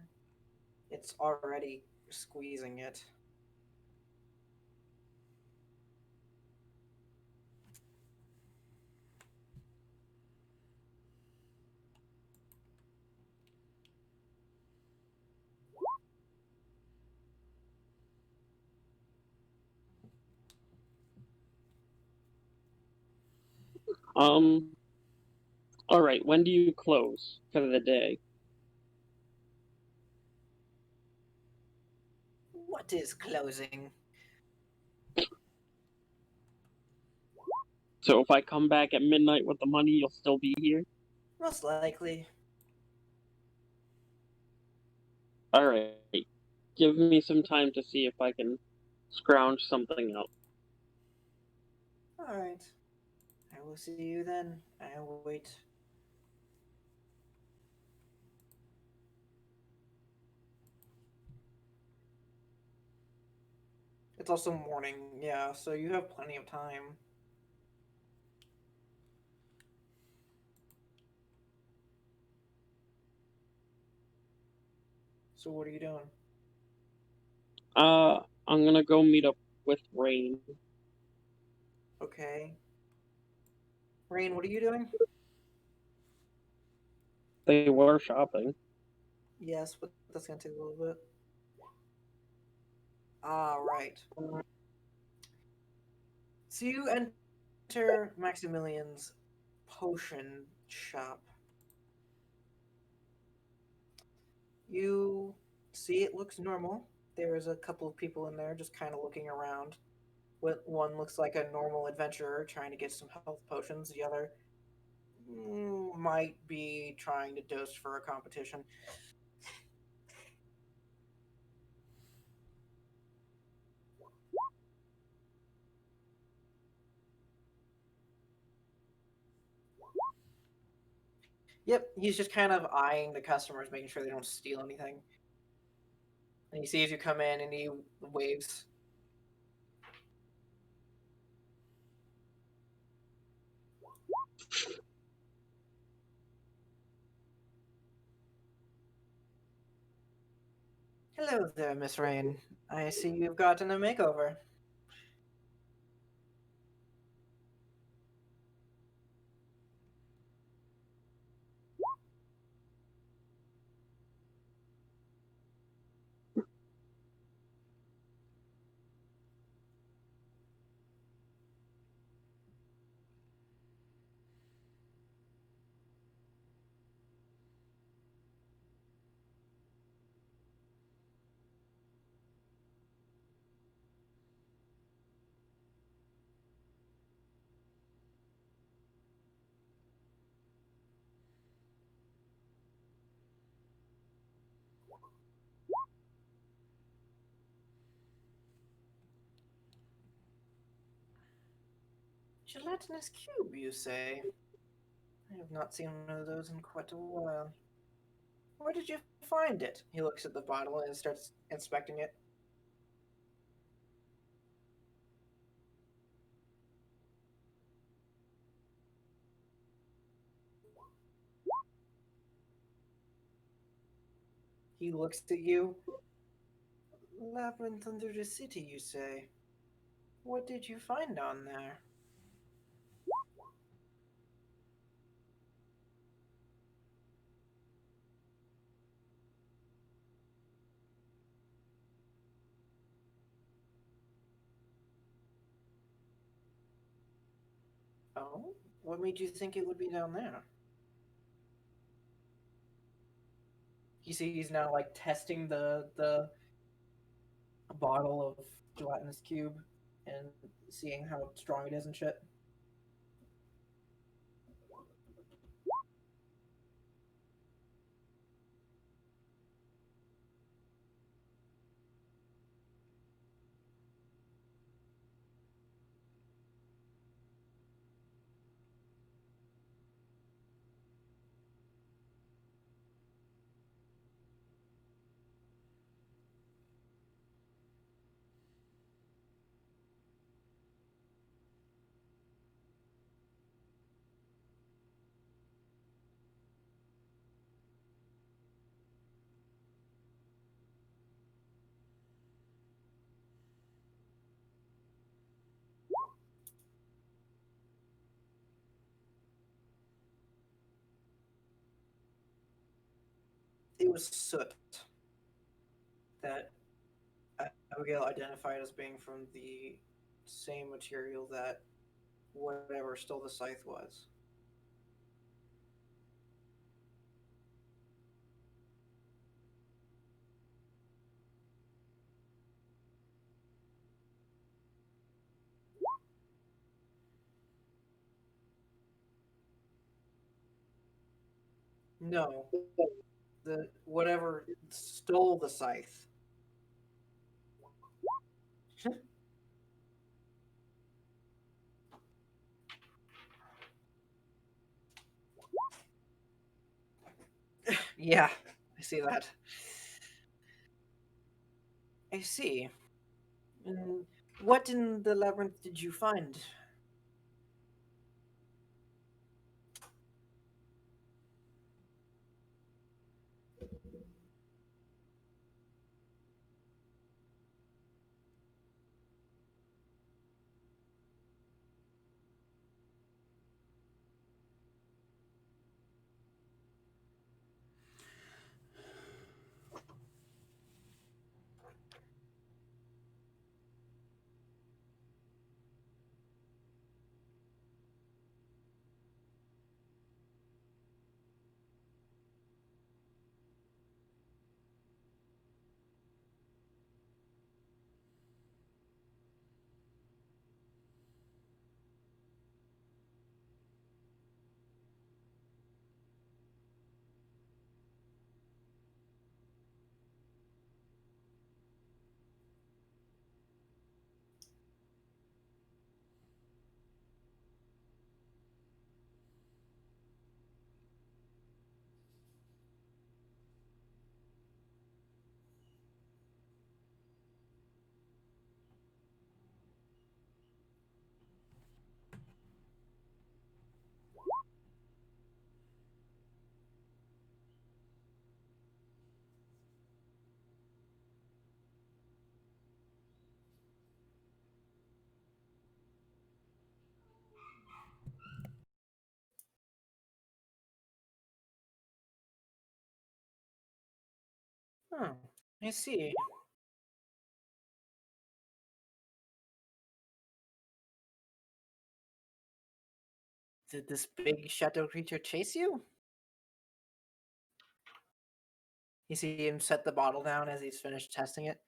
It's already squeezing it. Um. All right. When do you close for the day? What is closing? So if I come back at midnight with the money, you'll still be here. Most likely. All right. Give me some time to see if I can scrounge something up. Alright. I will see you then. I will wait. It's also morning, yeah, so you have plenty of time. So what are you doing? I'm gonna go meet up with Rain. Okay. Rein, what are you doing? They were shopping. Yes, but that's gonna take a little bit. Right. So you enter Maximilian's potion shop. You see it looks normal. There's a couple of people in there just kind of looking around. One looks like a normal adventurer trying to get some health potions. The other might be trying to dose for a competition. Yep, he's just kind of eyeing the customers, making sure they don't steal anything. And he sees you come in and he waves. Hello there, Miss Rain. I see you've gotten a makeover. Gelatinous cube, you say? I have not seen one of those in quite a while. Where did you find it? He looks at the bottle and starts inspecting it. He looks at you. Labyrinth under the city, you say? What did you find down there? Oh? What made you think it would be down there? You see, he's now like testing the bottle of gelatinous cube and seeing how strong it is and shit. It was soot that Abigail identified as being from the same material that whatever stole the scythe was. No, the whatever stole the scythe. Yeah, I see that. I see. And what in the labyrinth did you find? Oh, I see. Did this big shadow creature chase you? You see him set the bottle down as he's finished testing it.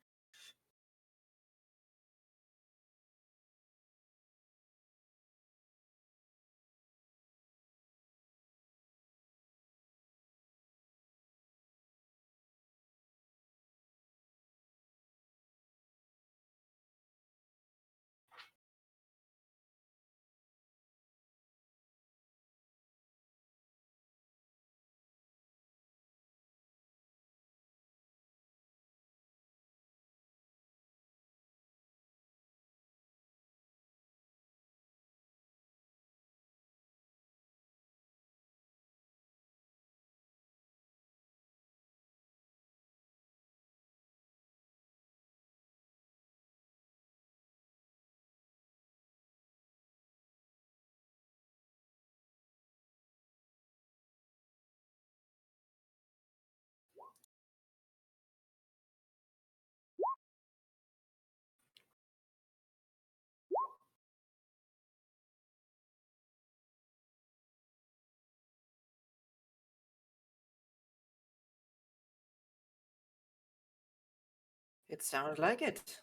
It sounds like it.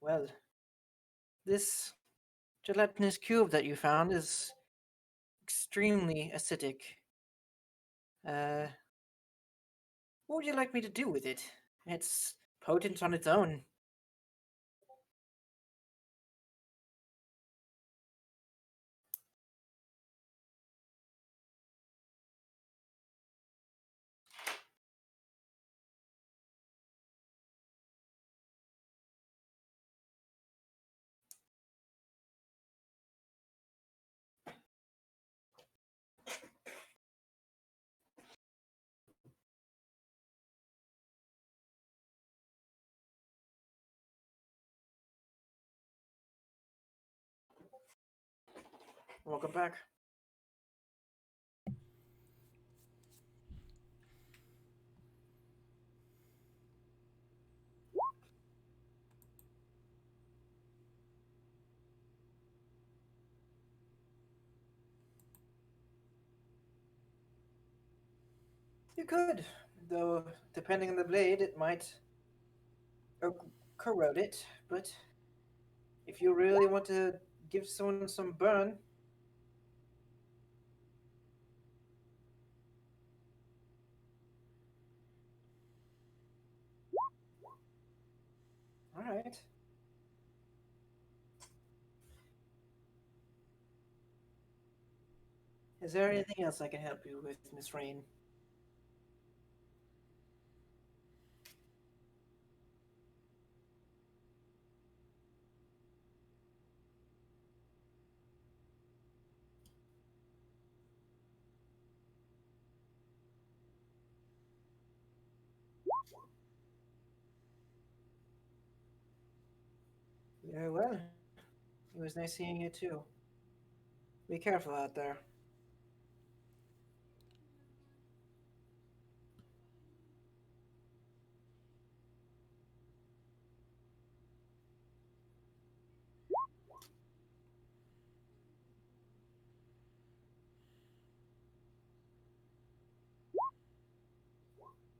Well, this gelatinous cube that you found is extremely acidic. What would you like me to do with it? It's potent on its own. Welcome back. You could, though, depending on the blade, it might corrode it. But if you really want to give someone some burn, all right. Is there anything else I can help you with, Miss Rain? Very well. It was nice seeing you too. Be careful out there.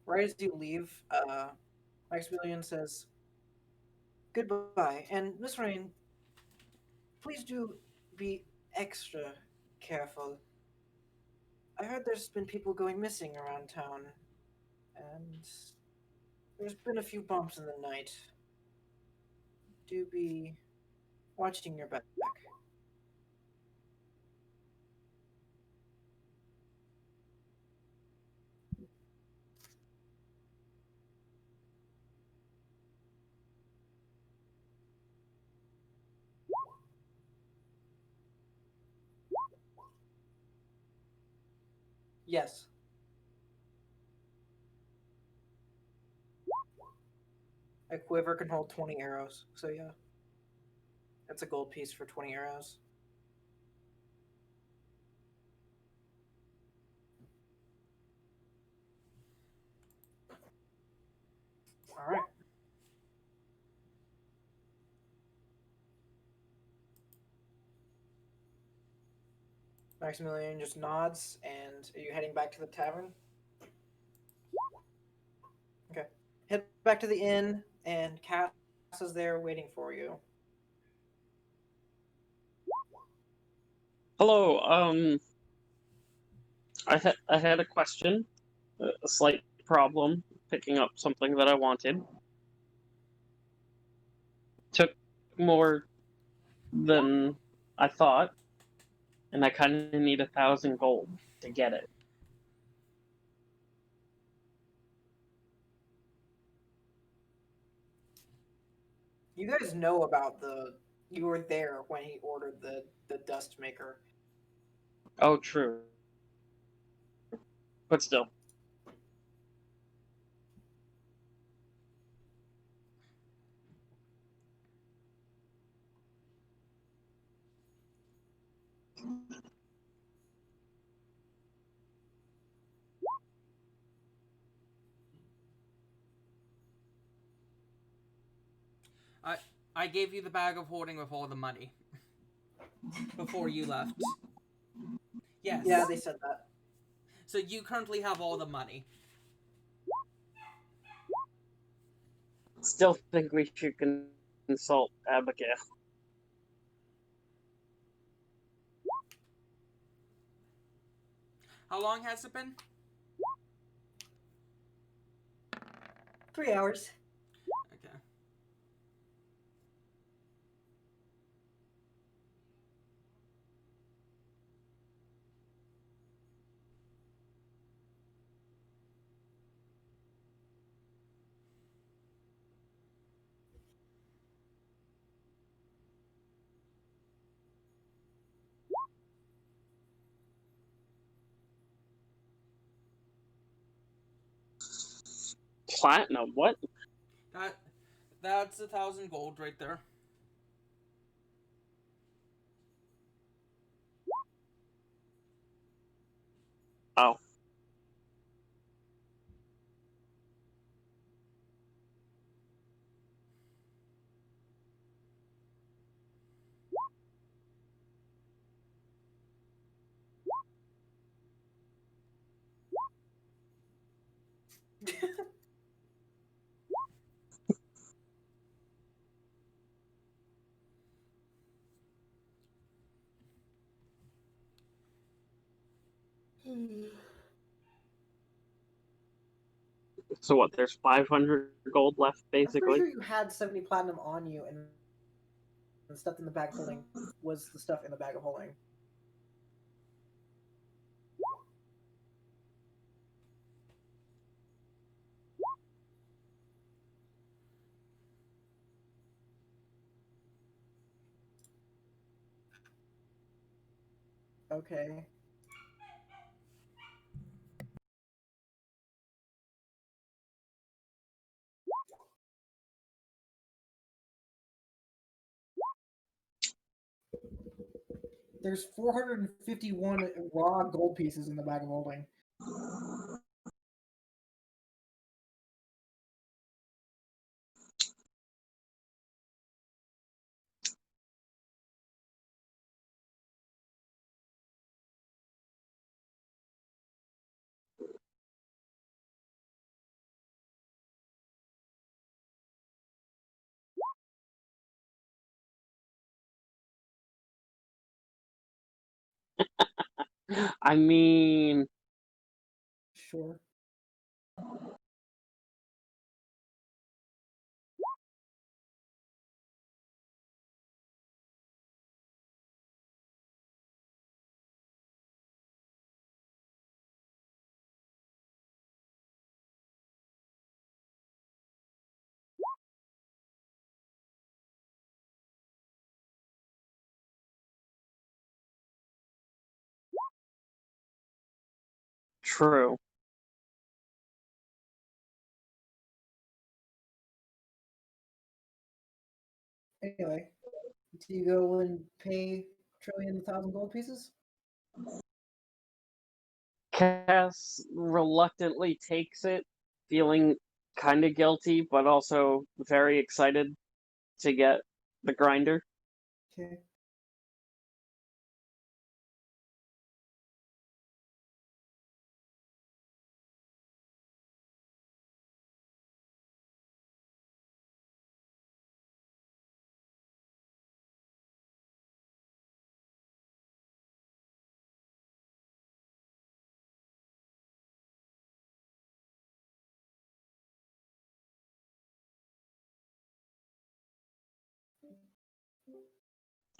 Right as you leave, Maximilian says, "Goodbye, and Miss Rain, please do be extra careful. I heard there's been people going missing around town, and there's been a few bumps in the night. Do be watching your back." Yes. A quiver can hold 20 arrows, so yeah. That's a gold piece for 20 arrows. Alright. Maximilian just nods, and are you heading back to the tavern? Okay. Head back to the inn, and Cass is there waiting for you. Hello. I had a question, a slight problem picking up something that I wanted. Took more than I thought, and I kind of need 1,000 gold to get it. You guys know about the. You were there when he ordered the dust maker. Oh, true. But still. I gave you the bag of hoarding with all the money before you left. Yes. Yeah, they said that. So you currently have all the money. Still think we should consult Abigail. How long has it been? 3 hours. Okay. Platinum? What? That's 1,000 gold right there. Oh. So what? There's 500 gold left, I'm pretty basically. sure you had 70 platinum on you, and the stuff in the bag of holding was the stuff in the bag of holding. Okay. There's 451 raw gold pieces in the bag of holding. I mean, Sure. true. Anyway, do you go and pay Trillion 1,000 gold pieces? Cass reluctantly takes it, feeling kind of guilty, but also very excited to get the grinder. Okay.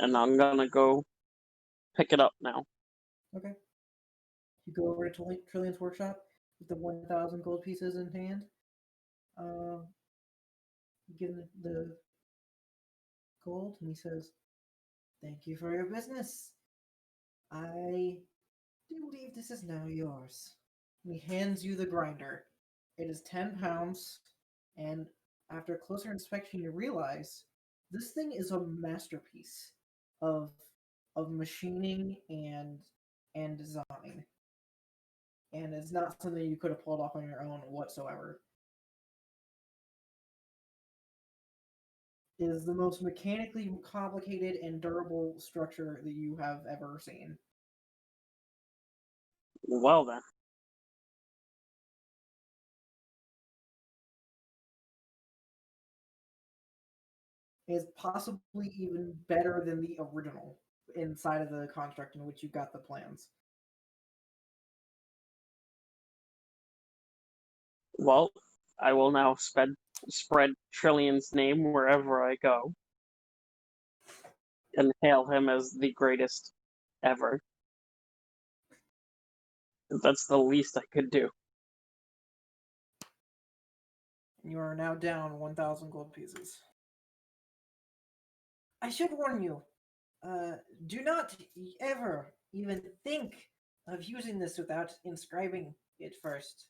And I'm gonna go pick it up now. Okay. You go over to Trillion's workshop with the 1,000 gold pieces in hand. You give him the gold, and he says, "Thank you for your business. I do believe this is now yours." And he hands you the grinder. It is 10 pounds, and after closer inspection, you realize this thing is a masterpiece of machining and design, and it's not something you could have pulled off on your own whatsoever. It is the most mechanically complicated and durable structure that you have ever seen. Well then. is possibly even better than the original inside of the construct in which you got the plans. Well, I will now spread Trillion's name wherever I go and hail him as the greatest ever. That's the least I could do. You are now down 1,000 gold pieces. I should warn you, do not ever even think of using this without inscribing it first.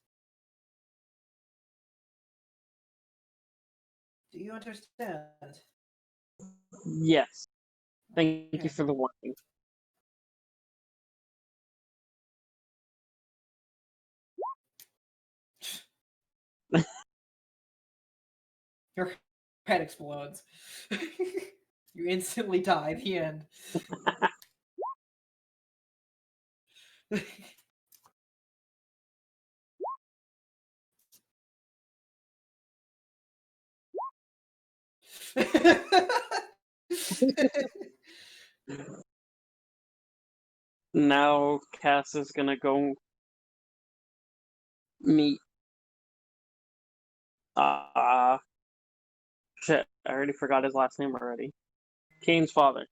Do you understand? Yes. Thank you Okay. for the warning. Your head explodes. You instantly die. The end. Now Cass is gonna go meet shit, I already forgot his last name already. Kane's father.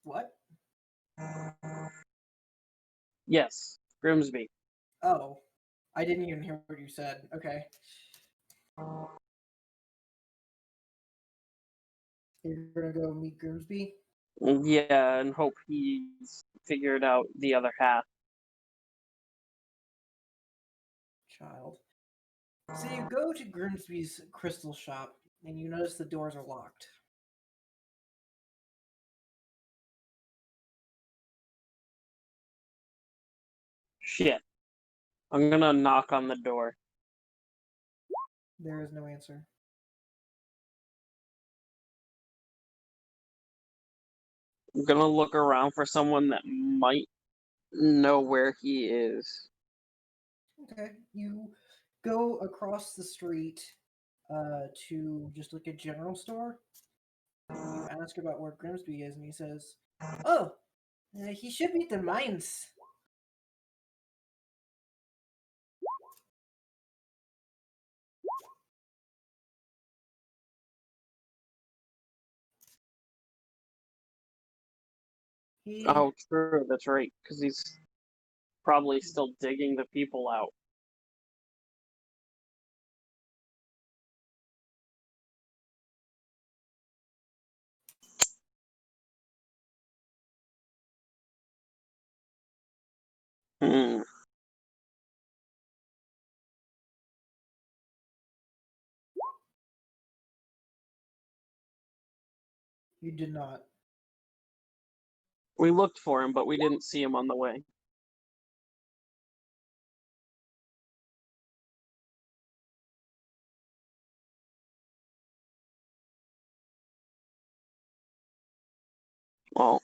What? Yes, Grimsby. Oh, I didn't even hear what you said. Okay. You're gonna go meet Grimsby? Yeah, and hope he's figured out the other half. Child. So you go to Grimsby's crystal shop, and you notice the doors are locked. Shit. I'm gonna knock on the door. There is no answer. I'm gonna look around for someone that might know where he is. Okay. You go across the street to just like a general store. You ask about where Grimsby is, and he says, "Oh, he should be at the mines." He Oh, true, that's right, because he's probably still digging the people out. Hmm. You did not. We looked for him, but we didn't see him on the way. Well,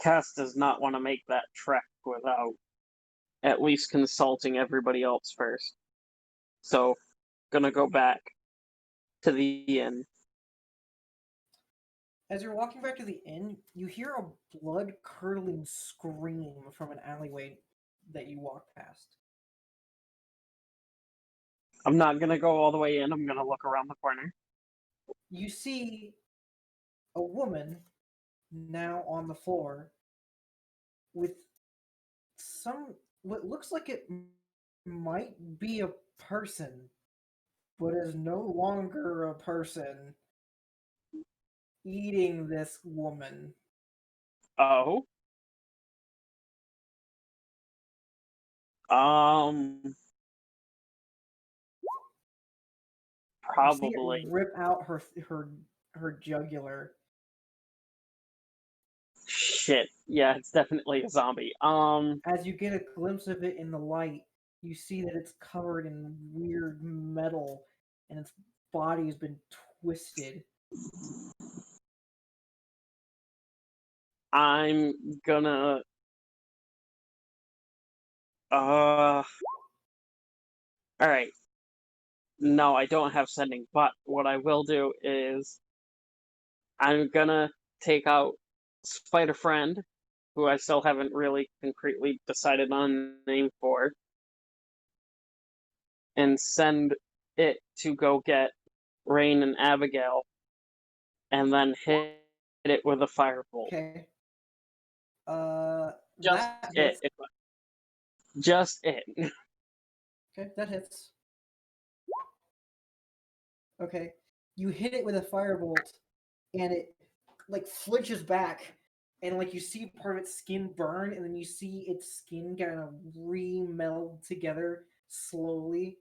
Cass does not want to make that trek without at least consulting everybody else first. So, gonna go back to the inn. As you're walking back to the inn, you hear a blood-curdling scream from an alleyway that you walk past. I'm not gonna go all the way in, I'm gonna look around the corner. You see a woman now on the floor with what looks like it might be a person, but is no longer a person, eating this woman. Oh. You see it Probably. rip out her jugular. Shit. Yeah, it's definitely a zombie. As you get a glimpse of it in the light, you see that it's covered in weird metal and its body has been twisted. I'm gonna Alright. No, I don't have sending, but what I will do is I'm gonna take out Spider Friend, who I still haven't really concretely decided on a name for, and send it to go get Rein and Abigail, and then hit it with a firebolt. Okay. Just That it. hits. Just it. Okay, that hits. Okay. You hit it with a firebolt, and it like flinches back, and like you see part of its skin burn, and then you see its skin kind of re-meld together slowly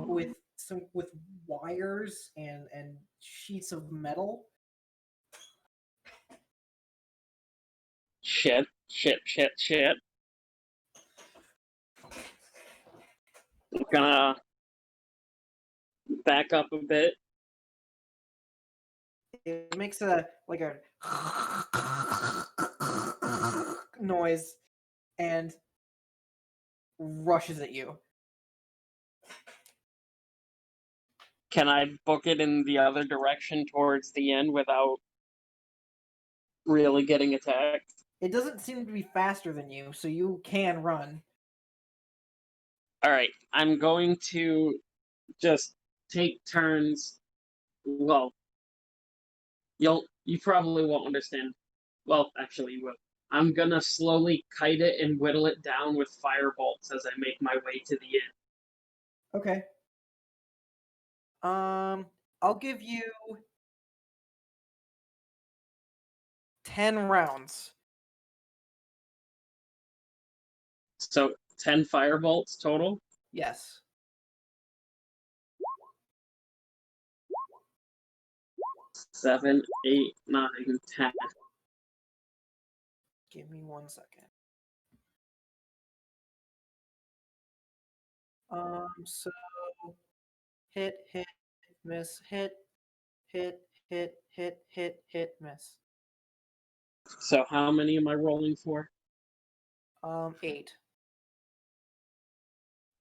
with wires and sheets of metal. Shit. I'm gonna back up a bit. It makes a noise and rushes at you. Can I book it in the other direction towards the end without really getting attacked? It doesn't seem to be faster than you, so you can run. Alright, I'm going to just take turns. Well, you probably won't understand. Well, actually you will. I'm gonna slowly kite it and whittle it down with firebolts as I make my way to the end. Okay. I'll give you 10 rounds. So 10 firebolts total. Yes. 7, 8, 9, 10. Give me 1 second. So hit, miss, hit, miss. So how many am I rolling for? 8.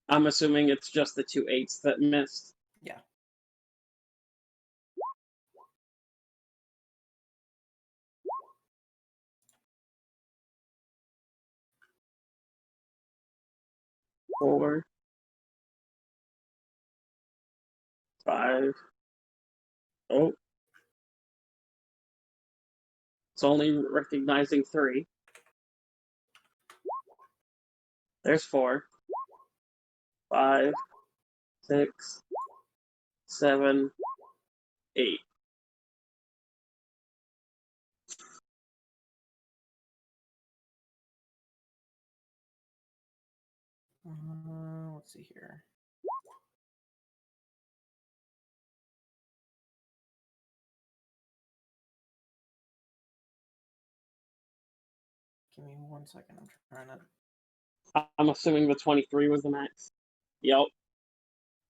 I'm assuming it's just the 2 8s that missed. Yeah. Four, 5. Oh. It's only recognizing 3. There's 4, 5, 6, 7, 8. Let's see here. Give me 1 second. I'm trying to. I'm assuming the 23 was the max. Yep.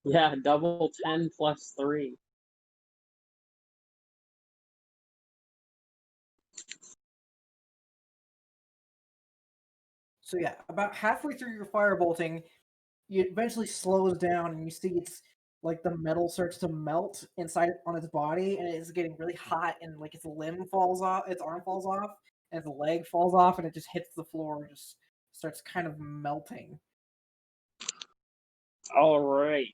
Yeah, double 10 plus 3. So yeah, about halfway through your firebolting, it eventually slows down, and you see it's like the metal starts to melt inside on its body, and it's getting really hot, and like its limb falls off, its arm falls off, and its leg falls off, and it just hits the floor, and just starts kind of melting. All right.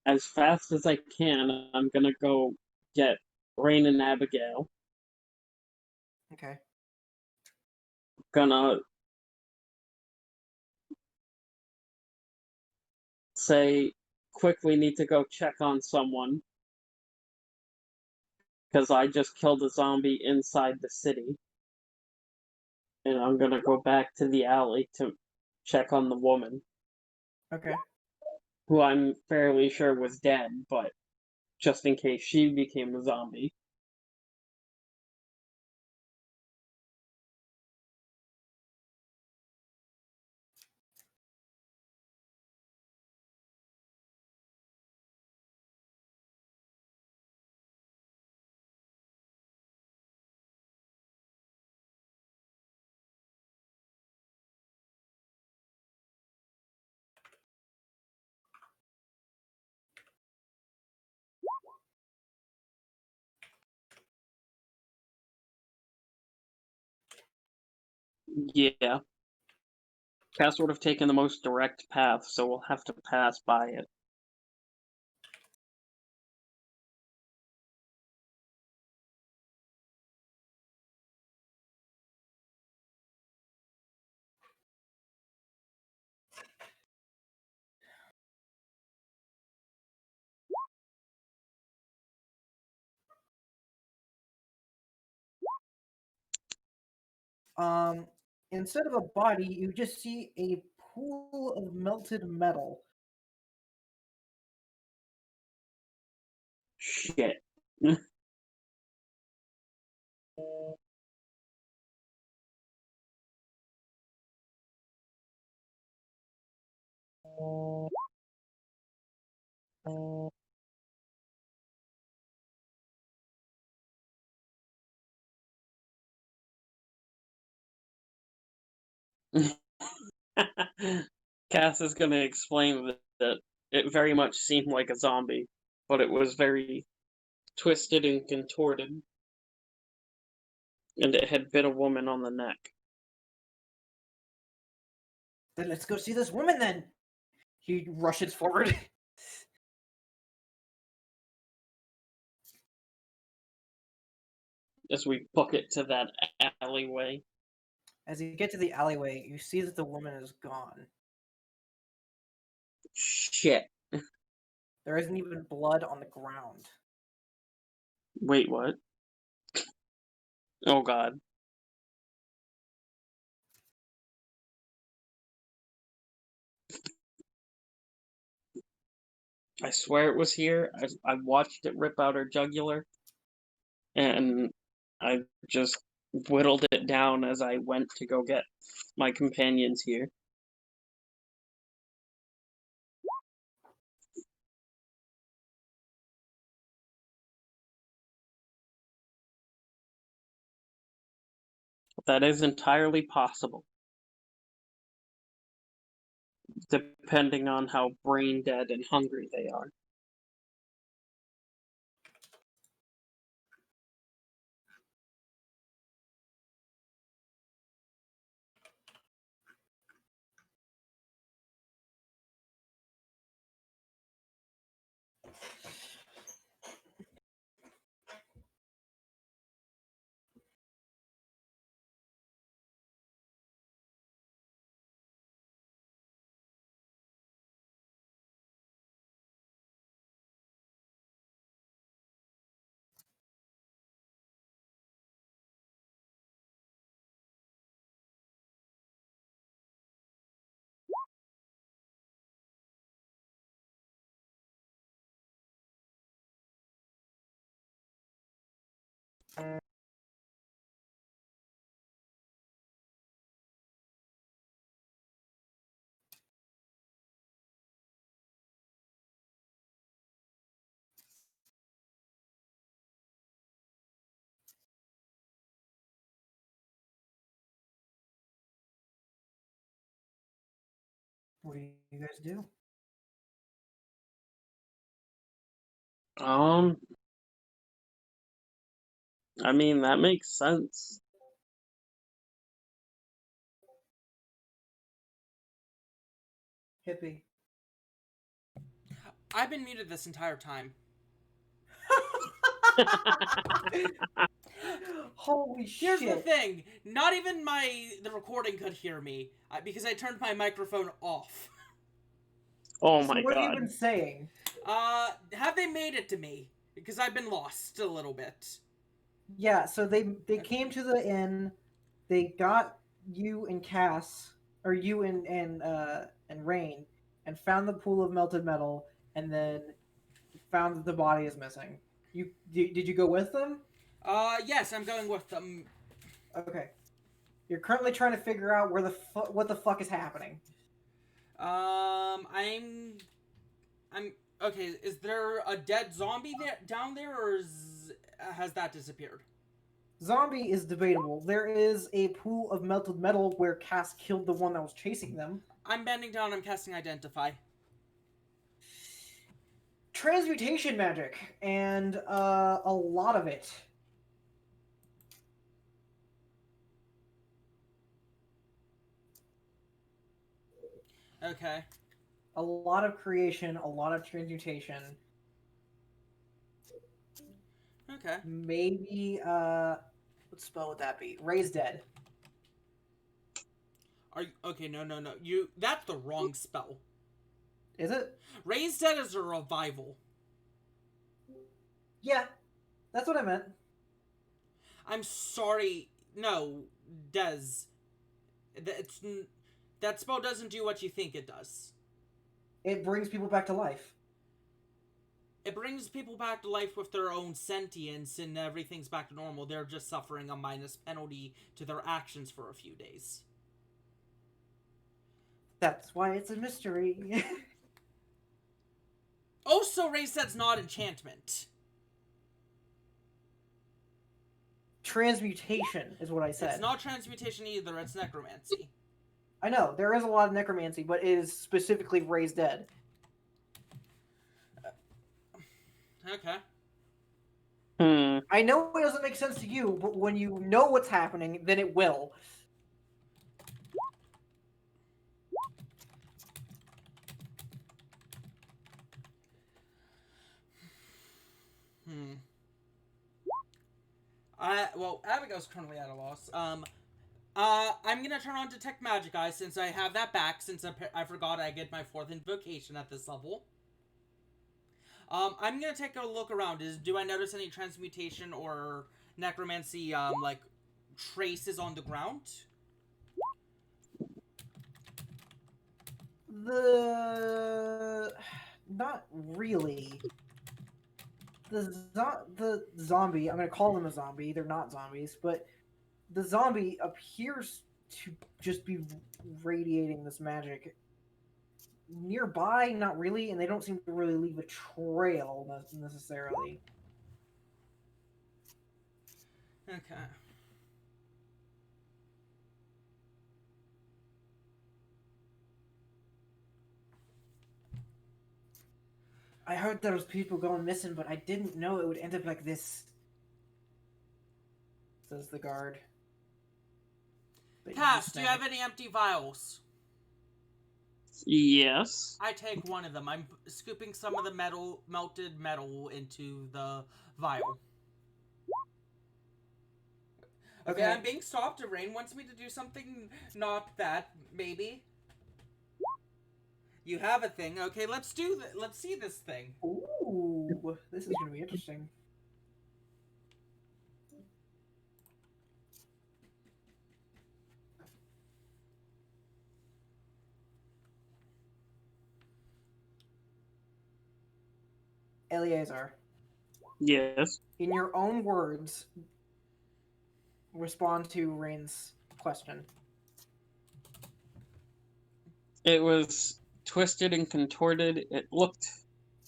As fast as I can, I'm gonna go get Rein and Abigail. Okay. Gonna say, quickly need to go check on someone. Because I just killed a zombie inside the city. And I'm gonna go back to the alley to check on the woman, Okay. who I'm fairly sure was dead, but just in case she became a zombie. Yeah. Cass would have taken the most direct path, so we'll have to pass by it. Instead of a body, you just see a pool of melted metal. Shit. Cass is going to explain that it very much seemed like a zombie, but it was very twisted and contorted, and it had bit a woman on the neck. Then let's go see this woman then. He rushes forward. As we book it to that alleyway. As you get to the alleyway, you see that the woman is gone. Shit. There isn't even blood on the ground. Wait, what? Oh god. I swear it was here. I watched it rip out her jugular, and I just whittled it down as I went to go get my companions here. That is entirely possible, depending on how brain dead and hungry they are. What do you guys do? I mean, that makes sense. Hippie. I've been muted this entire time. Holy Here's shit. the thing: not even the recording could hear me because I turned my microphone off. Oh So my what have you god. been saying? Have they made it to me? Because I've been lost a little bit. Yeah, so they came to the inn, they got you and Cass, or you and Rein, and found the pool of melted metal, and then found that the body is missing. Did you go with them? Yes, I'm going with them. Okay. You're currently trying to figure out what the fuck is happening. I'm okay. Is there a dead zombie down there, or has that disappeared? Zombie is debatable. There is a pool of melted metal where Cass killed the one that was chasing them. I'm bending down. I'm casting Identify. Transmutation magic, and a lot of it. Okay. A lot of creation, a lot of transmutation. Okay. Maybe, what spell would that be? Raise Dead. Are you, okay? No. That's the wrong spell. Is it? Raise Dead is a revival. Yeah, that's what I meant. I'm sorry. No, Des. That's that spell doesn't do what you think it does. It brings people back to life. It brings people back to life with their own sentience and everything's back to normal. They're just suffering a minus penalty to their actions for a few days. That's why it's a mystery. Also, Raise Dead's not enchantment. Transmutation is what I said. It's not transmutation either, it's necromancy. I know, there is a lot of necromancy, but it is specifically Raise Dead. Okay. I know it doesn't make sense to you, but when you know what's happening, then it will. Well, Abigail's currently at a loss. I'm gonna turn on Detect Magic Eye since I have that back, since I forgot I get my 4th invocation at this level. I'm gonna take a look around. Do I notice any transmutation or necromancy, like, traces on the ground? Not really. The zombie, I'm gonna call them a zombie, they're not zombies, but the zombie appears to just be radiating this magic. Nearby, not really, and they don't seem to really leave a trail necessarily. Okay. I heard there was people going missing, but I didn't know it would end up like this. Says the guard. Cass, do you have any empty vials? Yes. I take one of them. I'm scooping some of the melted metal into the vial. Okay, I'm being stopped. Rein wants me to do something not that, maybe. You have a thing. Okay, let's do let's see this thing. Ooh, this is gonna be interesting. Eleazar. Yes. In your own words, respond to Rein's question. It was twisted and contorted. It looked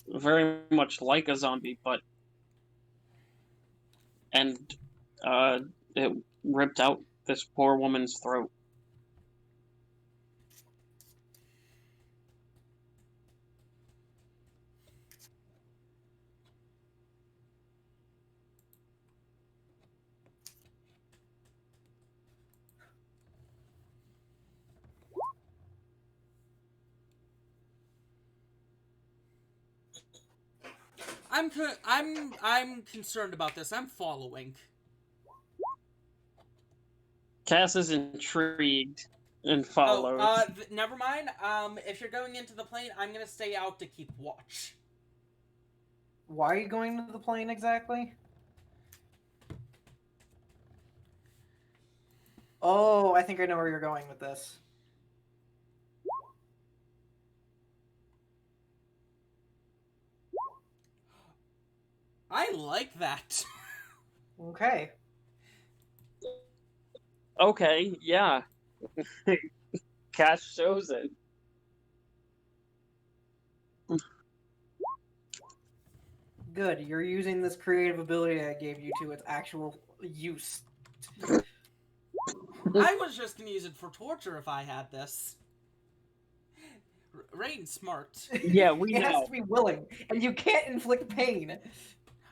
very much like a zombie, and it ripped out this poor woman's throat. I'm concerned about this. I'm following. Cass is intrigued and follows. Oh, never mind. If you're going into the plane, I'm gonna stay out to keep watch. Why are you going to the plane exactly? Oh, I think I know where you're going with this. I like that. Okay. Okay, yeah. Cass shows it. Good. You're using this creative ability I gave you to its actual use. I was just gonna use it for torture if I had this. Rein's smart. Yeah, we It know. has to be willing, and you can't inflict pain.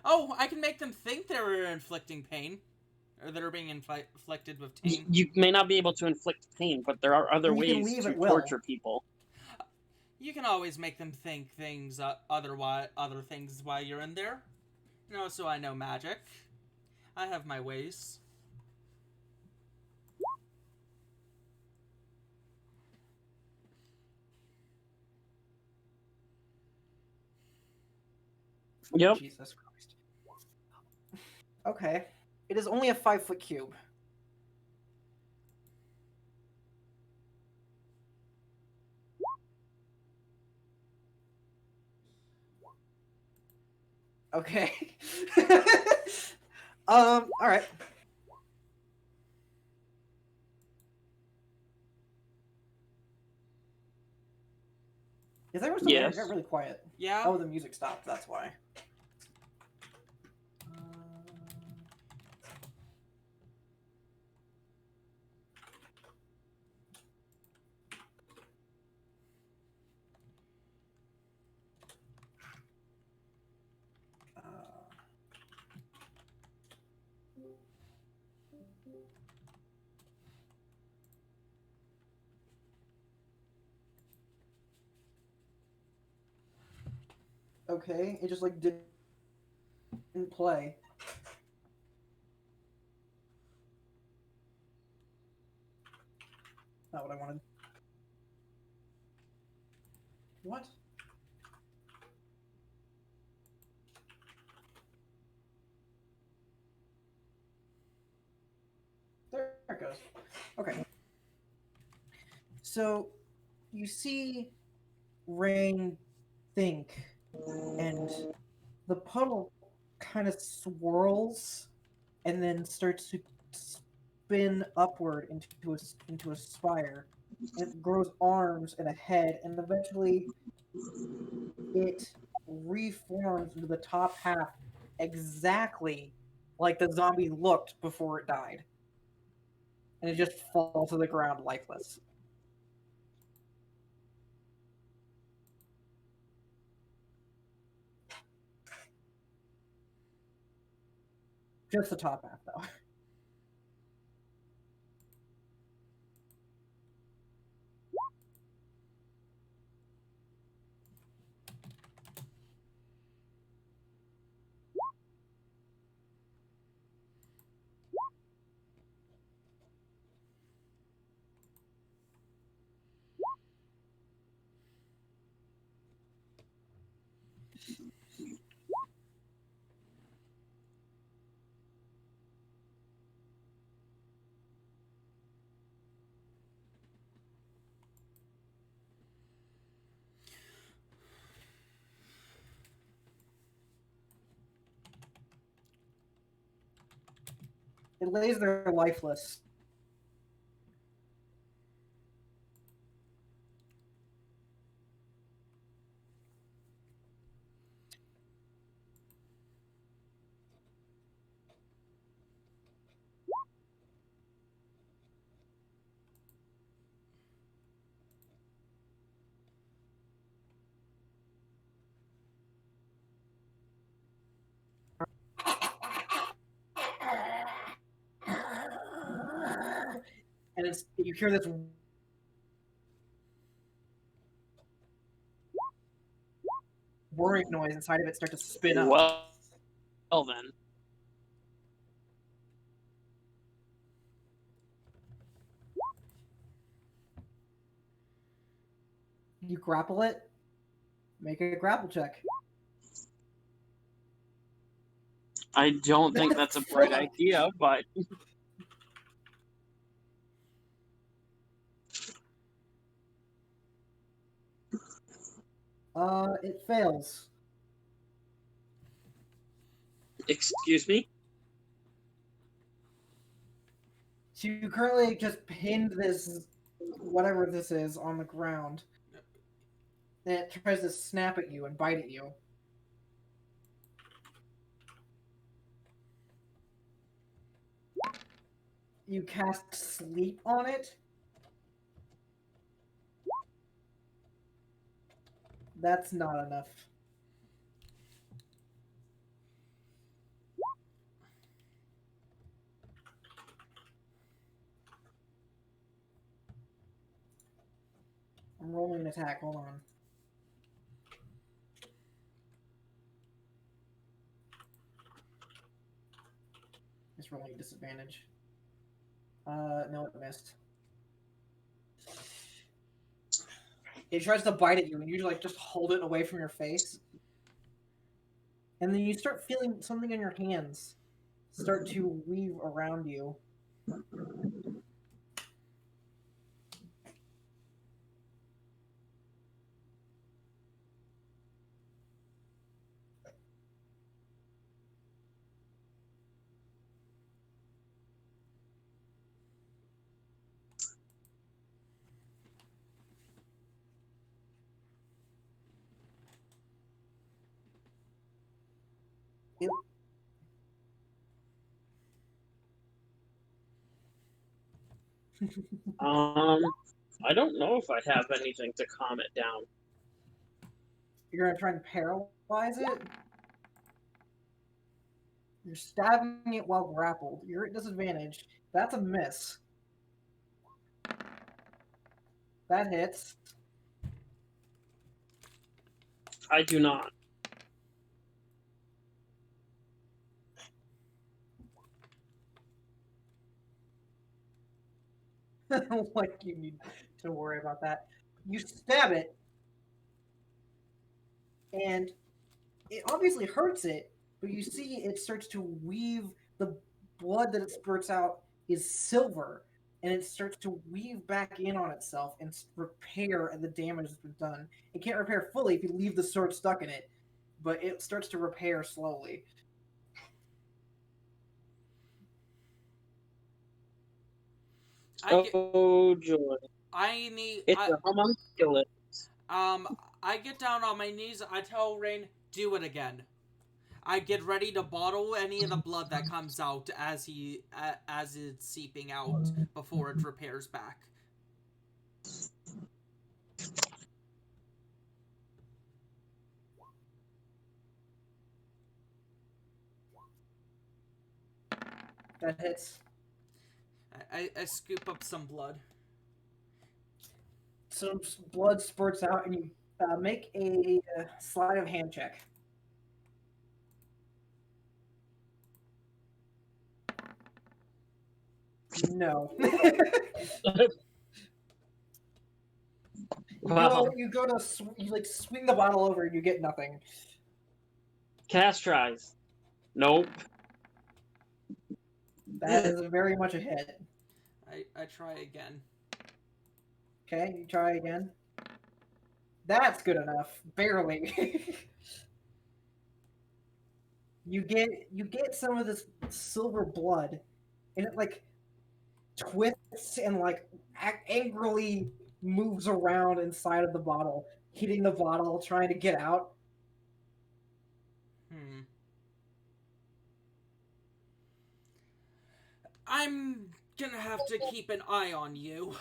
Oh, I can make them think they're inflicting pain. Or that are being inflicted with pain. You may not be able to inflict pain, but there are other You can ways leave to at will. torture people. You can always make them think things other things while you're in there. So I know magic. I have my ways. Yep. Jesus Christ. Okay. It is only a 5-foot cube. Okay. Alright. Is everyone still there? It Yes. got really quiet. Yeah? Oh, the music stopped, that's why. Okay, it just like didn't play. Not what I wanted. What? There it goes. Okay. So you see Rein think, and the puddle kind of swirls and then starts to spin upward into a spire. And it grows arms and a head, and eventually it reforms into the top half exactly like the zombie looked before it died. And it just falls to the ground lifeless. Just the top half, though. It lays there lifeless. And it's you hear this whirring noise inside of it start to spin up. Well then. You grapple it. Make a grapple check. I don't think that's a bright idea, but It fails. excuse me? So you currently just pinned this, whatever this is, on the ground. And it tries to snap at you and bite at you. You cast sleep on it. That's not enough. I'm rolling an attack. Hold on. it's rolling disadvantage. No, it missed. It tries to bite at you, and you like just hold it away from your face. And then you start feeling something in your hands start to weave around you. Yep. I don't know if I have anything to calm it down. You're gonna try and paralyze it. You're stabbing it while grappled. You're at disadvantage. That's a miss. That hits. I do not. Like you need to worry about that. You stab it, and it obviously hurts it, but you see it starts to weave. The blood that it spurts out is silver, and it starts to weave back in on itself and repair the damage that's been done. It can't repair fully if you leave the sword stuck in it, but it starts to repair slowly. Oh joy! It's a homunculus. I get down on my knees. I tell Rein, do it again. I get ready to bottle any of the blood that comes out as it's seeping out before it repairs back. That hits. I scoop up some blood. Some blood spurts out, and you make a sleight of hand check. No. Wow. You go to you like swing the bottle over, and you get nothing. Cast tries. Nope. That is very much a hit. I try again. Okay, you try again. That's good enough. Barely. you get some of this silver blood, and it like twists and like angrily moves around inside of the bottle, hitting the bottle, trying to get out. I'm gonna have to keep an eye on you.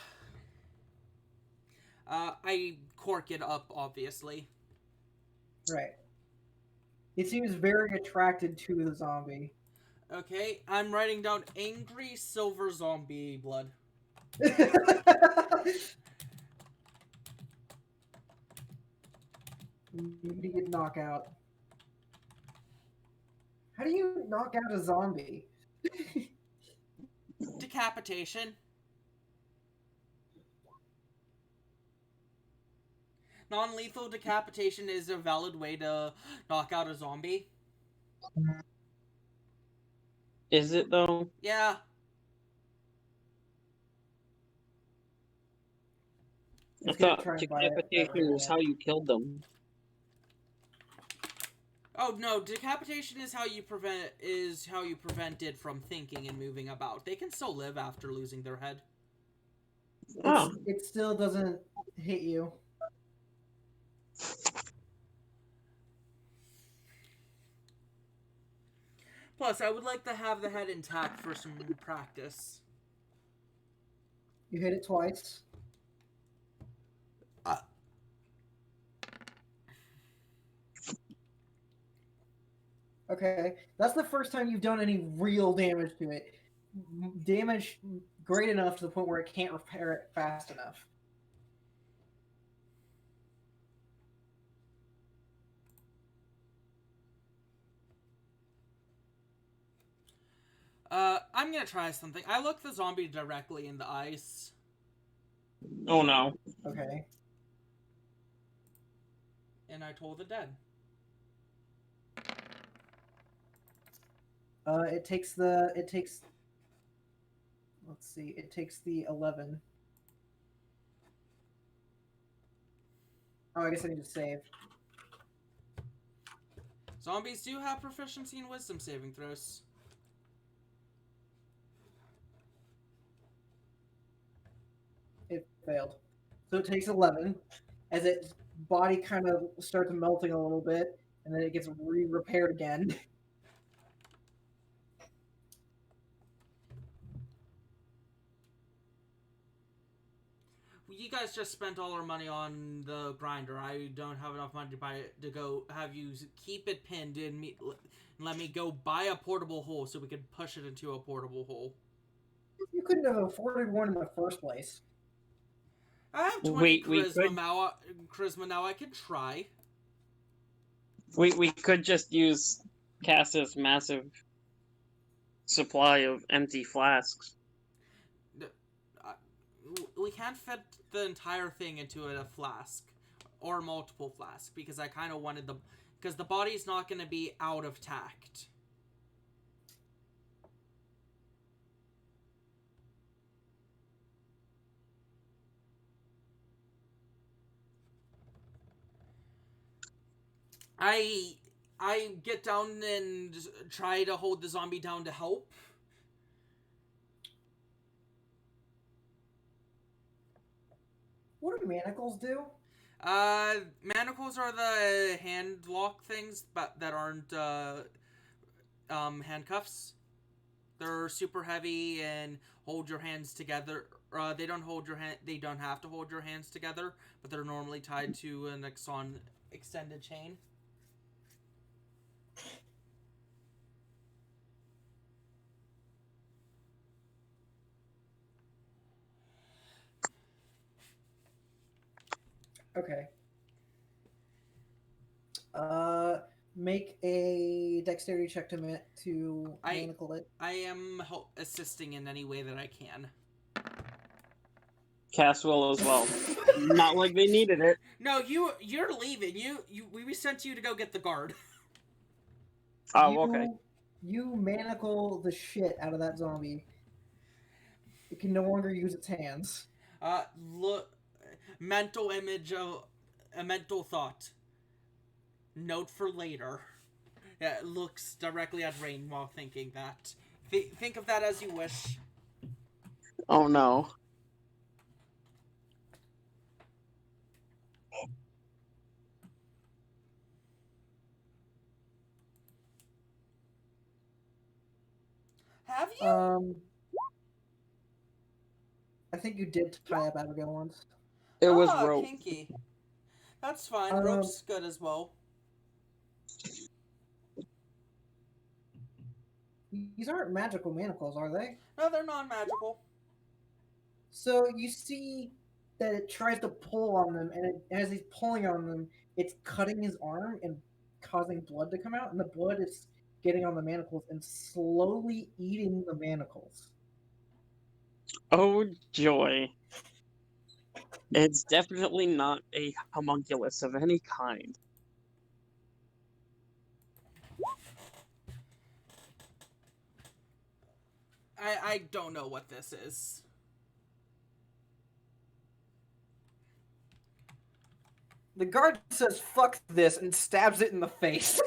I cork it up, obviously. Right. It seems very attracted to the zombie. Okay, I'm writing down angry silver zombie blood. Immediate knockout. How do you knock out a zombie? Decapitation. Non-lethal decapitation is a valid way to knock out a zombie. Is it though? Yeah. I thought decapitation was how you killed them. Oh no, decapitation is how you prevent it from thinking and moving about. They can still live after losing their head. Oh. It still doesn't hit you. Plus, I would like to have the head intact for some practice. You hit it twice. Okay, that's the first time you've done any real damage to it. Damage great enough to the point where it can't repair it fast enough. I'm gonna try something. I look the zombie directly in the eyes. Oh no. Okay. And I told the dead. It takes the. It takes. Let's see. It takes the 11. Oh, I guess I need to save. Zombies do have proficiency in wisdom saving throws. It failed. So it takes 11 as its body kind of starts melting a little bit, and then it gets repaired again. You guys just spent all our money on the grinder. I don't have enough money to buy it to go have you keep it pinned and let me go buy a portable hole so we can push it into a portable hole. You couldn't have afforded one in the first place. I have 20 We charisma could now. I can try. we could just use Cass's massive supply of empty flasks. We can't fit the entire thing into a flask or multiple flasks because I kind of wanted because the body's not going to be out of tact. I get down and try to hold the zombie down to help. What do manacles do? Manacles are the hand lock things, but that aren't handcuffs. They're super heavy and hold your hands together. They don't hold your hand. They don't have to hold your hands together, but they're normally tied to an extended chain. Okay. Make a dexterity check to manacle it. I am assisting in any way that I can. Cass will as well. Not like they needed it. No, you're leaving. We sent you to go get the guard. Oh, okay. You manacle the shit out of that zombie. It can no longer use its hands. Look, mental image of a mental thought. Note for later. Yeah, looks directly at Rein while thinking that. Think of that as you wish. Oh no. Have you? I think you did tie up Abigail once. It was rope. Kinky. That's fine. Rope's good as well. These aren't magical manacles, are they? No, they're non-magical. So you see that it tries to pull on them, and as he's pulling on them, it's cutting his arm and causing blood to come out, and the blood is getting on the manacles and slowly eating the manacles. Oh joy. It's definitely not a homunculus of any kind. I don't know what this is. The guard says, "Fuck this," and stabs it in the face.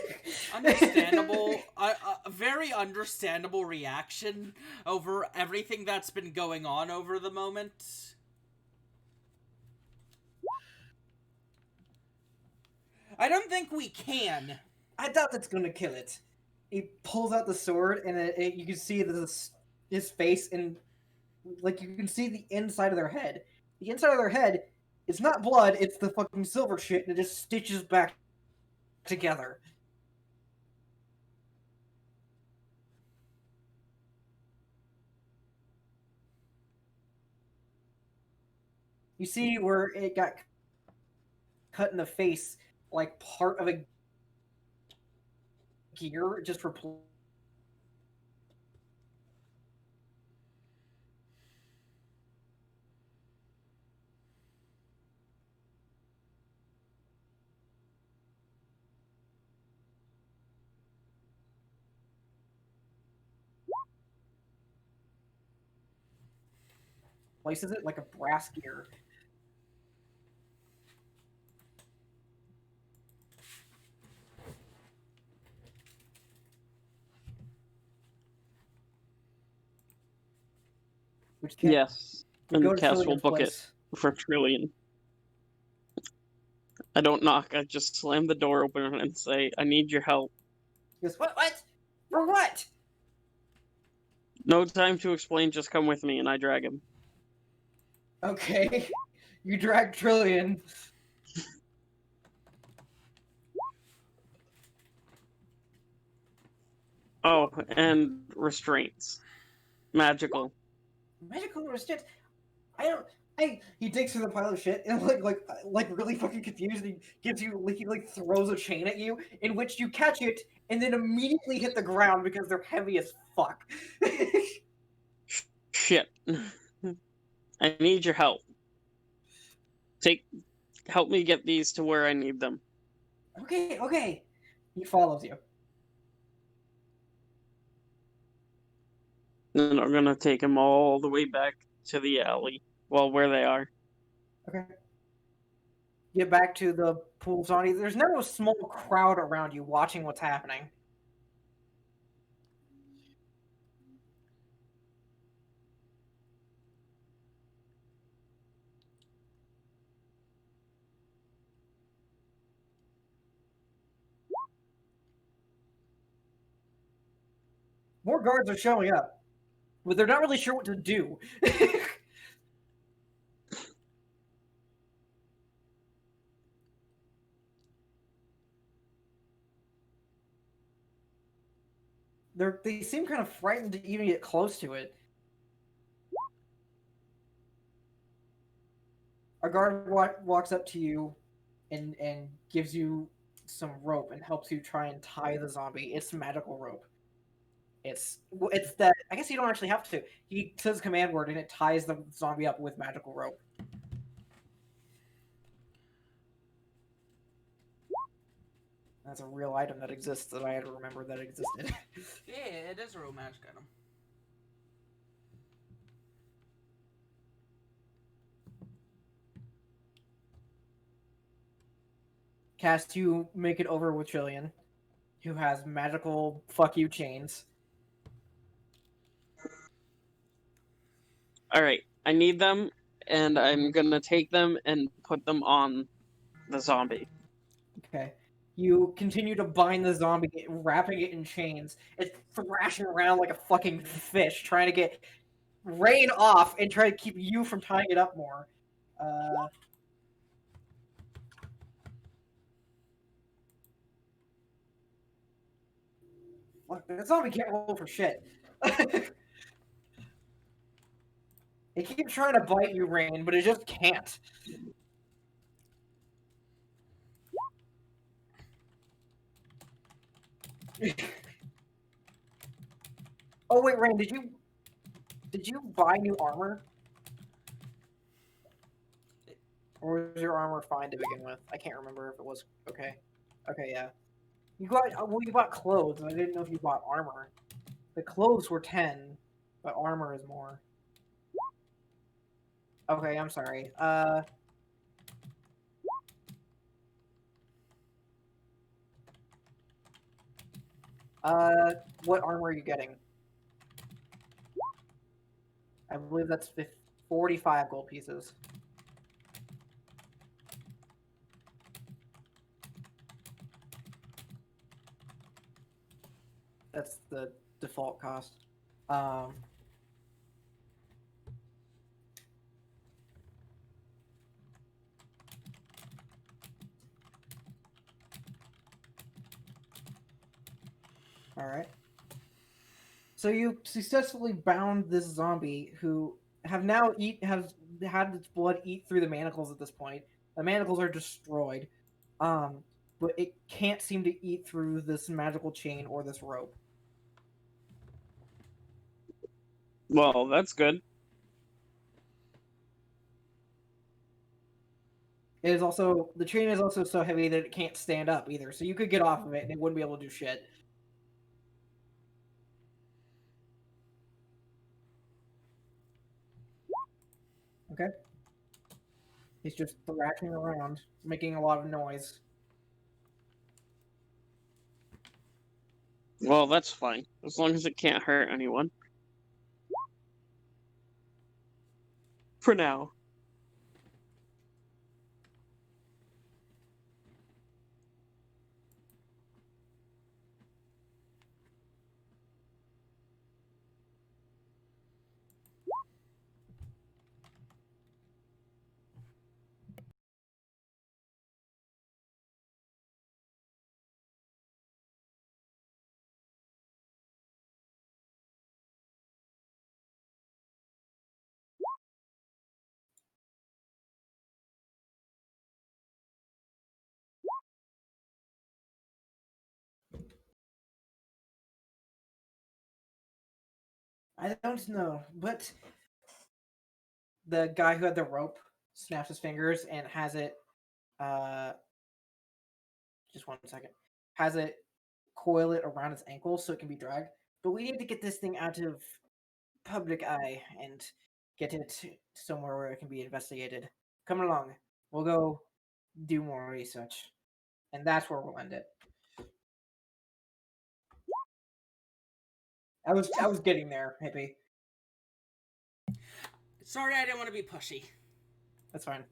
Understandable. A very understandable reaction over everything that's been going on over the moment. I don't think we can. I doubt that's going to kill it. He pulls out the sword, and you can see his face, and like you can see the inside of their head. The inside of their head, it's not blood; it's the fucking silver shit, and it just stitches back together. You see where it got cut in the face, like part of a gear just replaced. places it like a brass gear. Which can Yes. we go And to Cass will Trillian's book it place. for Trillian. I don't knock. I just slam the door open and say, "I need your help." He goes, what? For what? No time to explain. Just come with me, and I drag him. Okay. You drag Trillian. Oh, and restraints. Magical. Magical resistance. I don't. He digs through the pile of shit and really fucking confused. And he gives you he throws a chain at you, in which you catch it and then immediately hit the ground because they're heavy as fuck. Shit. I need your help. Help me get these to where I need them. Okay. He follows you. Then I'm gonna take him all the way back to the alley. Well, where they are. Okay. Get back to the pool zone. There's now a small crowd around you watching what's happening. More guards are showing up, but they're not really sure what to do. They seem kind of frightened to even get close to it. A guard walks up to you and gives you some rope and helps you try and tie the zombie. It's magical rope. It's that I guess you don't actually have to. He says command word and it ties the zombie up with magical rope. That's a real item that exists that I had to remember that existed. Yeah, it is a real magic item. Cast, you make it over with Trillian, who has magical fuck you chains. Alright, I need them, and I'm gonna take them and put them on the zombie. Okay. You continue to bind the zombie, wrapping it in chains. It's thrashing around like a fucking fish, trying to get Rein off and try to keep you from tying it up more. Look, that zombie can't roll for shit. It keeps trying to bite you, Rein, but it just can't. Oh wait, Rein, did you buy new armor? Or was your armor fine to begin with? I can't remember if it was okay. Okay, yeah. You bought clothes, and I didn't know if you bought armor. The clothes were 10, but armor is more. Okay, I'm sorry. What armor are you getting? I believe that's 45 gold pieces. That's the default cost. All right. So you successfully bound this zombie who has had its blood eat through the manacles at this point. The manacles are destroyed. But it can't seem to eat through this magical chain or this rope. Well, that's good. The chain is also so heavy that it can't stand up either. So you could get off of it and it wouldn't be able to do shit. Okay. He's just thrashing around, making a lot of noise. Well, that's fine, as long as it can't hurt anyone. For now. I don't know, but the guy who had the rope snaps his fingers and has it. Just 1 second. Has it coil it around his ankle so it can be dragged. But we need to get this thing out of public eye and get it somewhere where it can be investigated. Come along. We'll go do more research. And that's where we'll end it. I was getting there, hippie. Sorry, I didn't want to be pushy. That's fine.